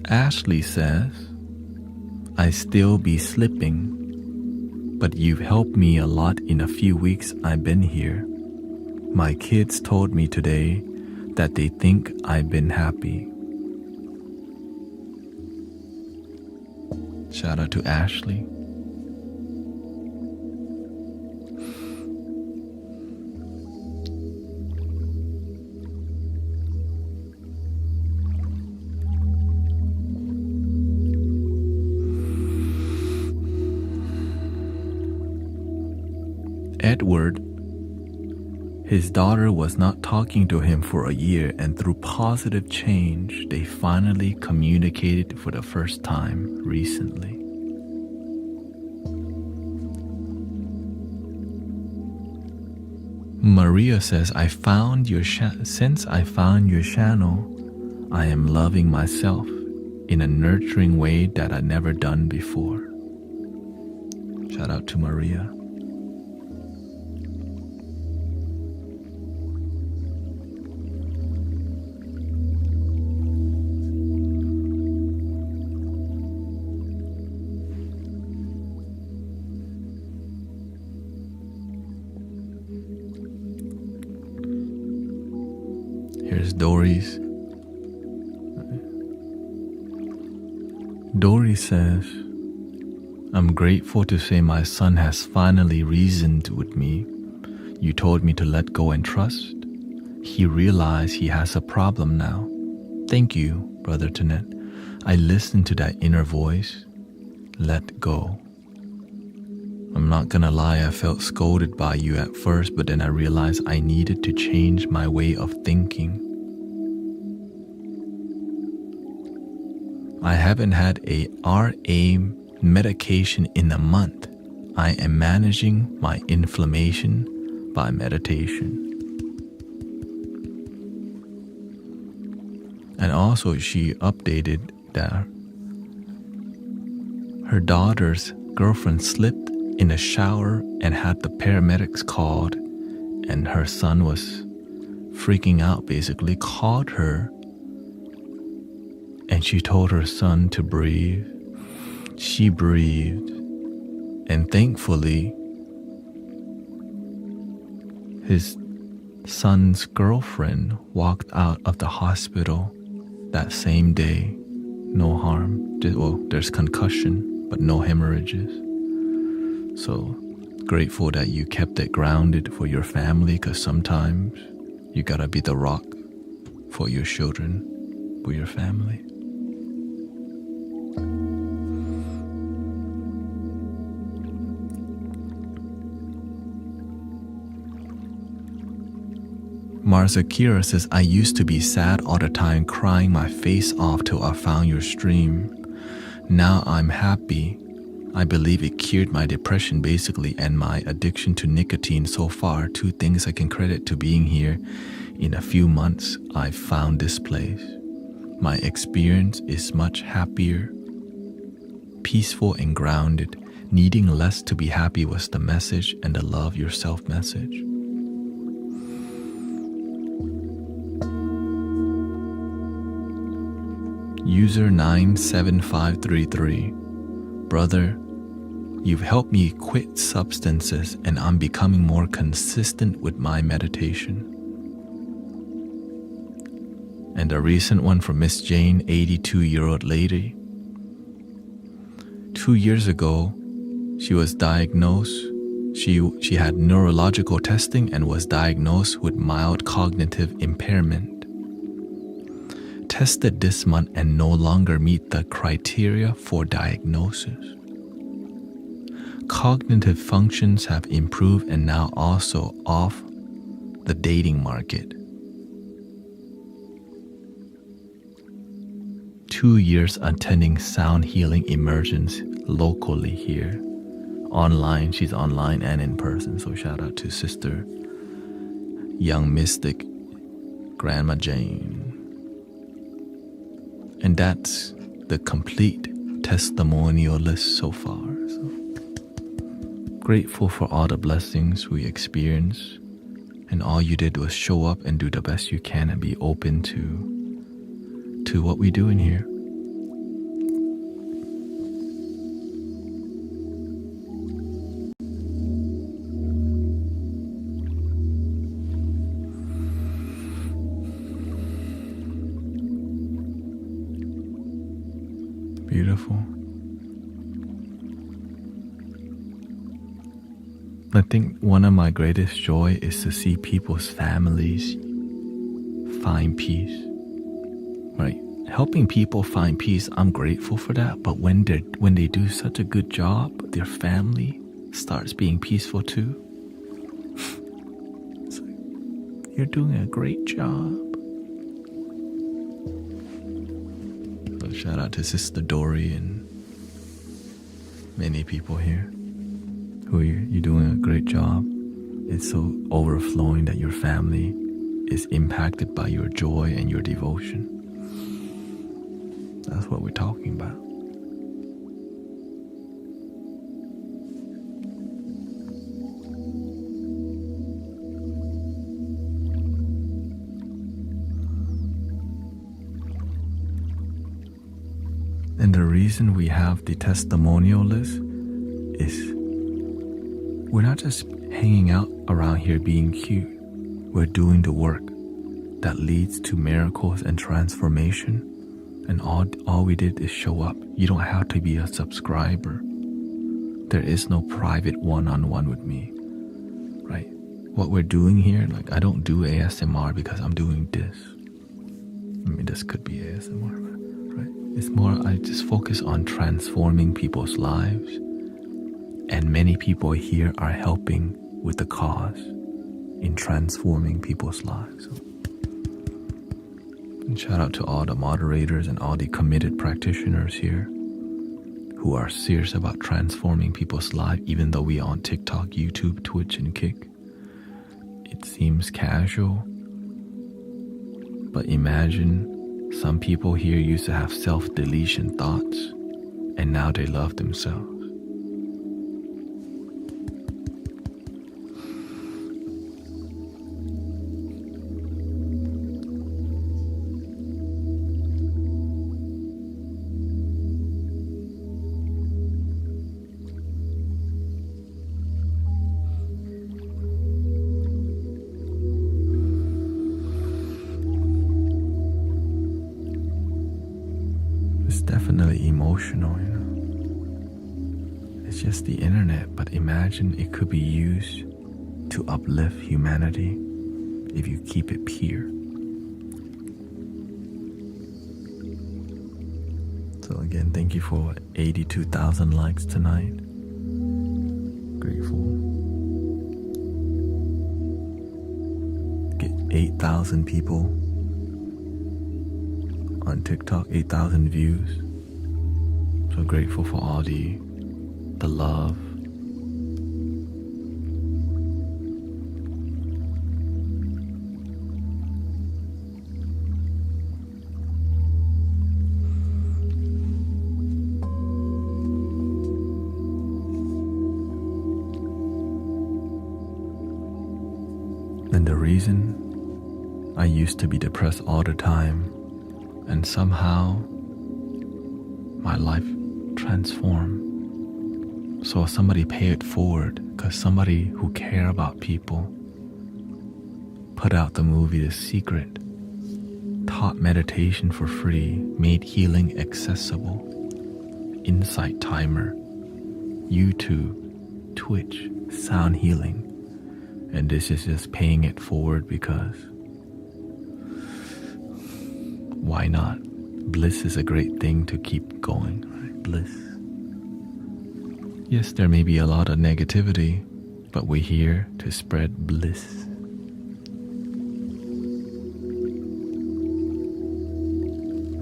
Ashley says, I still be slipping, but you've helped me a lot in a few weeks I've been here. My kids told me today that they think I've been happy. Shout out to Ashley. Edward, his daughter was not talking to him for a year, and through positive change, they finally communicated for the first time recently. Maria says, since I found your channel, I am loving myself in a nurturing way that I'd never done before. Shout out to Maria. Here's Doris. Doris says, I'm grateful to say my son has finally reasoned with me. You told me to let go and trust. He realized he has a problem now. Thank you, Brother Tanet. I listened to that inner voice. Let go. I'm not gonna lie, I felt scolded by you at first, but then I realized I needed to change my way of thinking. I haven't had a RA medication in a month. I am managing my inflammation by meditation. And also she updated that her daughter's girlfriend slipped in a shower and had the paramedics called, and her son was freaking out, basically called her, and she told her son to breathe. She breathed, and thankfully his son's girlfriend walked out of the hospital that same day. No harm. Well, there's concussion, but no hemorrhages. So grateful that you kept it grounded for your family, because sometimes you gotta be the rock for your children, for your family. Marzakira says, I used to be sad all the time, crying my face off till I found your stream. Now I'm happy. I believe it cured my depression basically and my addiction to nicotine. So far, 2 things I can credit to being here. In a few months, I've found this place. My experience is much happier, peaceful and grounded. Needing less to be happy was the message, and the love yourself message. User 97533. Brother, you've helped me quit substances and I'm becoming more consistent with my meditation. And a recent one from Miss Jane, 82-year-old lady. 2 years ago, she was diagnosed. She had neurological testing and was diagnosed with mild cognitive impairment. Tested this month and no longer meet the criteria for diagnosis. Cognitive functions have improved and now also off the dating market. 2 years attending sound healing immersions locally here. Online, she's online and in person, so shout out to Sister Young Mystic, Grandma Jane. And that's the complete testimonial list so far. So grateful for all the blessings we experienced, and all you did was show up and do the best you can and be open to what we do in here. Beautiful. I think one of my greatest joy is to see people's families find peace. Right? Helping people find peace, I'm grateful for that. But when they do such a good job, their family starts being peaceful too. It's like, you're doing a great job. So shout out to Sister Dory and many people here who you're doing a great job. It's so overflowing that your family is impacted by your joy and your devotion. That's what we're talking about. And the reason we have the testimonial list is we're not just hanging out around here being cute. We're doing the work that leads to miracles and transformation. And all we did is show up. You don't have to be a subscriber. There is no private one-on-one with me, right? What we're doing here, like I don't do ASMR because I'm doing this. I mean, this could be ASMR, right? It's more, I just focus on transforming people's lives. And many people here are helping with the cause in transforming people's lives. So, Shout out to all the moderators and all the committed practitioners here who are serious about transforming people's lives, even though we are on TikTok, YouTube, Twitch, and Kick. It seems casual, but imagine some people here used to have self-deletion thoughts, and now they love themselves. It's definitely emotional, It's just the internet, but imagine it could be used to uplift humanity if you keep it pure. So again, thank you for 82,000 likes tonight. Grateful. Get 8,000 people on TikTok, 8,000 views. So grateful for all the love. And the reason I used to be depressed all the time, and somehow my life transformed. So somebody pay it forward, because somebody who care about people put out the movie The Secret, taught meditation for free, made healing accessible, Insight Timer, YouTube, Twitch, sound healing. And this is just paying it forward because why not? Bliss is a great thing to keep going, right? Bliss. Yes, there may be a lot of negativity, but we're here to spread bliss.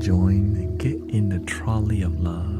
Join and get in the trolley of love.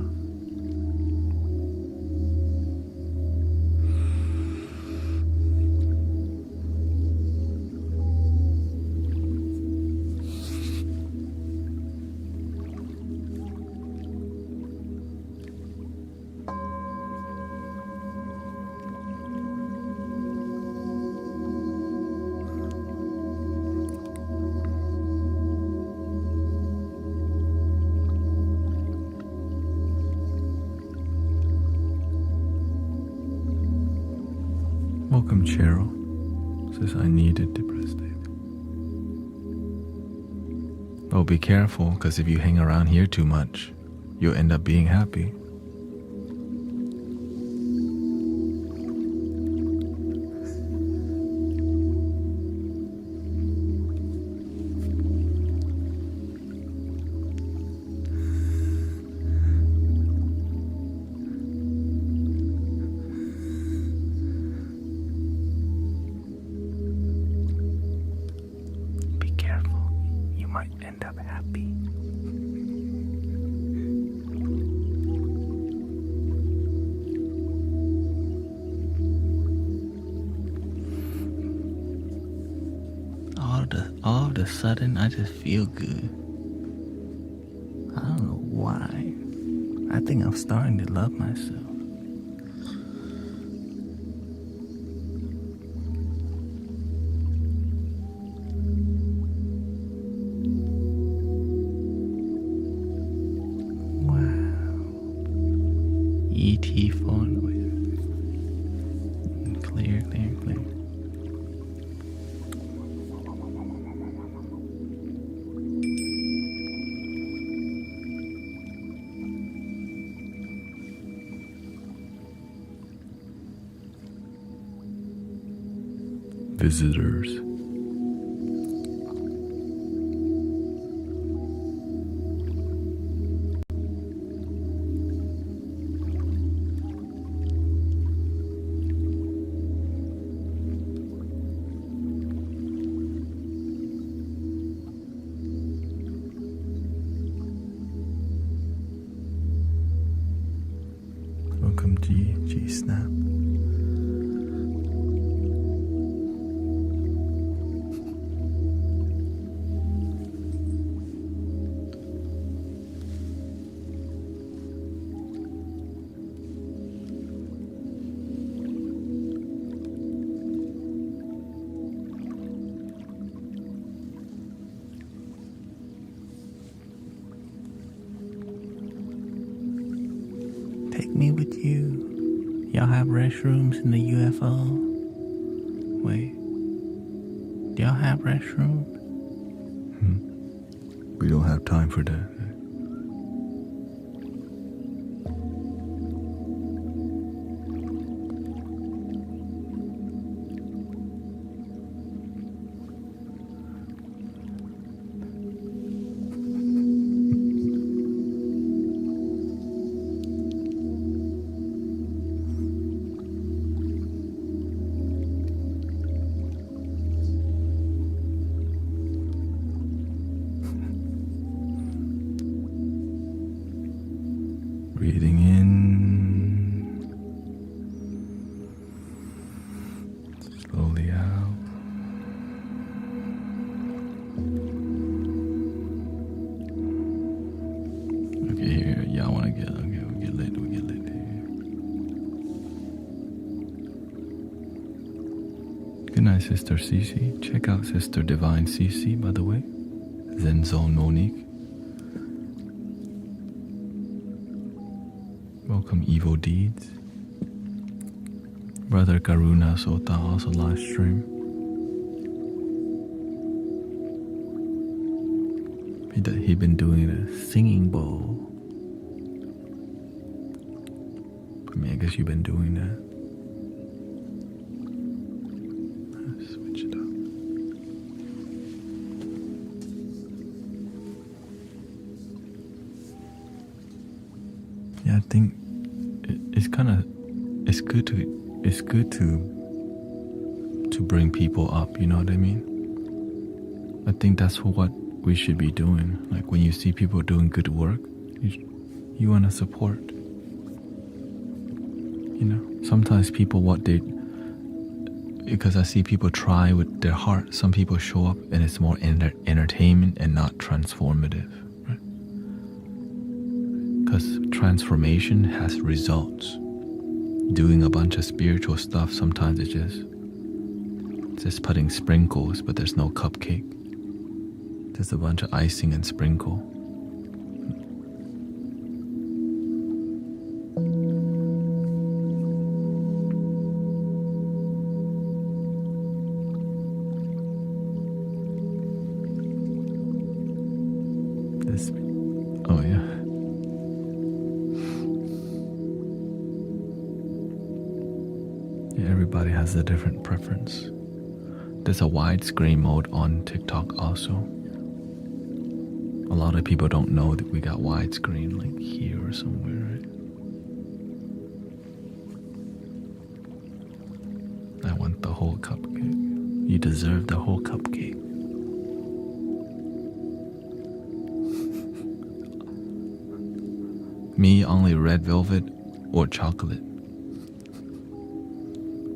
Welcome, Cheryl. Says I needed depressed day. Oh, be careful, because if you hang around here too much, you'll end up being happy. End up happy. All of a sudden, I just feel good. I don't know why. I think I'm starting to love myself. ET phone. Clear. Visitors. Welcome, G Snap. Take me with you. Y'all have restrooms in the UFO? Wait. Do y'all have restrooms? We don't have time for that. Breathing in, slowly out. Okay, here, y'all wanna get, okay, we get lit here. Good night, Sister Cece. Check out Sister Divine Cece, by the way. Zen Zone Monique. Welcome, Evil Deeds. Brother Karuna Sota also live stream. He been doing a singing bowl. I mean, I guess you've been doing that. Let's switch it up. Yeah, I think it's good to bring people up, you know what I mean? I think that's what we should be doing. Like when you see people doing good work, you want to support. You know, sometimes people because I see people try with their heart. Some people show up and it's more entertainment and not transformative, right? Because transformation has results. Doing a bunch of spiritual stuff, sometimes it's just putting sprinkles, but there's no cupcake. Just a bunch of icing and sprinkle. Oh yeah. Yeah, everybody has a different preference. There's a widescreen mode on TikTok also. A lot of people don't know that we got widescreen like here or somewhere, right? I want the whole cupcake. You deserve the whole cupcake. Me, only red velvet or chocolate.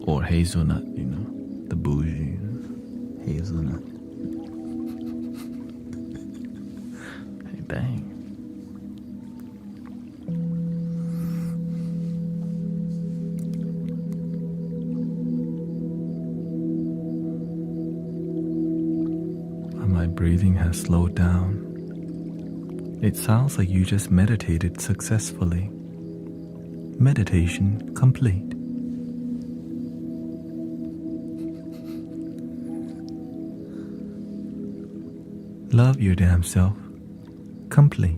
Or hazelnut, you know, the bougie hazelnut. Hey, bang. My breathing has slowed down. It sounds like you just meditated successfully. Meditation complete. Love your damn self. Complete.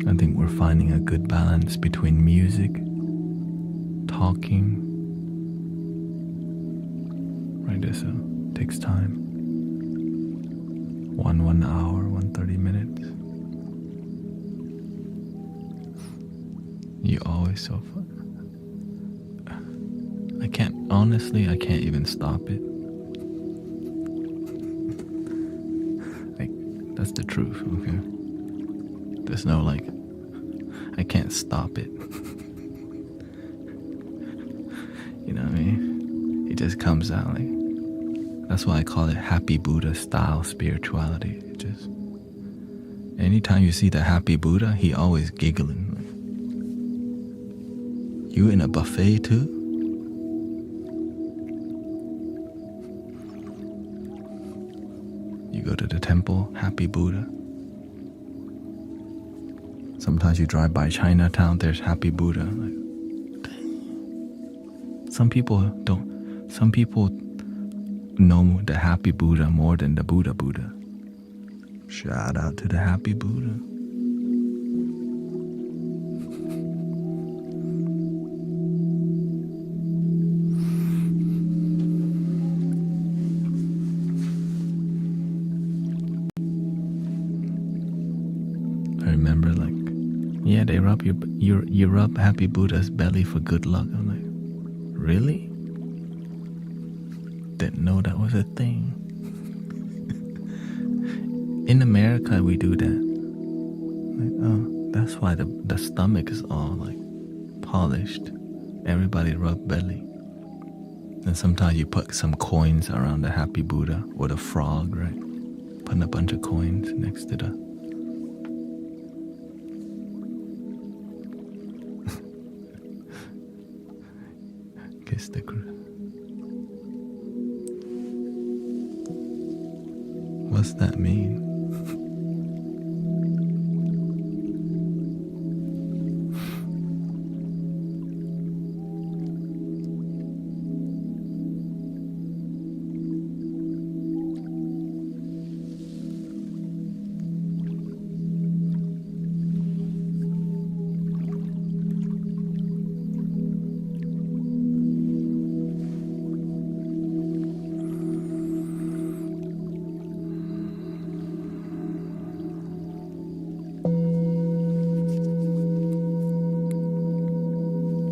I think we're finding a good balance between music, talking. Right, this takes time. 1 hour, 130 minutes. You always so fun. I can't even stop it. Like, that's the truth, okay? There's no I can't stop it. You know what I mean? It just comes out that's why I call it happy Buddha style spirituality. It just, anytime you see the happy Buddha, he always giggling. You in a buffet too? You go to the temple, happy Buddha. Sometimes you drive by Chinatown, there's happy Buddha. Some people know the happy Buddha more than the Buddha Buddha. Shout out to the happy Buddha. I remember they rub you rub happy Buddha's belly for good luck. I'm like, really? Didn't know that was a thing. In America, we do that. That's why the stomach is all polished. Everybody rub belly. And sometimes you put some coins around the happy Buddha or the frog, right? Putting a bunch of coins next to the kiss the cruise. What's that mean?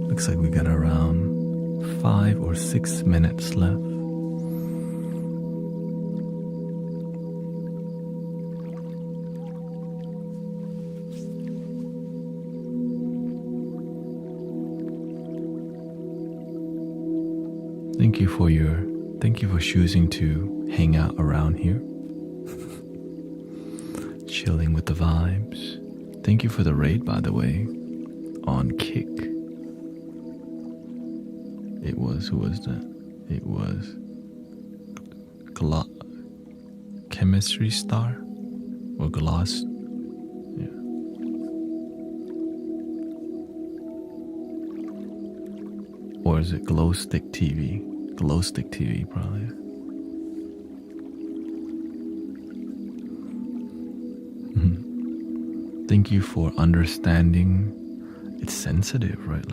Looks like we got around 5 or 6 minutes left. Thank you for choosing to hang out around here. Chilling with the vibes. Thank you for the raid, by the way, on Kick. It was, who was that? It was Chemistry Star or Gloss. Yeah. Or is it Glow Stick TV? Glow Stick TV, probably. Thank you for understanding. It's sensitive, right?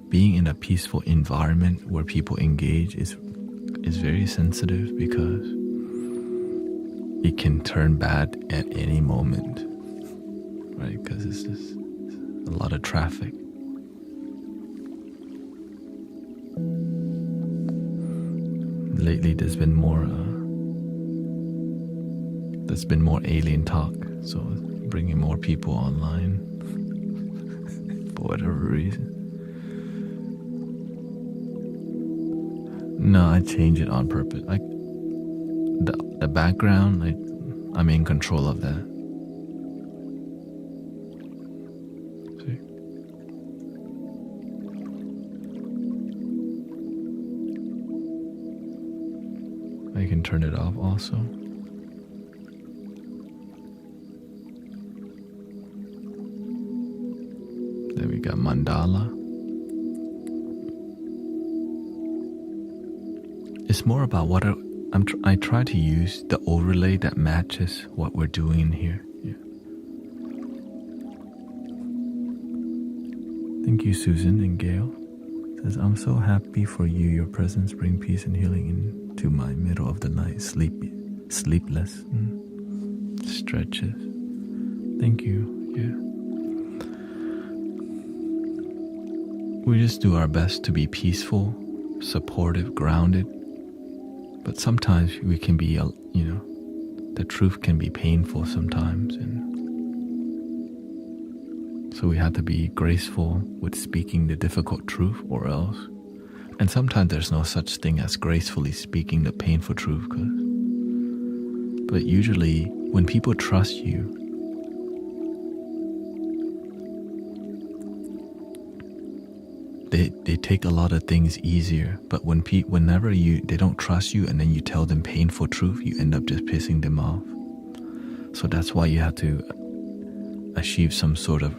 Being in a peaceful environment where people engage is very sensitive because it can turn bad at any moment, right? Because it's just a lot of traffic. Lately, there's been more alien talk, so bringing more people online for whatever reason. No, I change it on purpose. The background, I'm in control of that. See? I can turn it off also. Then we got mandala. It's more about what I try to use the overlay that matches what we're doing in here. Yeah. Thank you, Susan and Gail. It says, I'm so happy for you. Your presence bring peace and healing into my middle of the night, sleepless stretches. Thank you. Yeah. We just do our best to be peaceful, supportive, grounded. But sometimes we can be, the truth can be painful sometimes. And so we have to be graceful with speaking the difficult truth or else. And sometimes there's no such thing as gracefully speaking the painful truth. But usually when people trust you, they take a lot of things easier. But whenever they don't trust you and then you tell them painful truth, you end up just pissing them off. So that's why you have to achieve some sort of,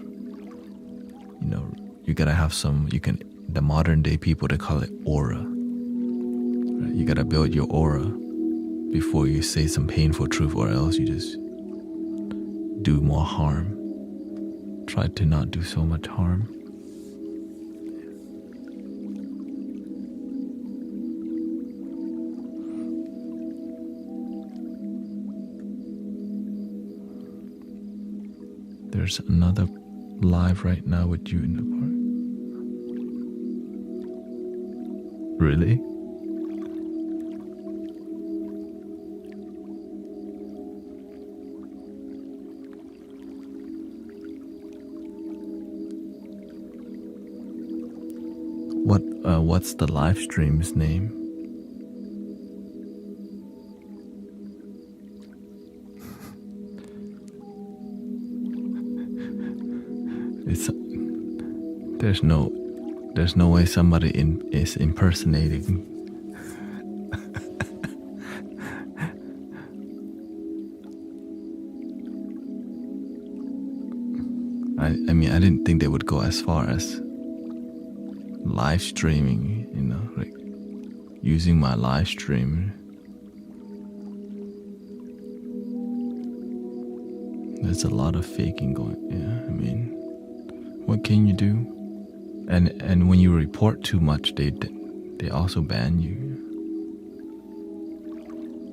you gotta have the modern day people, they call it aura. Right? You gotta build your aura before you say some painful truth, or else you just do more harm. Try to not do so much harm. There's another live right now with you in the park. Really? What's the live stream's name? There's no way somebody is impersonating. I mean, I didn't think they would go as far as live streaming, like using my live stream. There's a lot of faking going. Yeah, I mean, what can you do? And when you report too much, they also ban you.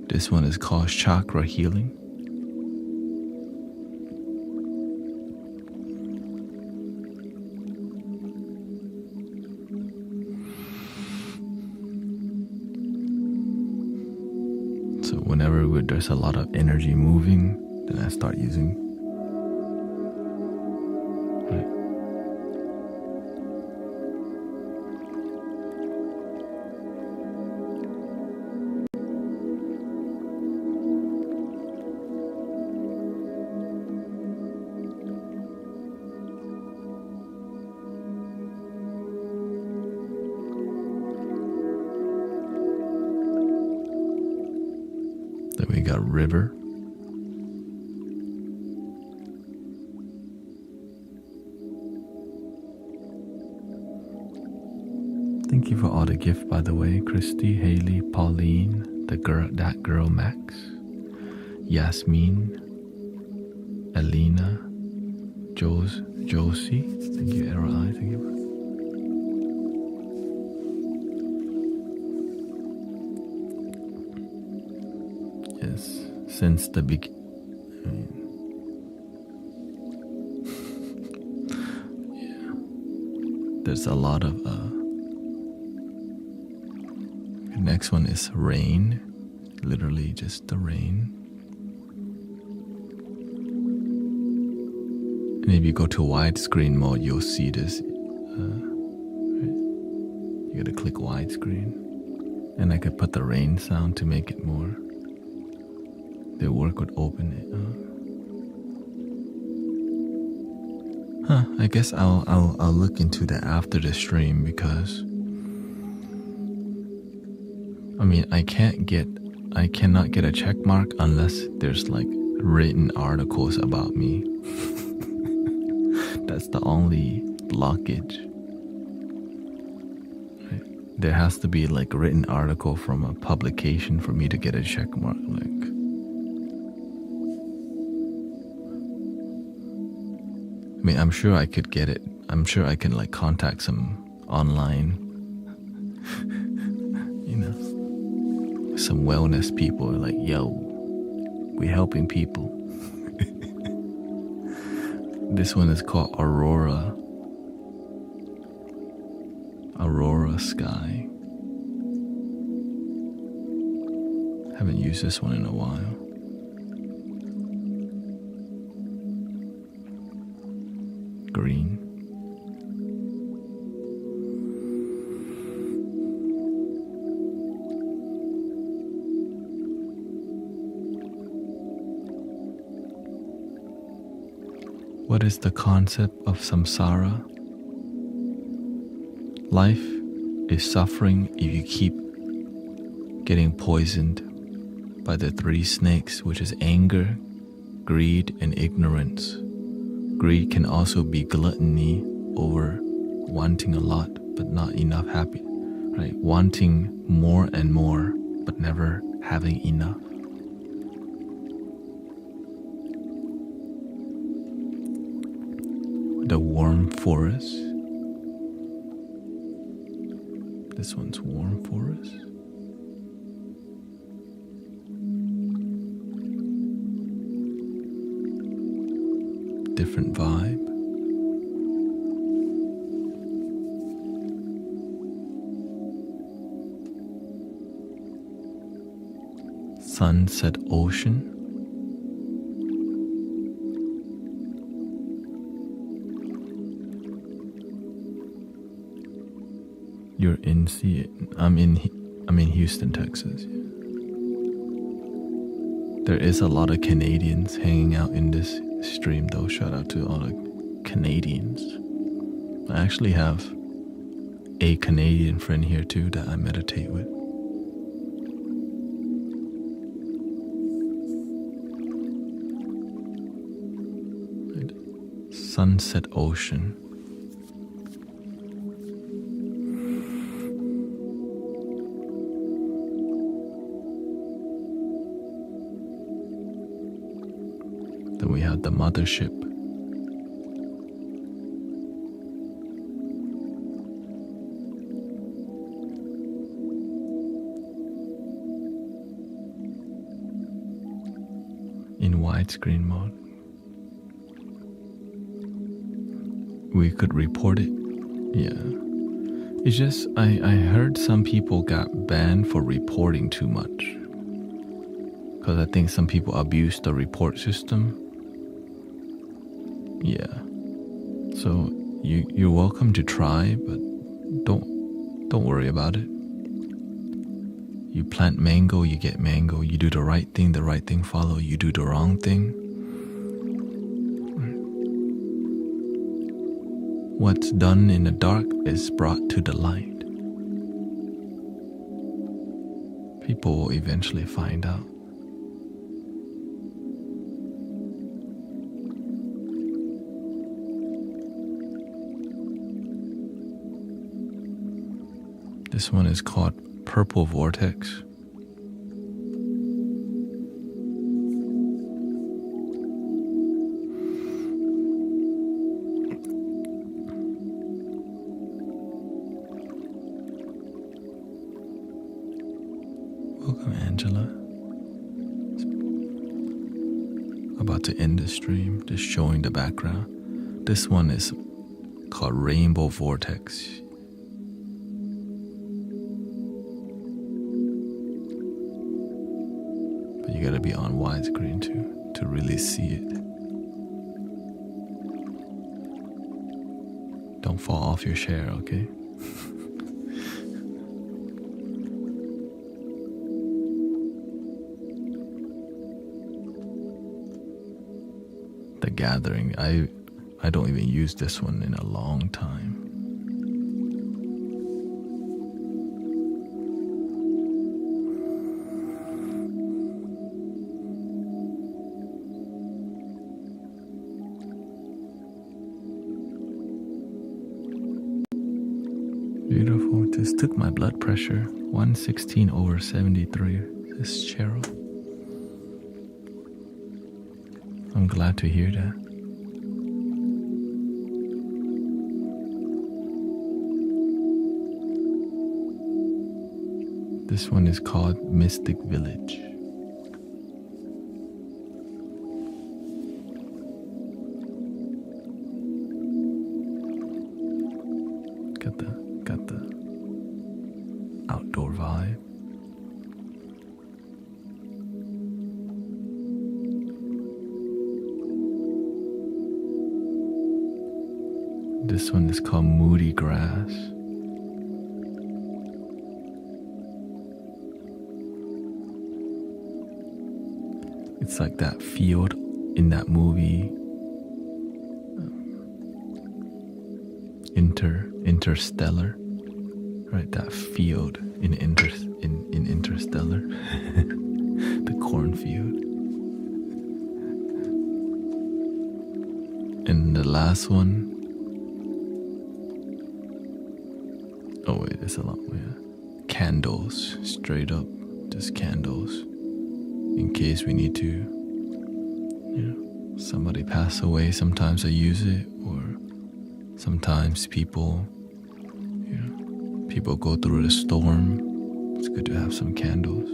This one is called chakra healing. So whenever there's a lot of energy moving, then I start using. Right. Then we got river. Thank you for all the gift, by the way. Christy, Haley, Pauline, that girl Max, Yasmin, Alina, Josie. Thank you, Errol. Thank you. Yes, since the beginning. Yeah, there's a lot of. The next one is rain, literally just the rain. And if you go to widescreen mode, you'll see this. Right? You gotta click widescreen, and I could put the rain sound to make it more. The work would open it. I guess I'll look into that after the stream, because I mean I cannot get a check mark unless there's like written articles about me. That's the only blockage. Right? There has to be like a written article from a publication for me to get a check mark. Like, I mean, I'm sure I could get it I'm sure I can like contact some online, some wellness people like, yo, we're helping people. This one is called Aurora Sky. Haven't used this one in a while. Green. What is the concept of samsara? Life is suffering if you keep getting poisoned by the three snakes, which is anger, greed, and ignorance. Greed can also be gluttony, over wanting a lot but not enough happy, right? Wanting more and more but never having enough. The warm forest. This one's warm forest. Different vibe. Sunset ocean. You're in I'm in Houston, Texas. There is a lot of Canadians hanging out in this stream though. Shout out to all the Canadians. I actually have a Canadian friend here too that I meditate with. Sunset ocean. Then we have the mothership. In widescreen mode. We could report it. Yeah. It's just, I heard some people got banned for reporting too much. Because I think some people abuse the report system. Yeah. So you're welcome to try, but don't worry about it. You plant mango, you get mango. You do the right thing follow. You do the wrong thing. What's done in the dark is brought to the light. People will eventually find out. This one is called Purple Vortex. Welcome, Angela. About to end the stream, just showing the background. This one is called Rainbow Vortex. But you gotta be on widescreen to really see it. Don't fall off your chair, okay? The Gathering. I don't even use this one in a long time. Beautiful. Just took my blood pressure. 116/73. This is Cheryl. I'm glad to hear that. This one is called Mystic Village. Got the outdoor vibe. This one is called Moody Grass. It's like that field in that movie Interstellar, right? That field in Interstellar, the cornfield. And the last one, oh wait, there's a lot more. Yeah. Candles, straight up, just candles, in case we need to, somebody pass away. Sometimes I use it, or sometimes people go through the storm. It's good to have some candles.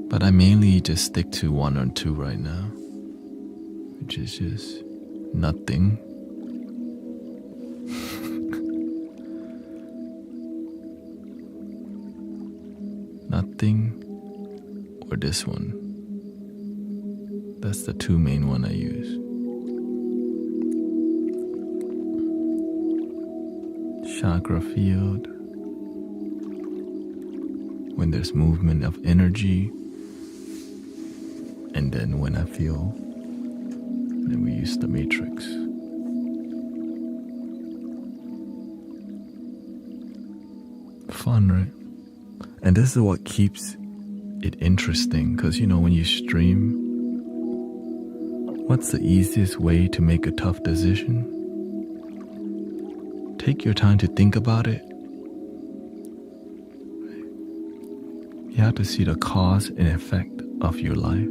But I mainly just stick to one or two right now, which is just nothing. Nothing, or this one. That's the two main one I use. Chakra field. When there's movement of energy, and then when I feel, then we use the matrix. Fun, right? And this is what keeps it interesting, because when you stream, what's the easiest way to make a tough decision? Take your time to think about it. You have to see the cause and effect of your life.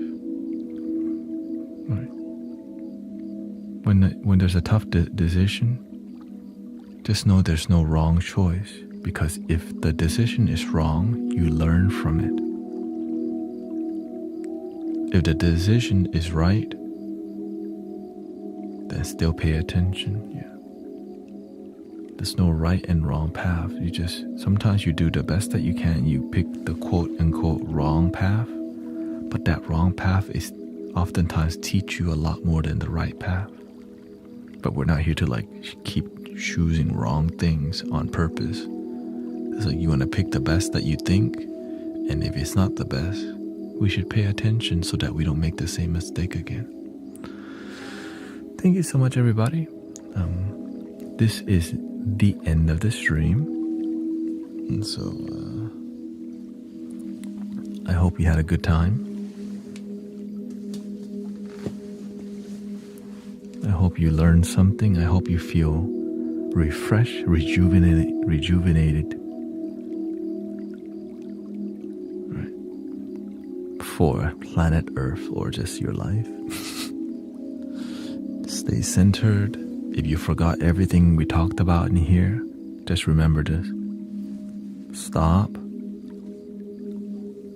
Right. When there's a tough decision, just know there's no wrong choice, because if the decision is wrong, you learn from it. If the decision is right, then still pay attention. Yeah. There's no right and wrong path. Sometimes you do the best that you can. You pick the quote unquote wrong path, but that wrong path is oftentimes teach you a lot more than the right path. But we're not here to keep choosing wrong things on purpose. It's like you want to pick the best that you think, and if it's not the best, we should pay attention so that we don't make the same mistake again. Thank you so much, everybody. This is the end of the stream, and so I hope you had a good time. I hope you learned something. I hope you feel refreshed, rejuvenated. Right. For planet Earth or just your life. Stay centered. If you forgot everything we talked about in here, just remember this. Stop.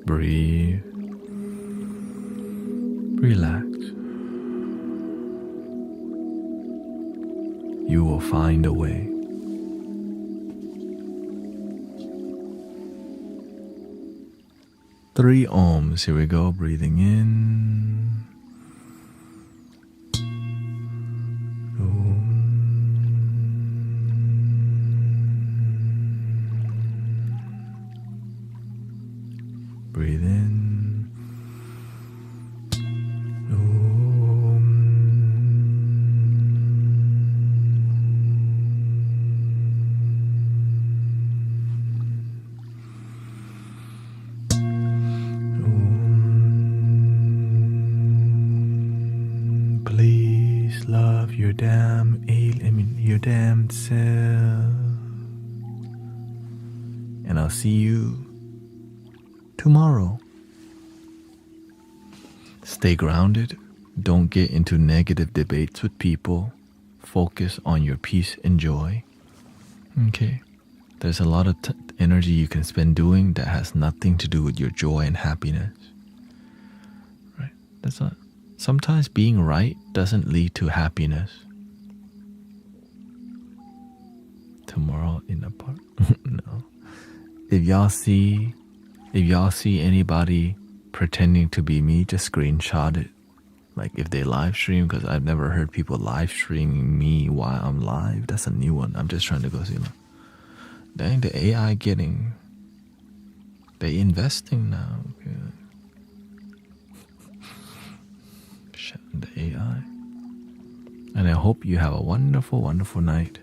Breathe. Relax. You will find a way. Three ohms. Here we go. Breathing in. Breathe in. Please love your your damned self. And I'll see you tomorrow. Stay grounded. Don't get into negative debates with people. Focus on your peace and joy. Okay. There's a lot of energy you can spend doing that has nothing to do with your joy and happiness. Right? That's not. Sometimes being right doesn't lead to happiness. Tomorrow in the park. No. If y'all see anybody pretending to be me, just screenshot it. Like if they live stream, because I've never heard people live streaming me while I'm live. That's a new one. I'm just trying to go see. Like, dang, the AI they investing now. Okay. Shut the AI. And I hope you have a wonderful, wonderful night.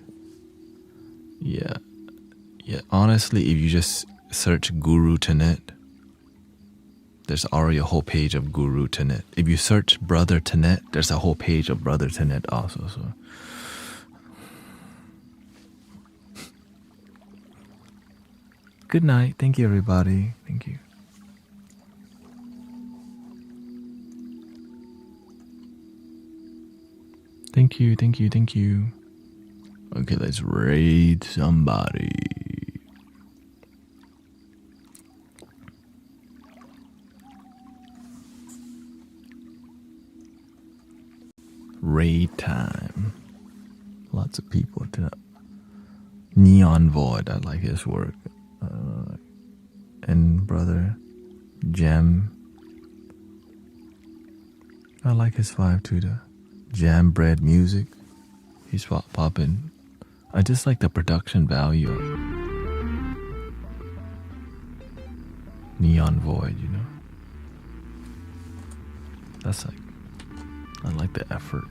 Yeah. Honestly, if you just search Guru Tanet, there's already a whole page of Guru Tanet. If you search Brother Tanet, there's a whole page of Brother Tanet also. So, good night. Thank you, everybody. Thank you. Thank you. Okay, let's raid somebody. Raid time. Lots of people tonight. Neon Void, I like his work. And Brother Jam, I like his vibe too. The Jam Bread music, he's popping. I just like the production value of Neon Void, you know. That's like, I like the effort.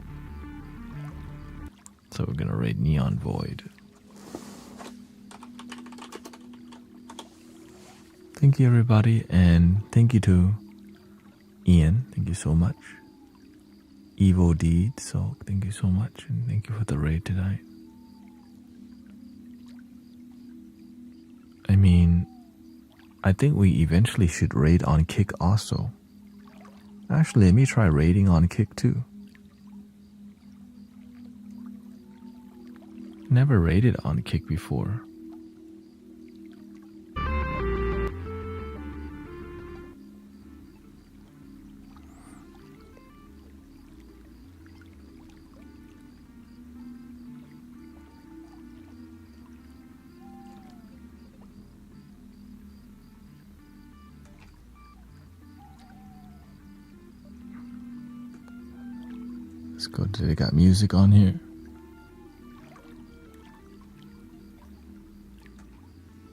So we're gonna raid Neon Void. Thank you, everybody, and thank you to Ian. Thank you so much. Evil Deed, so thank you so much, and thank you for the raid tonight. I mean, I think we eventually should raid on Kick also. Actually, let me try raiding on Kick too. Never raided on Kick before. Let's go. Do they got music on here?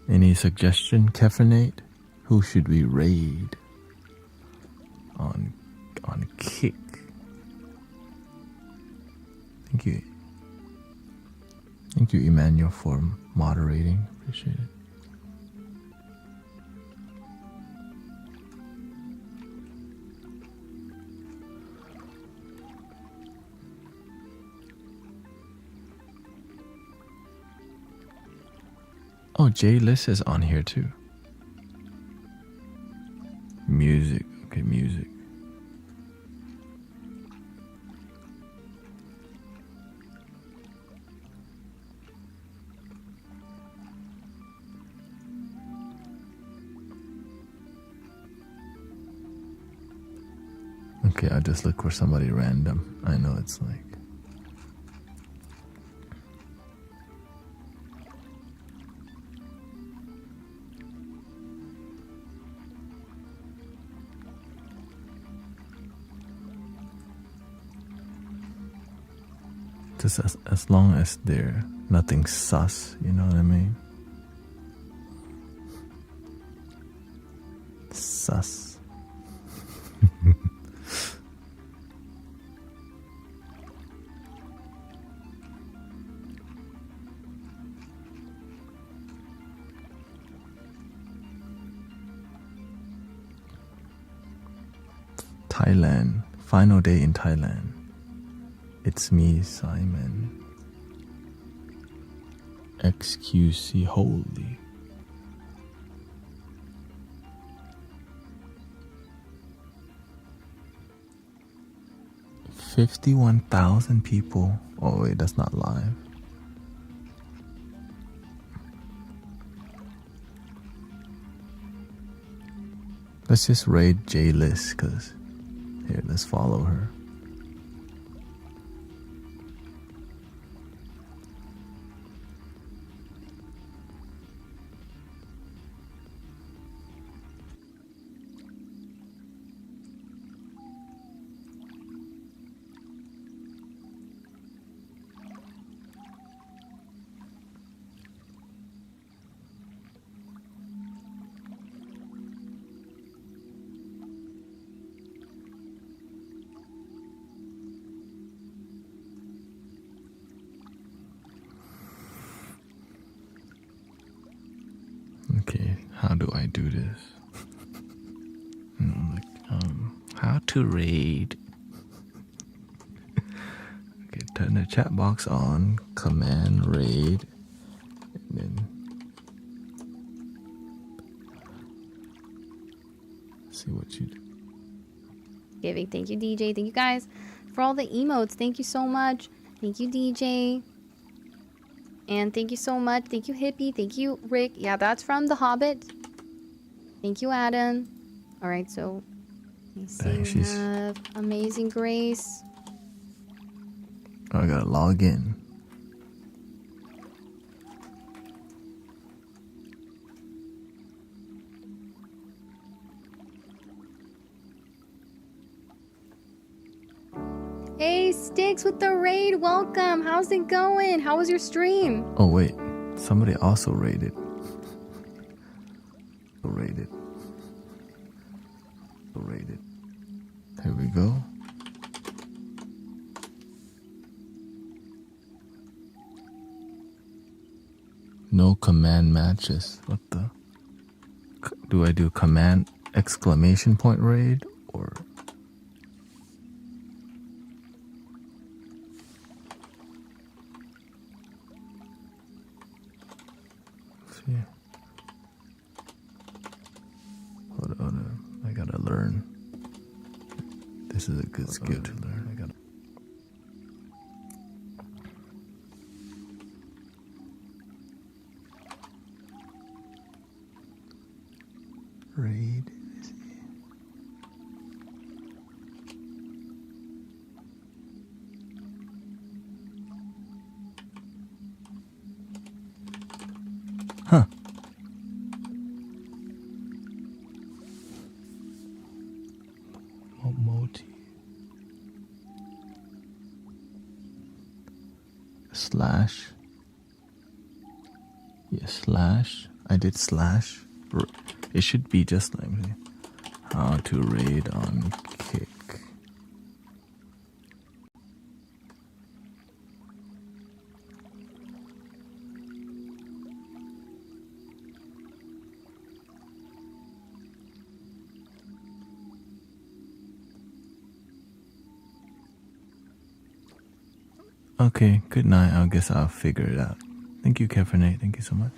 Any suggestion, Keffinate? Who should we raid on Kick? Thank you. Thank you, Emmanuel, for moderating. Appreciate it. Oh, Jay Liss is on here too. Music. Okay, music. Okay, I'll just look for somebody random. I know it's like... just as long as they're nothing sus, you know what I mean? Sus. Thailand. Final day in Thailand. It's me, Simon. XQC Holy. 51,000 people. Oh wait, that's not live. Let's just raid J-List, because here, let's follow her. Okay, how do I do this? How to raid. Okay, turn the chat box on, command raid, and then see what you do. Giving. Thank you, DJ. Thank you guys for all the emotes. Thank you so much. Thank you, DJ. And thank you so much. Thank you, Hippie. Thank you, Rick. Yeah, that's from The Hobbit. Thank you, Adam. All right, so let me see. Dang, We have Amazing Grace. Oh, I gotta log in. Hey, Sticks with the raid. Welcome. How's it going? How was your stream? Oh wait, somebody also raided. Raided. Here we go. No command matches. What the? Do I do command exclamation point raid or? See. Hold on. I gotta learn. This is a good skill to learn. I gotta. Raid. Huh. Moti. Slash. Yeah, slash. I did slash. It should be just like me. How to raid on Kick. Okay, good night. I guess I'll figure it out. Thank you, Kefernate. Thank you so much.